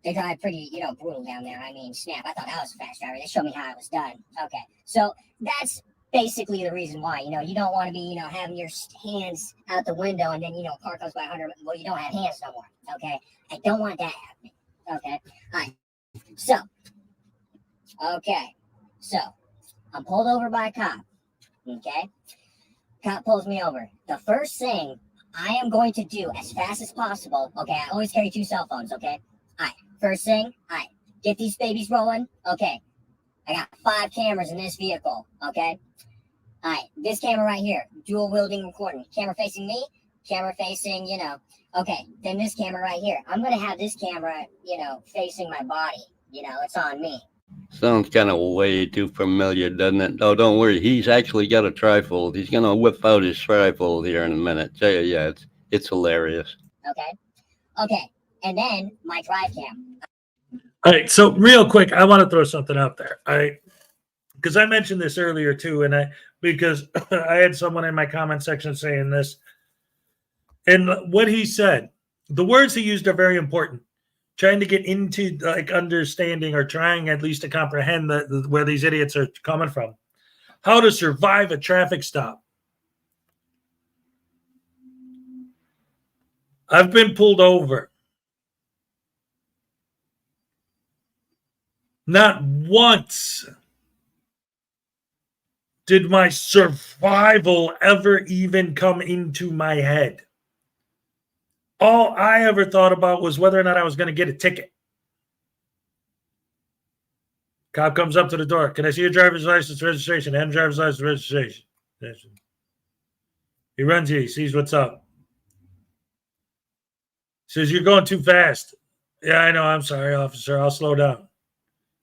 they drive pretty, you know, brutal down there. I mean, snap, I thought I was a fast driver. They showed me how it was done. Okay, so that's basically the reason why, you know, you don't want to be, you know, having your hands out the window and then, you know, car comes by 100, well, you don't have hands no more, okay? I don't want that happening, okay? All right, so, I'm pulled over by a cop, okay? Cop pulls me over. The first thing I am going to do as fast as possible, okay, I always carry 2 cell phones, okay? All right, first thing, all right, get these babies rolling, okay? I got 5 cameras in this vehicle, okay? All right, this camera right here, dual wielding recording. Camera facing me, camera facing, you know. Okay, then this camera right here. I'm going to have this camera, you know, facing my body. You know, it's on me. Sounds kind of way too familiar, doesn't it? Oh, don't worry. He's actually got a trifold. He's going to whip out his trifold here in a minute. Yeah, it's hilarious. Okay. Okay, and then my drive cam. All right, so real quick, I want to throw something out there. All right, because I mentioned this earlier too, and because I had someone in my comment section saying this, and what he said, the words he used are very important. Trying to get into like understanding or trying at least to comprehend where these idiots are coming from. How to survive a traffic stop. I've been pulled over. Not once did my survival ever even come into my head. All I ever thought about was whether or not I was going to get a ticket. Cop comes up to the door. Can I see your driver's license registration? And driver's license registration. He runs you. He sees what's up. Says, you're going too fast. Yeah, I know. I'm sorry, officer. I'll slow down.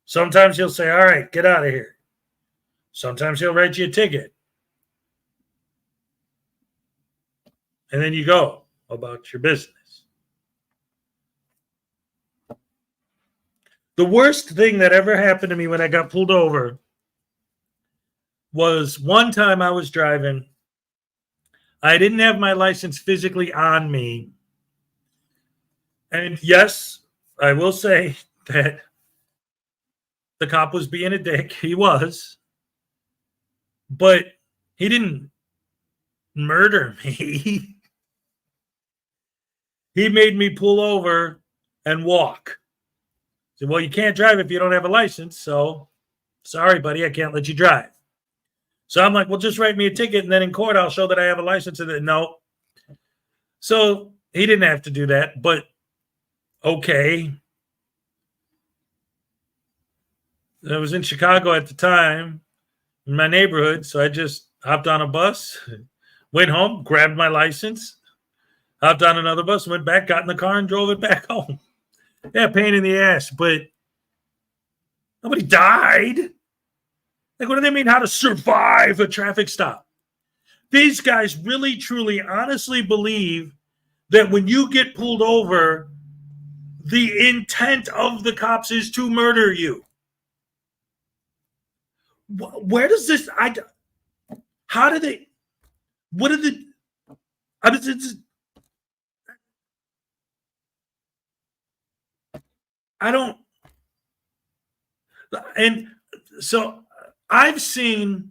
Sometimes he'll say, all right, get out of here. Sometimes he'll write you a ticket. And then you go about your business. The worst thing that ever happened to me when I got pulled over was one time I was driving. I didn't have my license physically on me. And yes, I will say that the cop was being a dick. He was. But he didn't murder me. He made me pull over and walk. He said, well, you can't drive if you don't have a license. So, sorry, buddy, I can't let you drive. So I'm like, well, just write me a ticket. And then in court, I'll show that I have a license. And then, no. So he didn't have to do that. But, okay. I was in Chicago at the time, in my neighborhood. So I just hopped on a bus, went home, grabbed my license. Hopped on another bus, went back, got in the car, and drove it back home. Yeah, pain in the ass, but nobody died. Like, what do they mean how to survive a traffic stop? These guys really, truly, honestly believe that when you get pulled over, the intent of the cops is to murder you. Where does this, how do they, what are the, I don't, and so I've seen,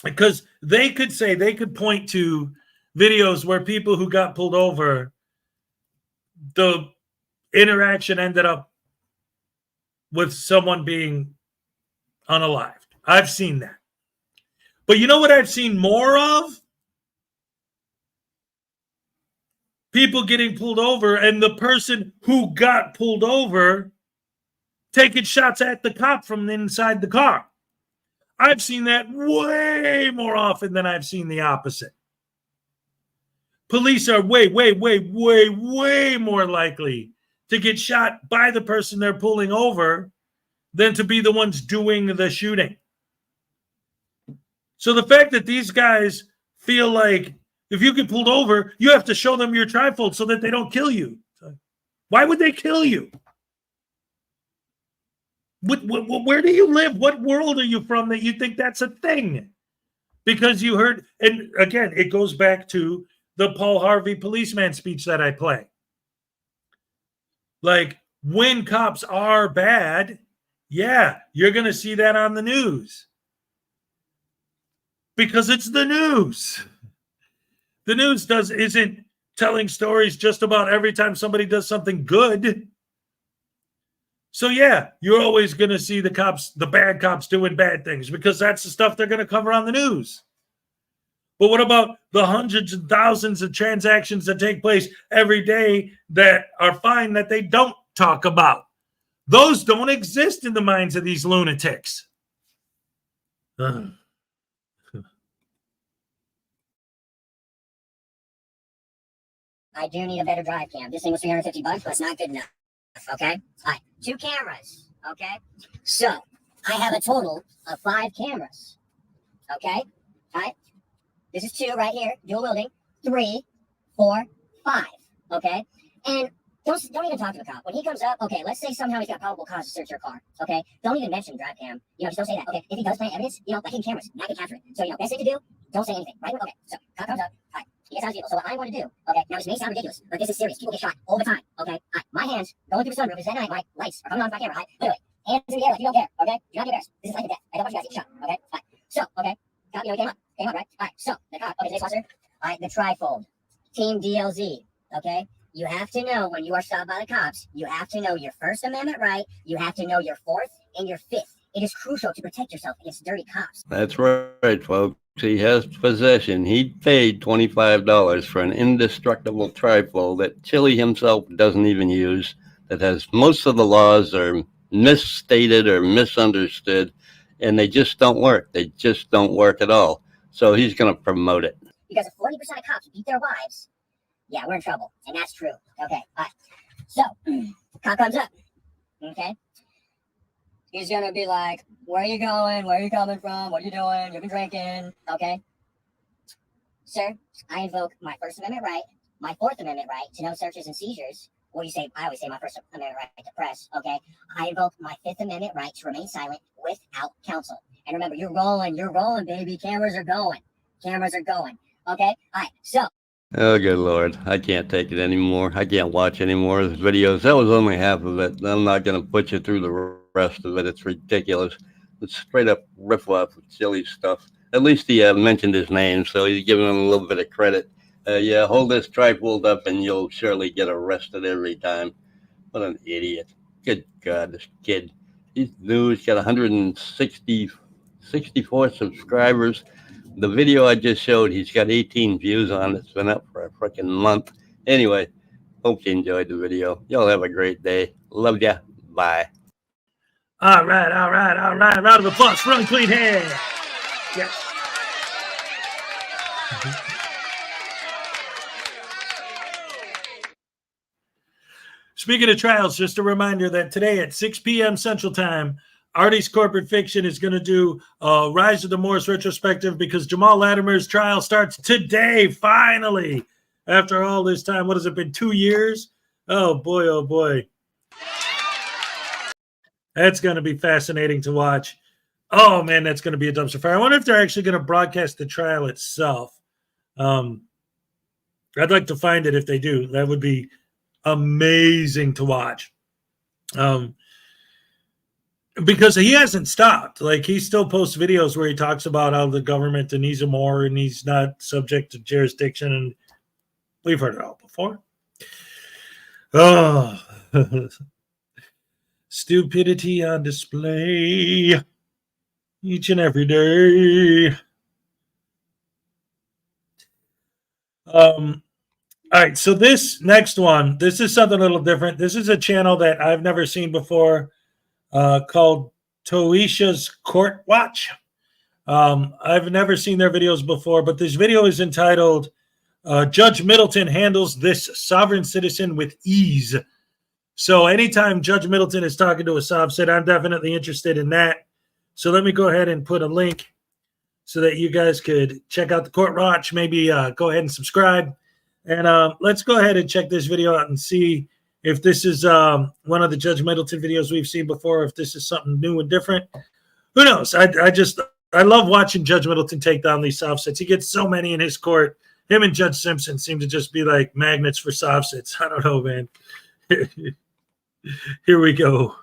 because they could point to videos where people who got pulled over, the interaction ended up with someone being unalived. I've seen that. But you know what I've seen more of? People getting pulled over and the person who got pulled over taking shots at the cop from inside the car. I've seen that way more often than I've seen the opposite. Police are way more likely to get shot by the person they're pulling over than to be the ones doing the shooting. So the fact that these guys feel like If you get pulled over, you have to show them your trifold so that they don't kill you. Why would they kill you? Where do you live? What world are you from that you think that's a thing? Because you heard, and again, it goes back to the Paul Harvey policeman speech that I play. Like, when cops are bad, yeah, you're going to see that on the news. Because it's the news. The news isn't telling stories just about every time somebody does something good. So yeah, you're always going to see the cops, the bad cops doing bad things because that's the stuff they're going to cover on the news. But what about the hundreds and thousands of transactions that take place every day that are fine that they don't talk about? Those don't exist in the minds of these lunatics. I do need a better drive cam. This thing was $350, but it's not good enough. Okay? All right. 2 cameras. Okay? So, I have a total of 5 cameras. Okay? All right? This is 2 right here, dual wielding. 3, 4, 5. Okay? And don't even talk to the cop. When he comes up, okay, let's say somehow he's got probable cause to search your car. Okay? Don't even mention drive cam. Just don't say that. Okay? If he does plant evidence, like hidden cameras, not gonna capture it. So, best thing to do, don't say anything. Right? Okay. So, cop comes up. All right. He gets out of vehicle. So what I'm going to do, okay, now this may sound ridiculous, but this is serious. People get shot all the time, okay? My hands going through the sunroof is at night, my lights are coming on my camera, literally, hands in the air like you don't care, okay? Do not be embarrassed. This is like a death. I don't want you guys to get shot, okay? All right. So, okay, cop, he came up, right? All right, so, the cop, okay, today's officer, all right, the trifold, Team DLZ, okay? You have to know when you are stopped by the cops, you have to know your First Amendment right, you have to know your 4th and your 5th. It is crucial to protect yourself against dirty cops. That's right, folks. He has possession. He paid $25 for an indestructible trifold that Chile himself doesn't even use, that has most of the laws are misstated or misunderstood, and they just don't work. They just don't work at all. So he's going to promote it. Because if 40% of cops beat their wives, yeah, we're in trouble. And that's true. Okay, all right. So, cop comes up. Okay. He's going to be like, where are you going? Where are you coming from? What are you doing? You've been drinking. Okay. Sir, I invoke my First Amendment right, my 4th Amendment right to no searches and seizures. Or I always say my First Amendment right to press. Okay. I invoke my 5th Amendment right to remain silent without counsel. And remember, you're rolling, baby. Cameras are going. Cameras are going. Okay. All right. So. Oh, good Lord. I can't take it anymore. I can't watch any more of his videos. That was only half of it. I'm not going to put you through the rest of it. It's ridiculous. It's straight up riff-off with silly stuff. At least he mentioned his name, so he's giving him a little bit of credit. Yeah, hold this trifold up and you'll surely get arrested every time. What an idiot. Good God, this kid. He's new. He's got 164 subscribers. The video I just showed, he's got 18 views on. It's been up for a freaking month. Anyway, hope you enjoyed the video. Y'all have a great day. Love ya. Bye. All right. Round of applause for unclean hands. Yes. Speaking of trials, just a reminder that today at 6 p.m. Central Time, Artie's Corporate Fiction is going to do a Rise of the Moors retrospective because Jamal Latimer's trial starts today, finally. After all this time, what has it been, 2 years? Oh, boy. That's going to be fascinating to watch. Oh, man, that's going to be a dumpster fire. I wonder if they're actually going to broadcast the trial itself. I'd like to find it if they do. That would be amazing to watch. Because he hasn't stopped. Like, he still posts videos where he talks about how the government and he's a Moor and he's not subject to jurisdiction. And we've heard it all before. Oh, stupidity on display each and every day. All right, so this next one, this is something a little different. This is a channel that I've never seen before, called Toisha's Court Watch. I've never seen their videos before, but this video is entitled Judge Middleton Handles This Sovereign Citizen with Ease. So anytime Judge Middleton is talking to a sovereign, I'm definitely interested in that. So let me go ahead and put a link so that you guys could check out the Court Watch. Maybe go ahead and subscribe. And let's go ahead and check this video out and see if this is one of the Judge Middleton videos we've seen before, if this is something new and different. Who knows? I love watching Judge Middleton take down these soft sits. He gets so many in his court. Him and Judge Simpson seem to just be like magnets for soft sits. I don't know, man. Here we go.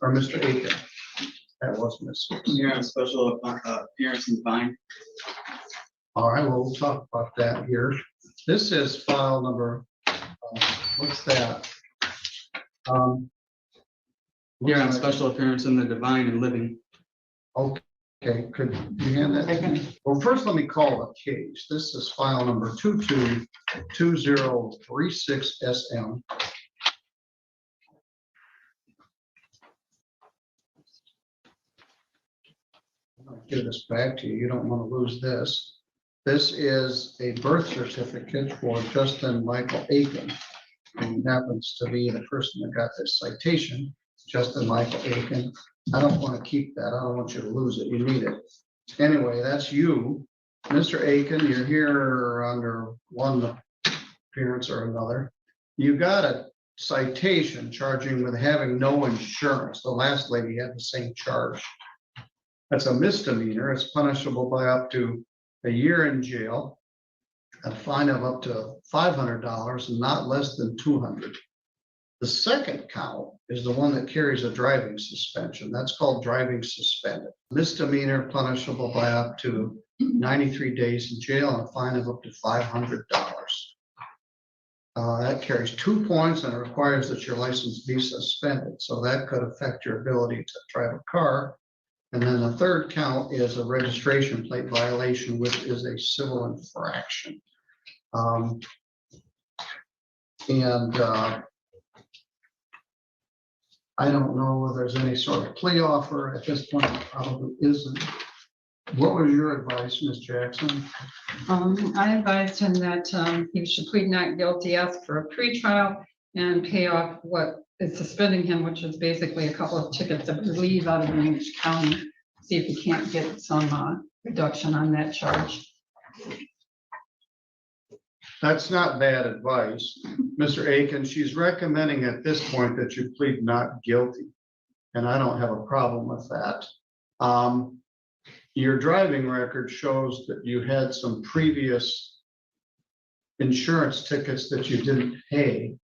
Or Mr. Aiken. That was Mr. You're on special appearance and fine. All right, well, we'll talk about that here. This is file number, what's that? You're on special appearance in the divine and living. Okay, could you hand that? Well, first let me call the case. This is file number 222036SM. I'll give this back to you. You don't want to lose this. This is a birth certificate for Justin Michael Aiken, who happens to be the person that got this citation, Justin Michael Aiken. I don't want to keep that. I don't want you to lose it. You need it. Anyway, that's you. Mr. Aiken, you're here under one appearance or another. You got a citation charging with having no insurance. The last lady had the same charge. That's a misdemeanor. It's punishable by up to a year in jail, a fine of up to $500 and not less than $200. The second count is the one that carries a driving suspension. That's called driving suspended. Misdemeanor punishable by up to 93 days in jail and a fine of up to $500. That carries 2 points and it requires that your license be suspended. So that could affect your ability to drive a car. And then the third count is a registration plate violation, which is a civil infraction. I don't know whether there's any sort of plea offer at this point. It probably isn't. What was your advice, Ms. Jackson? I advised him that he should plead not guilty, ask for a pretrial, and pay off what is suspending him, which is basically a couple of tickets, I believe, out of Moorish County. See if he can't get some reduction on that charge. That's not bad advice. Mr. Aiken, she's recommending at this point that you plead not guilty, and I don't have a problem with that. Your driving record shows that you had some previous insurance tickets that you didn't pay.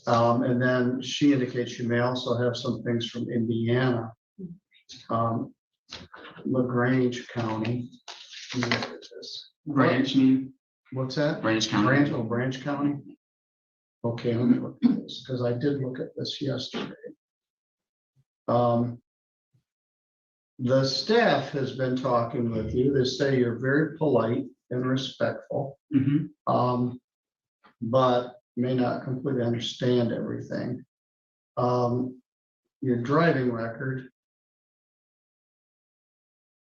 And then she indicates you may also have some things from Indiana, LaGrange County. Branch, what's that? Branch County. Branch County. Okay, let me look at this because I did look at this yesterday. The staff has been talking with you. They say you're very polite and respectful, but may not completely understand everything. Your driving record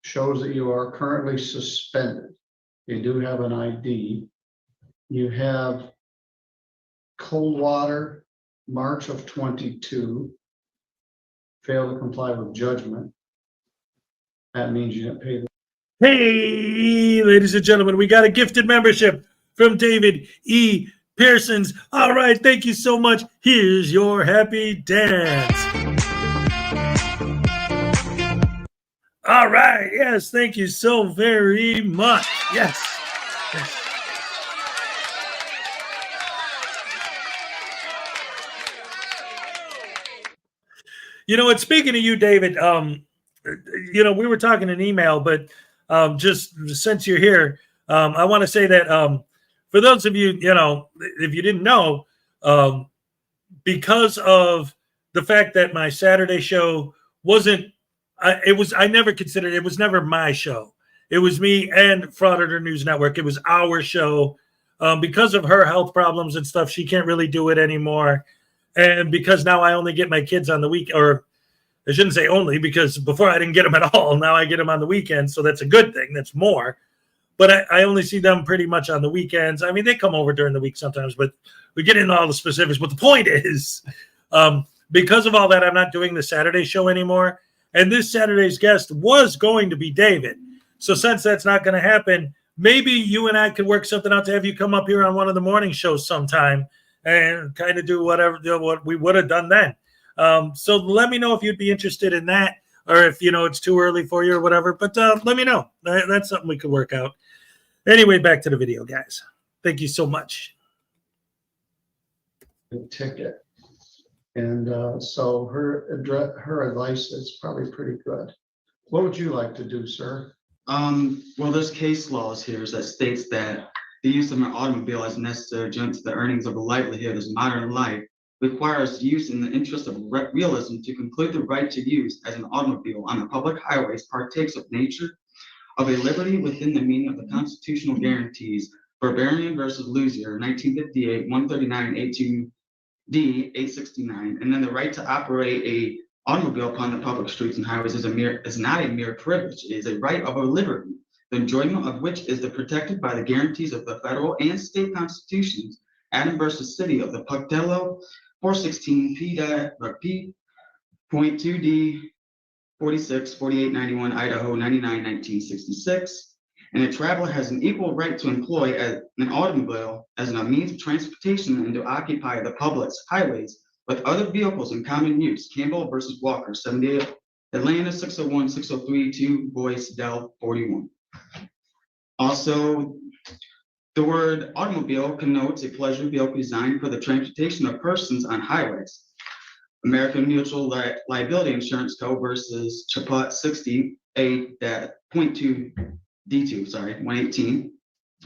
shows that you are currently suspended. You do have an ID. You have Coldwater, March of 22, failed to comply with judgment. That means you didn't pay the. Hey, ladies and gentlemen, we got a gifted membership from David E. Pearsons. All right, thank you so much. Here's your happy dance. All right, yes, thank you so very much. Yes. You know what, speaking of you, David, we were talking in email, but just since you're here, I want to say that for those of you, if you didn't know, because of the fact that my Saturday show wasn't, I never considered, it was never my show. It was me and Frauditor News Network. It was our show. Because of her health problems and stuff, she can't really do it anymore. And because now I only get my kids on the week, or I shouldn't say only, because before I didn't get them at all. Now I get them on the weekends, so that's a good thing. That's more. But I only see them pretty much on the weekends. I mean, they come over during the week sometimes, but we get into all the specifics. But the point is, because of all that, I'm not doing the Saturday show anymore. And this Saturday's guest was going to be David. So since that's not going to happen, maybe you and I could work something out to have you come up here on one of the morning shows sometime and kind of do whatever what we would have done then. So let me know if you'd be interested in that, or if it's too early for you or whatever. But let me know. That's something we could work out. Anyway, back to the video, guys. Thank you so much. Ticket. And so her advice is probably pretty good. What would you like to do, sir? Well, there's case laws here that states that the use of an automobile as necessary joint to the earnings of a livelihood as modern life requires use in the interest of realism to conclude the right to use as an automobile on the public highways partakes of nature of a liberty within the meaning of the constitutional guarantees. Barbarian versus Luzier, 1958, 139, A2D, 869, and then the right to operate a automobile upon the public streets and highways is not a mere privilege. It is a right of a liberty, the enjoyment of which is protected by the guarantees of the federal and state constitutions. Adam versus City of the Pocatello, 416 P.2D 46 4891 Idaho 99 1966. And a traveler has an equal right to employ an automobile as a means of transportation and to occupy the public's highways with other vehicles in common use. Campbell versus Walker, 78, Atlanta 601 603 2 Boyce Dell 41. Also, the word automobile connotes a pleasure vehicle designed for the transportation of persons on highways. American Mutual Liability Insurance Co. versus Chaput 60A.2 D2, 118.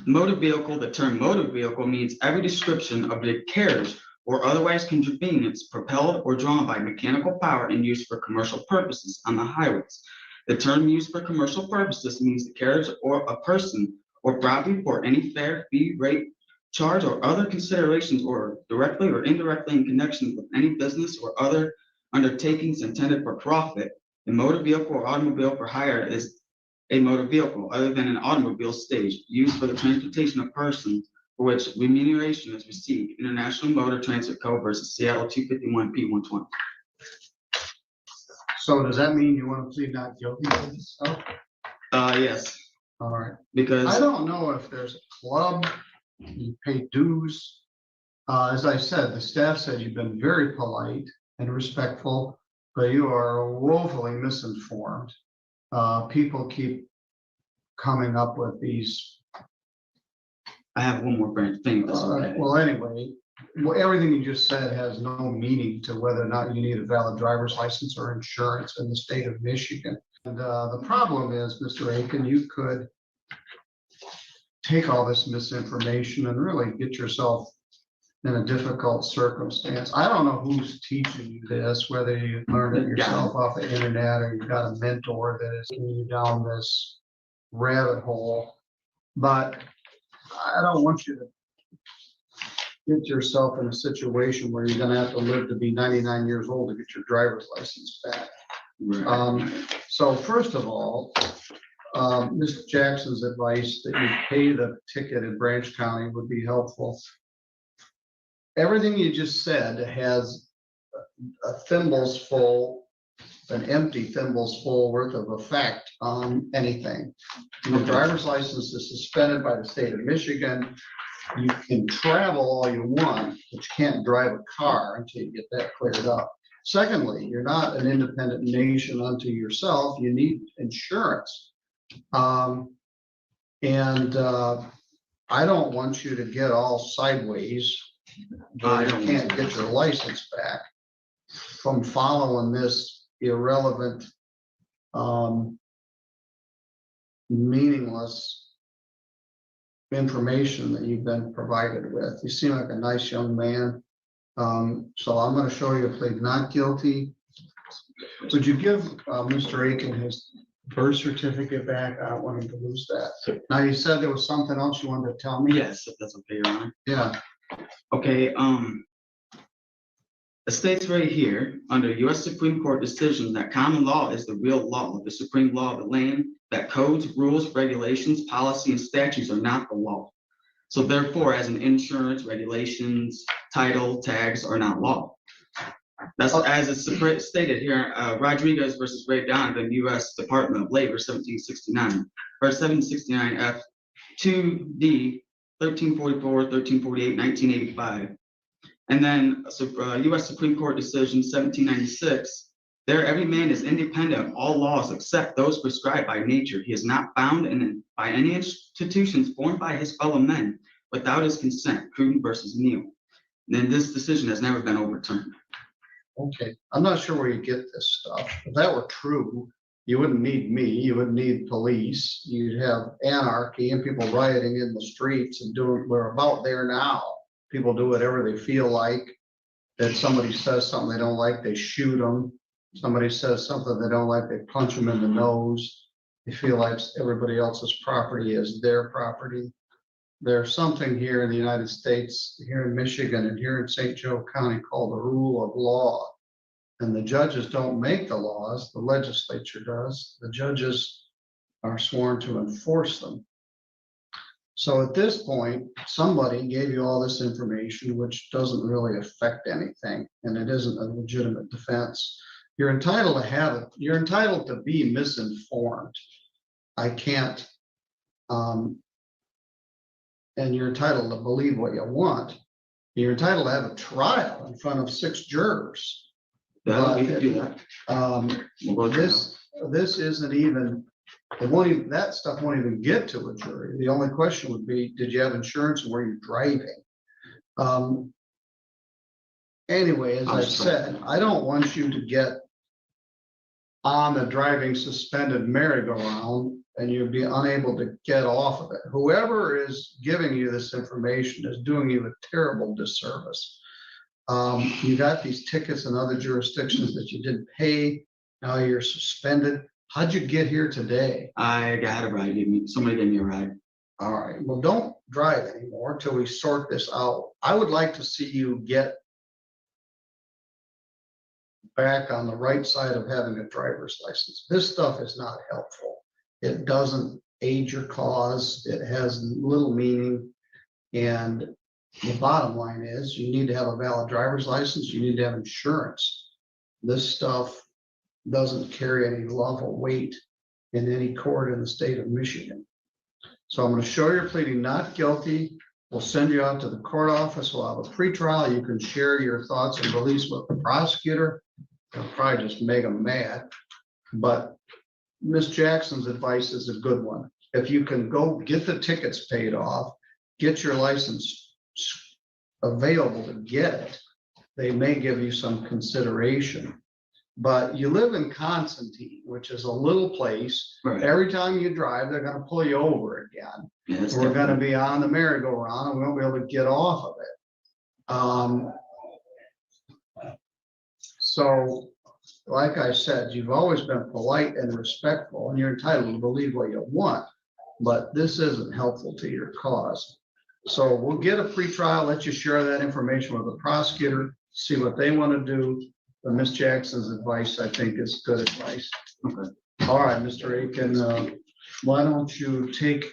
Motor vehicle, the term motor vehicle means every description of a carriage or otherwise convenience propelled or drawn by mechanical power and used for commercial purposes on the highways. The term used for commercial purposes means the carriage or a person or property for any fare, fee, rate, charge, or other considerations, or directly or indirectly in connection with any business or other undertakings intended for profit. A motor vehicle or automobile for hire is a motor vehicle other than an automobile stage used for the transportation of persons for which remuneration is received. International Motor Transit Co. versus Seattle 251 P120. So does that mean you want to plead not guilty to this stuff? Yes. All right. Because I don't know if there's a club, you pay dues. As I said, the staff said you've been very polite and respectful, but you are woefully misinformed. People keep coming up with these. I have one more thing. Well, anyway, everything you just said has no meaning to whether or not you need a valid driver's license or insurance in the state of Michigan. And the problem is, Mr. Aiken, you could take all this misinformation and really get yourself in a difficult circumstance. I don't know who's teaching you this, whether you learned it yourself off the internet or you got a mentor that is getting you down this rabbit hole. But I don't want you to get yourself in a situation where you're going to have to live to be 99 years old to get your driver's license back. Right. So first of all, Mr. Jackson's advice that you pay the ticket in Branch County would be helpful. Everything you just said has a thimbles full, an empty thimbles full worth of effect on anything. Your driver's license is suspended by the state of Michigan. You can travel all you want, but you can't drive a car until you get that cleared up. Secondly, you're not an independent nation unto yourself. You need insurance. I don't want you to get all sideways where you can't get your license back from following this irrelevant, meaningless information that you've been provided with. You seem like a nice young man. So I'm going to show you a plead not guilty. Would you give Mr. Aiken his birth certificate back? I don't want him to lose that. Now, you said there was something else you wanted to tell me? Yes, if that's okay, Your Honor. Yeah. Okay, it states right here, under U.S. Supreme Court decision, that common law is the real law, the supreme law of the land, that codes, rules, regulations, policy, and statutes are not the law. So therefore, as an insurance, regulations, title, tags are not law. That's as it's stated here, Rodriguez versus Ray Donovan, U.S. Department of Labor, 1769, or 769 F 2D 1344, 1348, 1985. And then U.S. Supreme Court decision 1796. There, every man is independent of all laws except those prescribed by nature. He is not bound by any institutions formed by his fellow men without his consent. Cruden versus Neal. And this decision has never been overturned. Okay, I'm not sure where you get this stuff. If that were true, you wouldn't need me. You wouldn't need police. You'd have anarchy and people rioting in the streets and doing. We're about there now. People do whatever they feel like. If somebody says something they don't like, they shoot them. Somebody says something they don't like, they punch them in the nose. They feel like everybody else's property is their property. There's something here in the United States, here in Michigan and here in St. Joe County called the rule of law. And the judges don't make the laws, the legislature does. The judges are sworn to enforce them. So at this point, somebody gave you all this information, which doesn't really affect anything, and it isn't a legitimate defense. You're entitled to have it. You're entitled to be misinformed. I can't, and you're entitled to believe what you want. You're entitled to have a trial in front of 6 jurors. Yeah, we can do that. This isn't even. It won't even, that stuff won't even get to a jury. The only question would be, did you have insurance and were you driving? Anyway, as I said, I don't want you to get on the driving suspended merry-go-round and you'll be unable to get off of it. Whoever is giving you this information is doing you a terrible disservice. You got these tickets in other jurisdictions that you didn't pay. Now you're suspended. How'd you get here today? I got a ride. Somebody gave me a ride. All right. Well, don't drive anymore until we sort this out. I would like to see you get back on the right side of having a driver's license. This stuff is not helpful. It doesn't aid your cause. It has little meaning. And the bottom line is you need to have a valid driver's license. You need to have insurance. This stuff doesn't carry any lawful weight in any court in the state of Michigan. So I'm going to show you're pleading not guilty. We'll send you out to the court office. We'll have a pretrial. You can share your thoughts and beliefs with the prosecutor. It'll probably just make them mad. But Miss Jackson's advice is a good one. If you can go get the tickets paid off, get your license available to get it, they may give you some consideration. But you live in Constantine, which is a little place. Right. Every time you drive, they're going to pull you over again. Yeah, we're going to be on the merry-go-round and we won't be able to get off of it. So, like I said, you've always been polite and respectful, and you're entitled to believe what you want, but this isn't helpful to your cause. So we'll get a pretrial, let you share that information with the prosecutor, see what they want to do. But Ms. Jackson's advice, I think, is good advice. Okay. All right, Mr. Aiken, why don't you take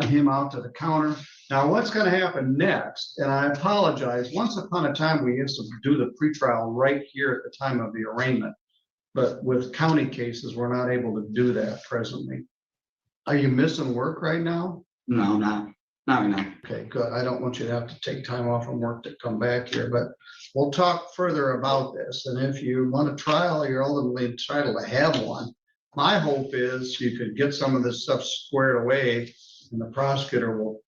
him out to the counter? Now, what's going to happen next, and I apologize, once upon a time, we used to do the pretrial right here at the time of the arraignment. But with county cases, we're not able to do that presently. Are you missing work right now? No, not right now. Okay, good. I don't want you to have to take time off from work to come back here, but we'll talk further about this. And if you want a trial, you're ultimately entitled to have one. My hope is you could get some of this stuff squared away and the prosecutor will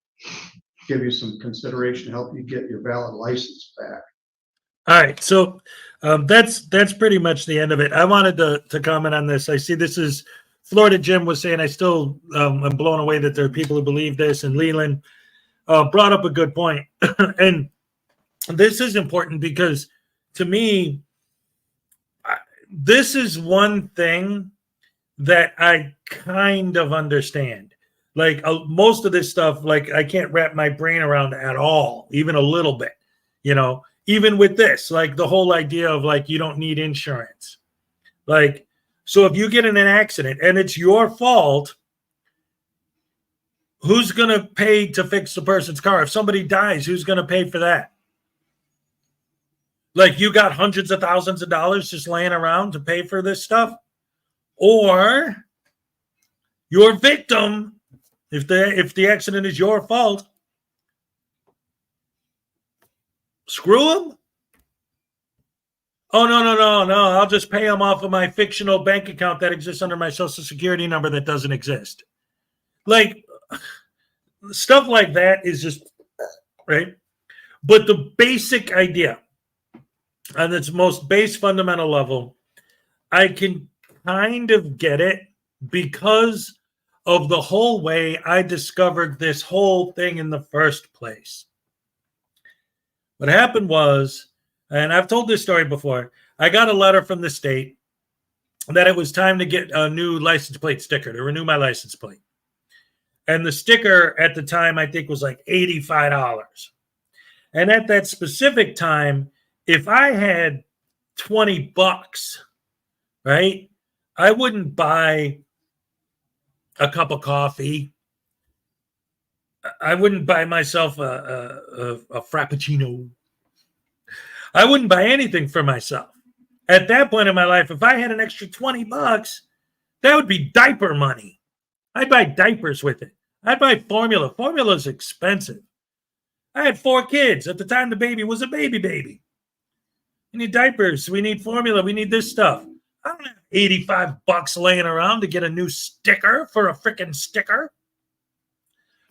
give you some consideration, help you get your valid license back. All right, so that's pretty much the end of it. I wanted to comment on this. I see this is Florida. Jim was saying I still am blown away that there are people who believe this, and Leland brought up a good point. And this is important because to me, this is one thing that I kind of understand. Like most of this stuff, like I can't wrap my brain around at all, even a little bit, even with this, like the whole idea of like, you don't need insurance. Like, so if you get in an accident and it's your fault, who's going to pay to fix the person's car? If somebody dies, who's going to pay for that? Like you got hundreds of thousands of dollars just laying around to pay for this stuff, or your victim, if the accident is your fault, screw them. Oh, no. I'll just pay them off of my fictional bank account that exists under my social security number that doesn't exist. Like, stuff like that is just, right? But the basic idea, on its most base fundamental level, I can kind of get it because of the whole way I discovered this whole thing in the first place. What happened was, and I've told this story before, I got a letter from the state that it was time to get a new license plate sticker, to renew my license plate. And the sticker at the time, I think, was like $85. And at that specific time, if I had $20, right, I wouldn't buy a cup of coffee. I wouldn't buy myself a frappuccino. I wouldn't buy anything for myself. At that point in my life, if I had an extra $20, that would be diaper money. I'd buy diapers with it. I'd buy formula. Formula's expensive. I had 4 kids. At the time, the baby was a baby. We need diapers. We need formula. We need this stuff. I don't have $85 laying around to get a new sticker for a freaking sticker.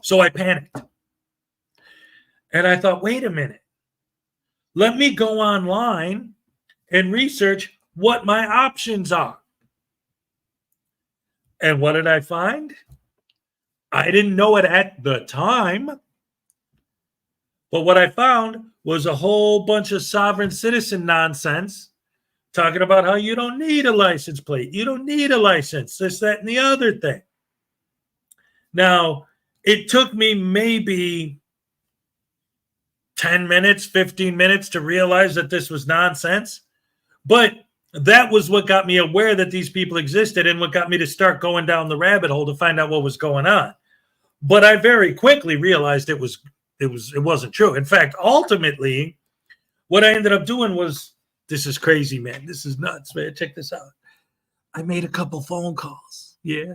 So I panicked. And I thought, wait a minute. Let me go online and research what my options are. And what did I find? I didn't know it at the time. But what I found was a whole bunch of sovereign citizen nonsense talking about how you don't need a license plate. You don't need a license, this, that, and the other thing. Now, it took me maybe 10 minutes, 15 minutes to realize that this was nonsense. But that was what got me aware that these people existed and what got me to start going down the rabbit hole to find out what was going on. But I very quickly realized it wasn't true. In fact, ultimately, what I ended up doing was, this is crazy, man. This is nuts, man. Check this out. I made a couple phone calls. Yeah.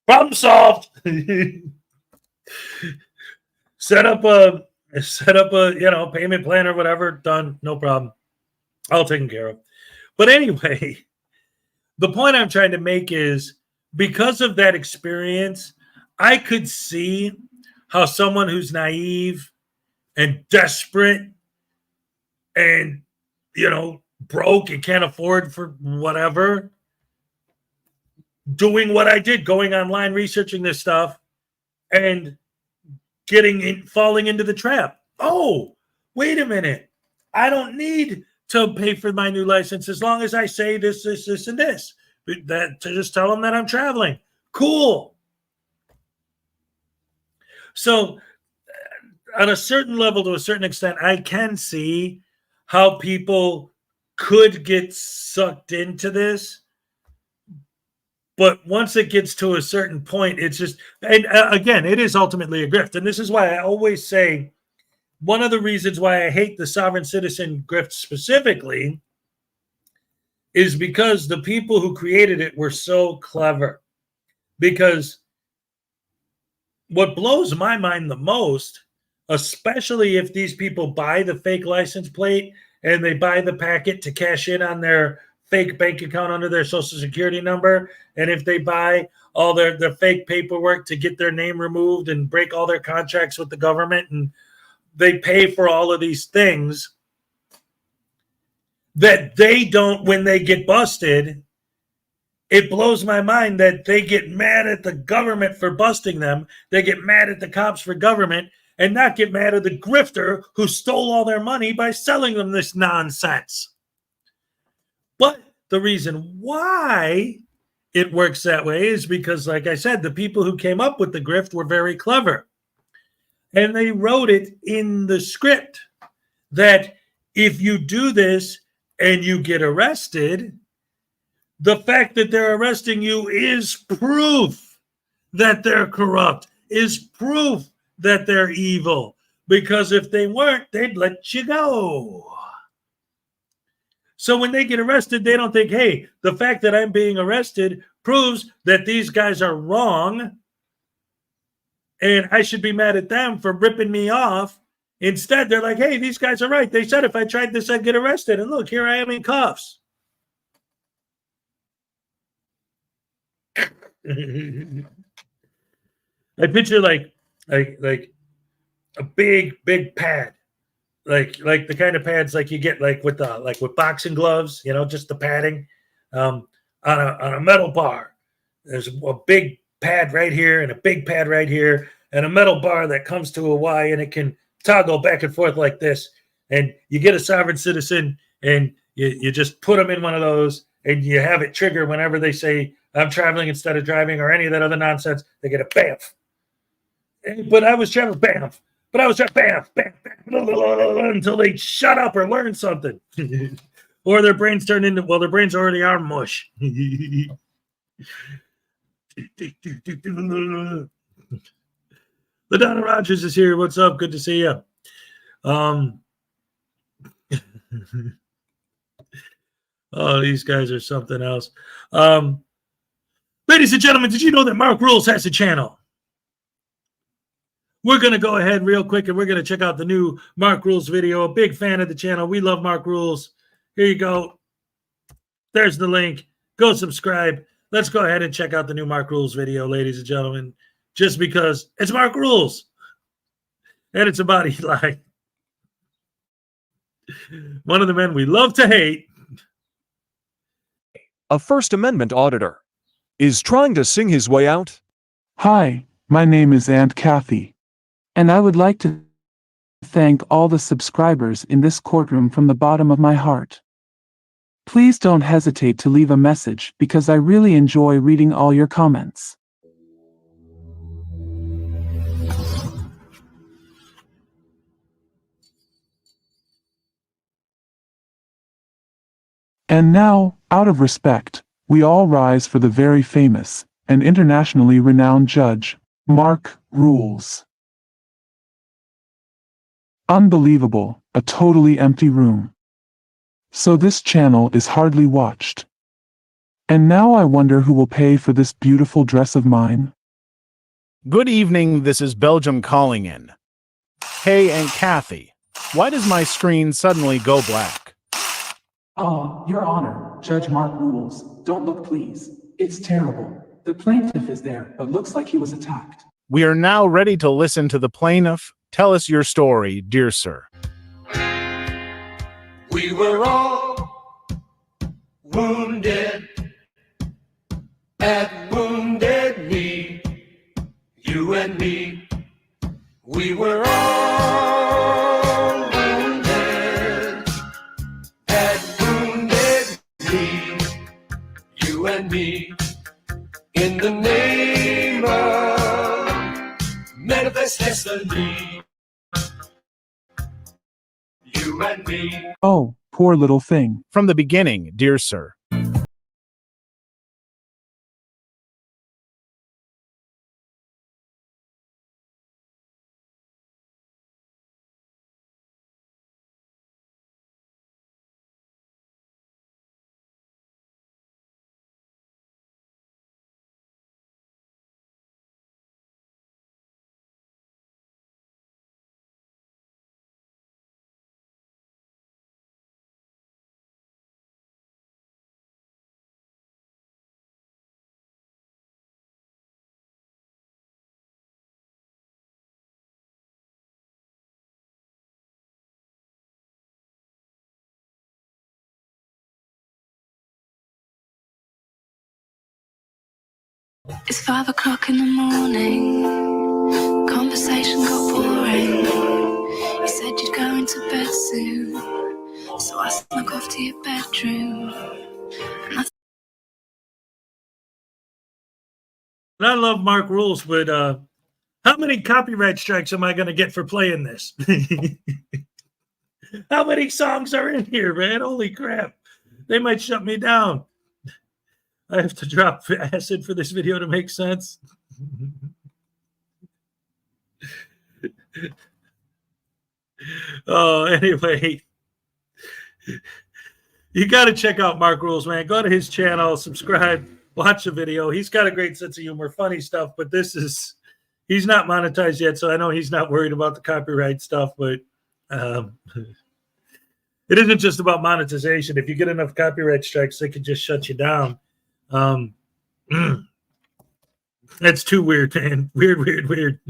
Problem solved. Set up a payment plan or whatever. Done. No problem. All taken care of. But anyway, the point I'm trying to make is, because of that experience, I could see how someone who's naive and desperate and, broke and can't afford for whatever, doing what I did, going online, researching this stuff, and falling into the trap. Oh, wait a minute. I don't need to pay for my new license as long as I say this, and this. To just tell them that I'm traveling. Cool. So on a certain level, to a certain extent, I can see how people could get sucked into this. But once it gets to a certain point, it's just, and again, it is ultimately a grift. And this is why I always say, one of the reasons why I hate the sovereign citizen grift specifically is because the people who created it were so clever. Because what blows my mind the most, especially if these people buy the fake license plate and they buy the packet to cash in on their fake bank account under their social security number, and if they buy all their fake paperwork to get their name removed and break all their contracts with the government, and they pay for all of these things that they don't, when they get busted, it blows my mind that they get mad at the government for busting them. They get mad at the cops for government and not get mad at the grifter who stole all their money by selling them this nonsense. But the reason why it works that way is because, like I said, the people who came up with the grift were very clever. And they wrote it in the script that if you do this and you get arrested, the fact that they're arresting you is proof that they're corrupt, is proof that they're evil, because if they weren't, they'd let you go. So when they get arrested, they don't think, hey, the fact that I'm being arrested proves that these guys are wrong and I should be mad at them for ripping me off. Instead, they're like, hey, these guys are right. They said if I tried this, I'd get arrested. And look, here I am in cuffs. I picture like a big pad. Like the kind of pads like you get like with boxing gloves, you know, just the padding on a metal bar. There's a big pad right here and a big pad right here and a metal bar that comes to a Y and it can toggle back and forth like this. And you get a sovereign citizen and you just put them in one of those and you have it trigger whenever they say I'm traveling instead of driving or any of that other nonsense. They get a bamf. But I was traveling, bamf. But I was trying, bam, bam, bam, until they shut up or learn something. Or their brains turn into, well, their brains already are mush. LaDonna Rogers is here. What's up? Good to see you. Oh, these guys are something else. Ladies and gentlemen, did you know that Mark Rules has a channel? We're going to go ahead real quick and we're going to check out the new Mark Rules video. A big fan of the channel. We love Mark Rules. Here you go. There's the link. Go subscribe. Let's go ahead and check out the new Mark Rules video, ladies and gentlemen, just because it's Mark Rules. And it's about Eli. One of the men we love to hate. A First Amendment auditor is trying to sing his way out. Hi, my name is Aunt Kathy. And I would like to thank all the subscribers in this courtroom from the bottom of my heart. Please don't hesitate to leave a message because I really enjoy reading all your comments. And now, out of respect, we all rise for the very famous and internationally renowned judge, Mark Rules. Unbelievable, a totally empty room. So this channel is hardly watched. And now I wonder who will pay for this beautiful dress of mine. Good evening, this is Belgium calling in. Hey, Aunt Kathy, why does my screen suddenly go black? Oh, Your Honor, Judge Mark Rules, don't look please. It's terrible. The plaintiff is there, but looks like he was attacked. We are now ready to listen to the plaintiff. Tell us your story, dear sir. We were all wounded at Wounded Knee, you and me. We were all wounded at Wounded Knee, you and me. In the name of Manifest Destiny, you and me. Oh, poor little thing. From the beginning, dear sir. It's 5 o'clock in the morning. Conversation got boring. You said you'd go into bed soon, so I snuck off to your bedroom. And I love Mark Rules, but how many copyright strikes am I going to get for playing this? How many songs are in here, man? Holy crap. They might shut me down. I have to drop acid for this video to make sense. Oh, anyway, you got to check out Mark Rules, man. Go to his channel, subscribe, watch the video. He's got a great sense of humor, funny stuff, but he's not monetized yet, so I know he's not worried about the copyright stuff, but it isn't just about monetization. If you get enough copyright strikes, they can just shut you down. That's too weird, man. Weird.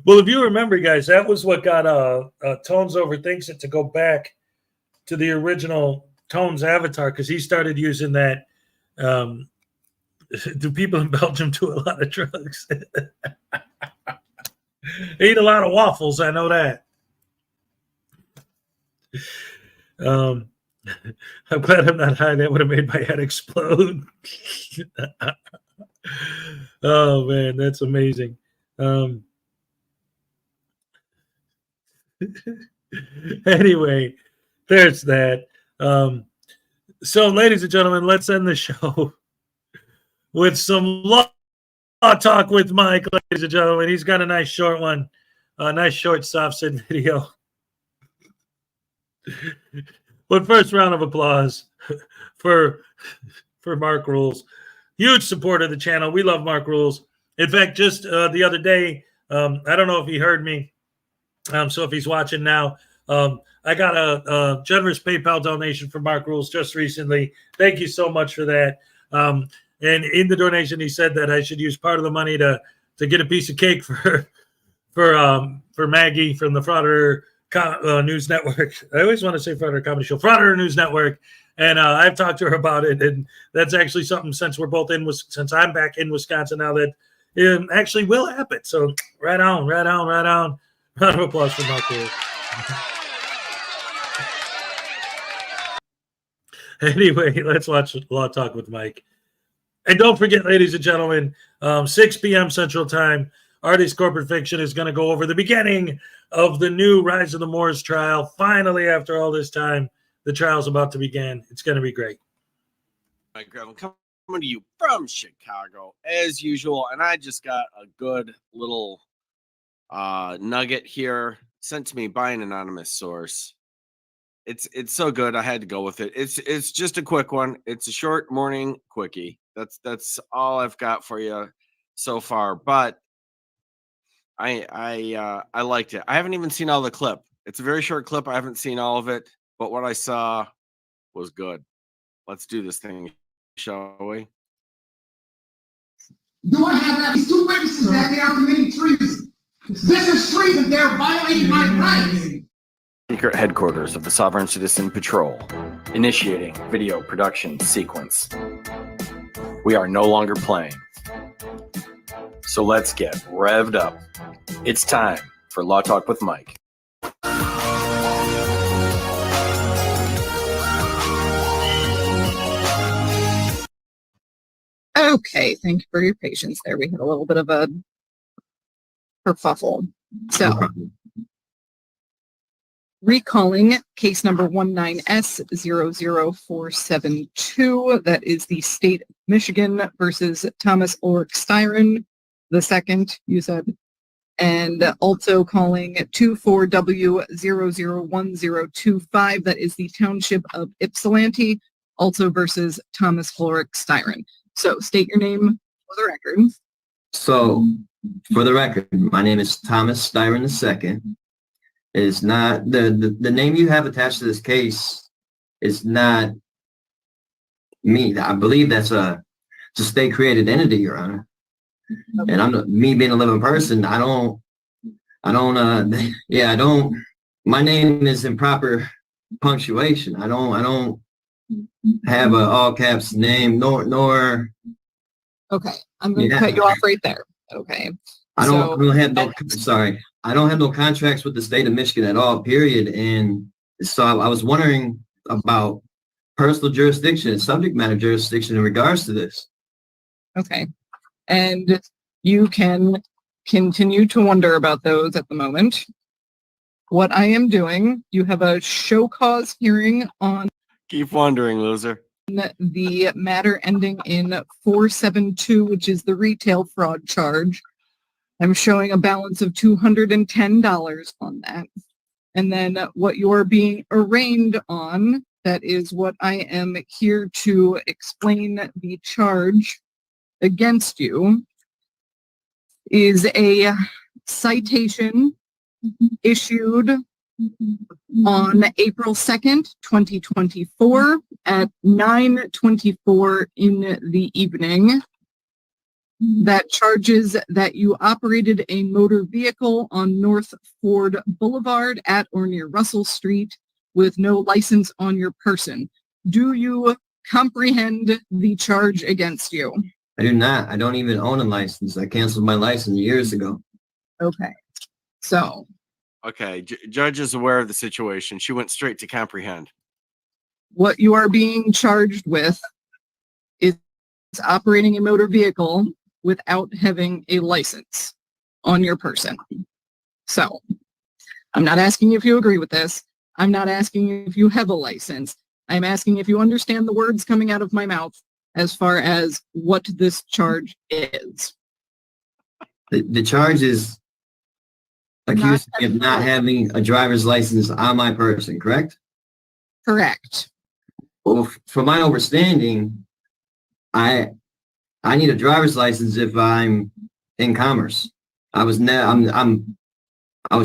Well, if you remember, guys, that was what got Tones Overthinks It to go back to the original Tones avatar, because he started using that. Do people in Belgium do a lot of drugs? Eat a lot of waffles, I know that. I'm glad I'm not high. That would have made my head explode. Oh man, that's amazing. Anyway, there's that. So, ladies and gentlemen, let's end the show with some law talk with Mike, ladies and gentlemen. He's got a nice short one, a nice short soft sit video. But first, round of applause for Mark Rules. Huge supporter of the channel. We love Mark Rules. In fact, just the other day, I don't know if he heard me. So if he's watching now, I got a generous PayPal donation from Mark Rules just recently. Thank you so much for that. And in the donation, he said that I should use part of the money to get a piece of cake for Maggie from the Frauditor News Network. I always want to say Frauditor Comedy Show, Frauditor News Network. And I've talked to her about it, and that's actually something, since we're both since I'm back in Wisconsin now, that it actually will happen. So right on. Round of applause for Mark Rules. Anyway, let's watch Law Talk with Mike. And don't forget, ladies and gentlemen, 6 p.m. Central Time, Artie's Corporate Fiction is going to go over the beginning of the new Rise of the Moors trial. Finally, after all this time, the trial's about to begin. It's going to be great. Mike Gravel coming to you from Chicago, as usual. And I just got a good little nugget here sent to me by an anonymous source. It's so good, I had to go with it. It's just a quick one. It's a short morning quickie. That's all I've got for you so far. But I liked it. I haven't even seen all the clip. It's a very short clip. I haven't seen all of it, but what I saw was good. Let's do this thing, shall we? Do I have at least 2 witnesses that they are committing treason? This is treason. They're violating my rights. Secret headquarters of the Sovereign Citizen Patrol, initiating video production sequence. We are no longer playing. So let's get revved up. It's time for Law Talk with Mike. Okay, thank you for your patience there. We had a little bit of a kerfuffle. So, recalling case number 19S00472. That is the state of Michigan versus Thomas Ulrich Styron II, you said. And also calling 24W001025. That is the township of Ypsilanti, also versus Thomas Ulrich Styron. So state your name for the record. So, for the record, my name is Thomas Styron II. It's not the name you have attached to this case is not me. I believe that's a state created entity, Your Honor. Okay. And me being a living person, my name is in proper punctuation. I don't have a all caps name nor. Okay, I'm going to cut you off right there. Okay. I don't have no contracts with the state of Michigan at all, period. And so I was wondering about personal jurisdiction, subject matter jurisdiction in regards to this. Okay. And you can continue to wonder about those at the moment. What I am doing, you have a show cause hearing on. Keep wondering, loser. The matter ending in 472, which is the retail fraud charge. I'm showing a balance of $210 on that. And then what you're being arraigned on, that is what I am here to explain the charge against you, is a citation issued on April 2nd, 2024 at 9:24 in the evening. That charges that you operated a motor vehicle on North Ford Boulevard at or near Russell Street with no license on your person. Do you comprehend the charge against you? I do not. I don't even own a license. I canceled my license years ago. Okay. So. Okay. Judge is aware of the situation. She went straight to comprehend. What you are being charged with is operating a motor vehicle without having a license on your person. So, I'm not asking if you agree with this. I'm not asking if you have a license. I'm asking if you understand the words coming out of my mouth as far as what this charge is. The charge is accused me of not having a driver's license on my person, correct? Correct. Well, from my understanding, I need a driver's license if I'm in commerce. I was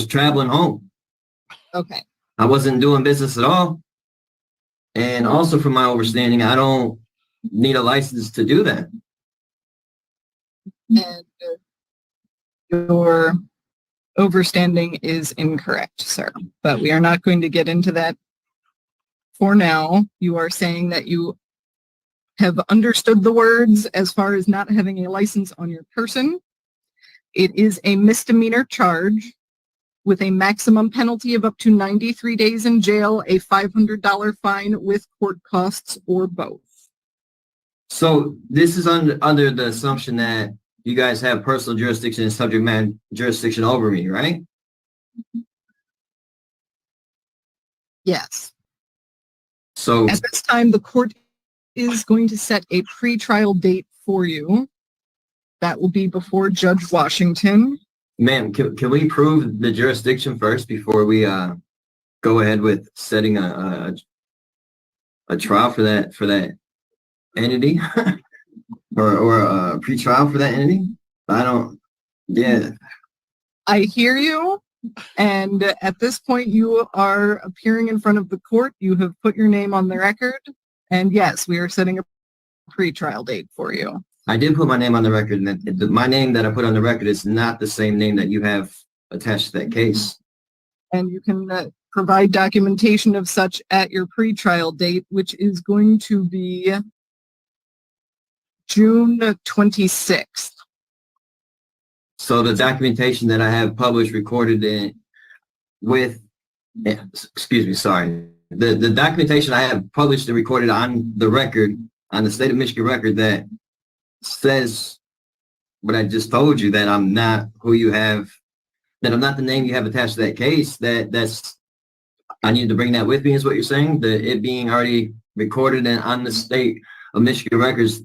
traveling home. Okay. I wasn't doing business at all. And also from my understanding, I don't need a license to do that. And your overstanding is incorrect, sir. But we are not going to get into that for now. You are saying that you have understood the words as far as not having a license on your person. It is a misdemeanor charge with a maximum penalty of up to 93 days in jail, a $500 fine with court costs, or both. So this is under the assumption that you guys have personal jurisdiction and subject matter jurisdiction over me, right? Yes. So at this time, the court is going to set a pretrial date for you. That will be before Judge Washington. Ma'am, can we prove the jurisdiction first before we go ahead with setting a trial for that entity or a pretrial for that entity? I hear you. And at this point, you are appearing in front of the court. You have put your name on the record. And yes, we are setting a pretrial date for you. I did put my name on the record, and my name that I put on the record is not the same name that you have attached to that case. And you can provide documentation of such at your pretrial date, which is going to be June 26th. So the documentation that I have published, recorded the documentation I have published and recorded on the record, on the state of Michigan record, that says what I just told you, that I'm not who you have, that I'm not the name you have attached to that case, that's, I need to bring that with me, is what you're saying? It being already recorded and on the state of Michigan records,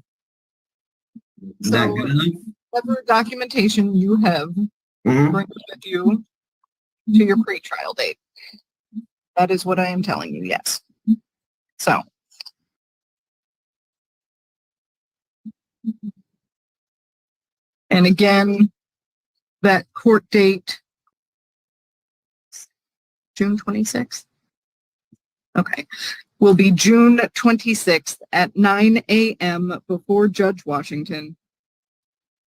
not good enough? Whatever documentation you have, bring with you to your pretrial date. That is what I am telling you, yes. So. And again, that court date, June 26th? Okay. Will be June 26th at 9 a.m. before Judge Washington.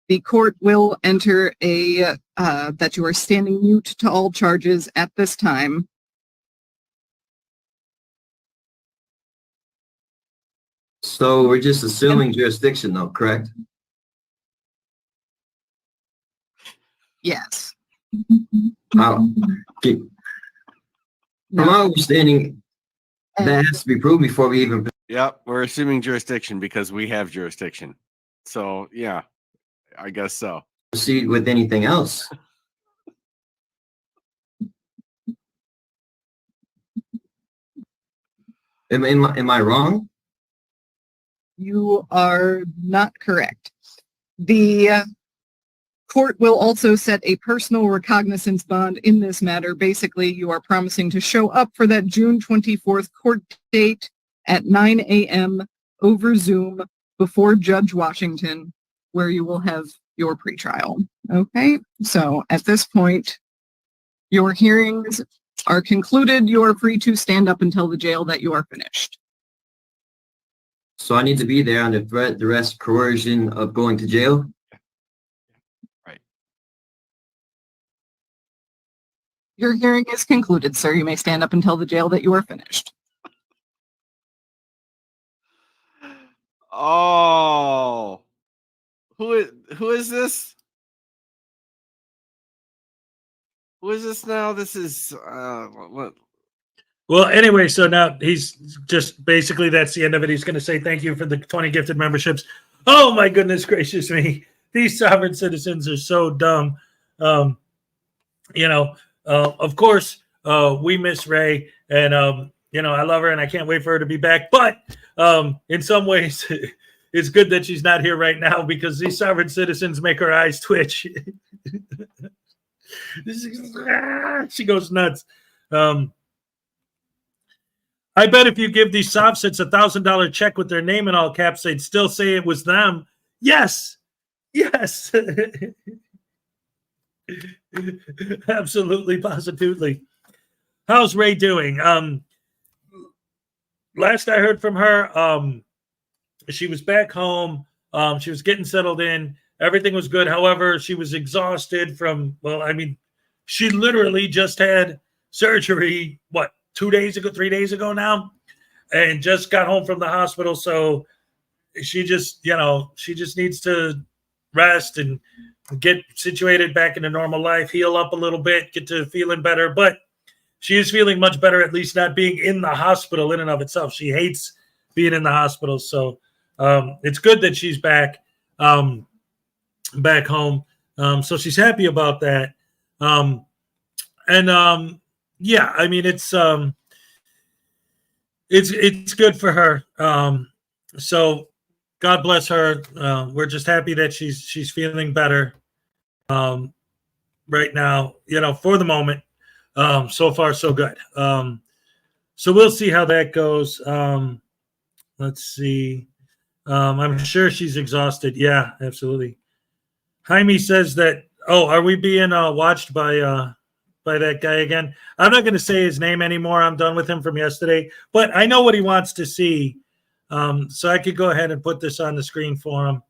The court will enter a, that you are standing mute to all charges at this time. So we're just assuming jurisdiction though, correct? Yes. From my understanding, that has to be proved before we even. Yep, we're assuming jurisdiction because we have jurisdiction. So yeah, I guess so. Proceed with anything else. Am I wrong? You are not correct. The Court will also set a personal recognizance bond in this matter. Basically, you are promising to show up for that June 24th court date at 9 a.m. over Zoom before Judge Washington, where you will have your pretrial. Okay, so at this point, your hearings are concluded. You are free to stand up and tell the jail that you are finished. So I need to be there under threat, duress, coercion of going to jail? Your hearing is concluded, sir. You may stand up and tell the jail that you are finished. Oh, who is this? Who is this now? This is what? Well, anyway, so now he's just basically that's the end of it. He's going to say thank you for the 20 gifted memberships. Oh my goodness gracious me! These sovereign citizens are so dumb. Of course, we miss Ray, and I love her, and I can't wait for her to be back. But in some ways, it's good that she's not here right now because these sovereign citizens make her eyes twitch. She goes nuts. I bet if you give these sovereigns $1,000 check with their name in all caps, they'd still say it was them. Yes. Absolutely, positively. How's Ray doing? Last I heard from her, she was back home. She was getting settled in. Everything was good. However, she was exhausted from, she literally just had surgery, 3 days ago now, and just got home from the hospital. So she just needs to rest and get situated back into normal life, heal up a little bit, get to feeling better. But she is feeling much better, at least not being in the hospital in and of itself. She hates being in the hospital. So it's good that she's back home. So she's happy about that. It's good for her. So God bless her. We're just happy that she's feeling better right now, for the moment. So far, so good. So we'll see how that goes. Let's see. I'm sure she's exhausted. Yeah, absolutely. Jaime says that, are we being watched by that guy again? I'm not going to say his name anymore. I'm done with him from yesterday, but I know what he wants to see. So I could go ahead and put this on the screen for him.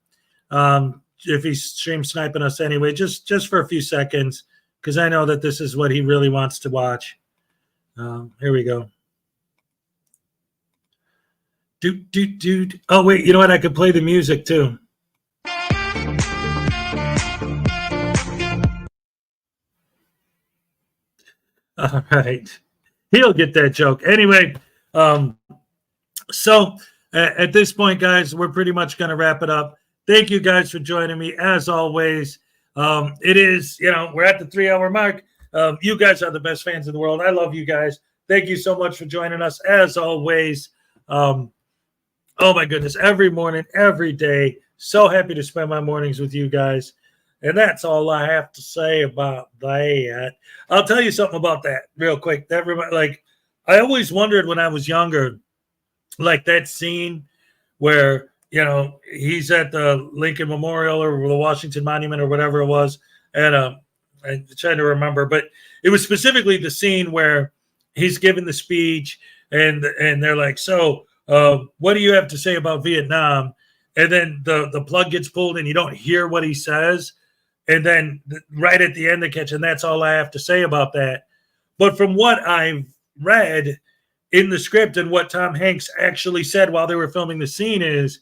If he's stream sniping us anyway, just for a few seconds, because I know that this is what he really wants to watch. Here we go. Dude. Oh, wait, you know what? I could play the music too. All right. He'll get that joke. Anyway, so at this point, guys, we're pretty much going to wrap it up. Thank you guys for joining me. As always, it is, we're at the 3-hour mark. You guys are the best fans in the world. I love you guys. Thank you so much for joining us. As always, oh my goodness, every morning, every day. So happy to spend my mornings with you guys. And that's all I have to say about that. I'll tell you something about that real quick. I always wondered when I was younger, like that scene where, he's at the Lincoln Memorial or the Washington Monument or whatever it was. And I'm trying to remember, but it was specifically the scene where he's giving the speech and they're like, so what do you have to say about Vietnam? And then the plug gets pulled and you don't hear what he says. And then right at the end, they catch, and that's all I have to say about that. But from what I've read in the script and what Tom Hanks actually said while they were filming the scene is,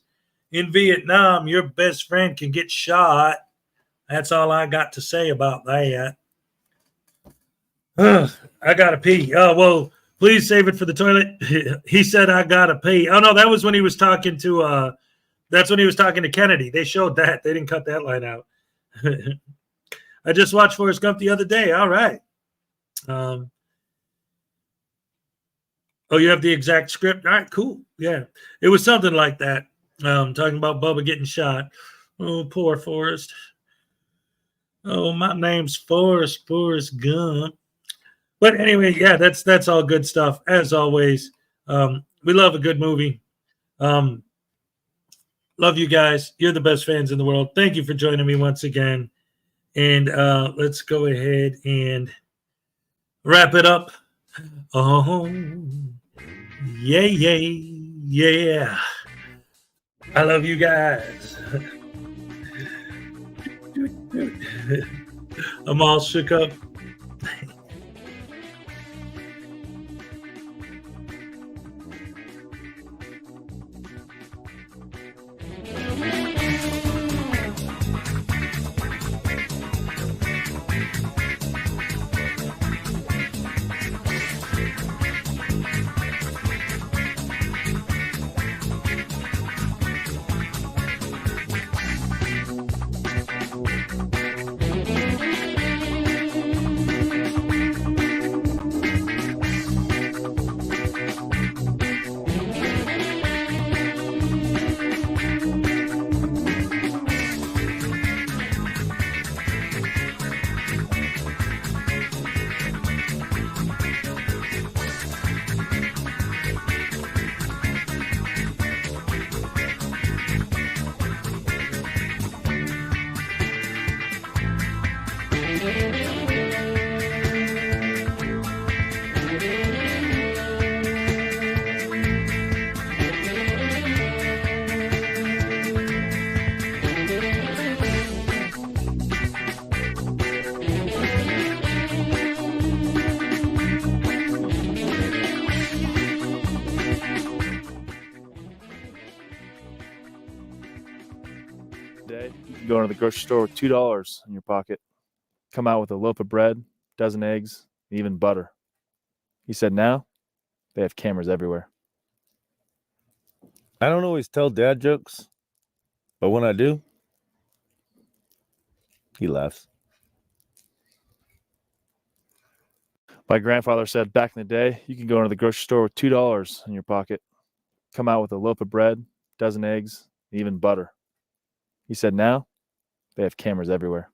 in Vietnam, your best friend can get shot. That's all I got to say about that. I got to pee. Oh, well, please save it for the toilet. He said, I got to pee. Oh, no, that was when he was talking to, that's when he was talking to Kennedy. They showed that. They didn't cut that line out. I just watched Forrest Gump the other day. All right. Oh, you have the exact script? All right, cool. Yeah. It was something like that. Talking about Bubba getting shot. Oh, poor Forrest. Oh, my name's Forrest Gump. But anyway, yeah, that's all good stuff. As always, we love a good movie. Love you guys. You're the best fans in the world. Thank you for joining me once again. And let's go ahead and wrap it up. Oh, yeah. I love you guys. I'm all shook up. Day, you can go into the grocery store with $2 in your pocket, come out with a loaf of bread, dozen eggs, and even butter. He said now they have cameras everywhere. I don't always tell dad jokes, but when I do, he laughs. My grandfather said back in the day, you can go into the grocery store with $2 in your pocket, come out with a loaf of bread, dozen eggs, and even butter. He said now they have cameras everywhere.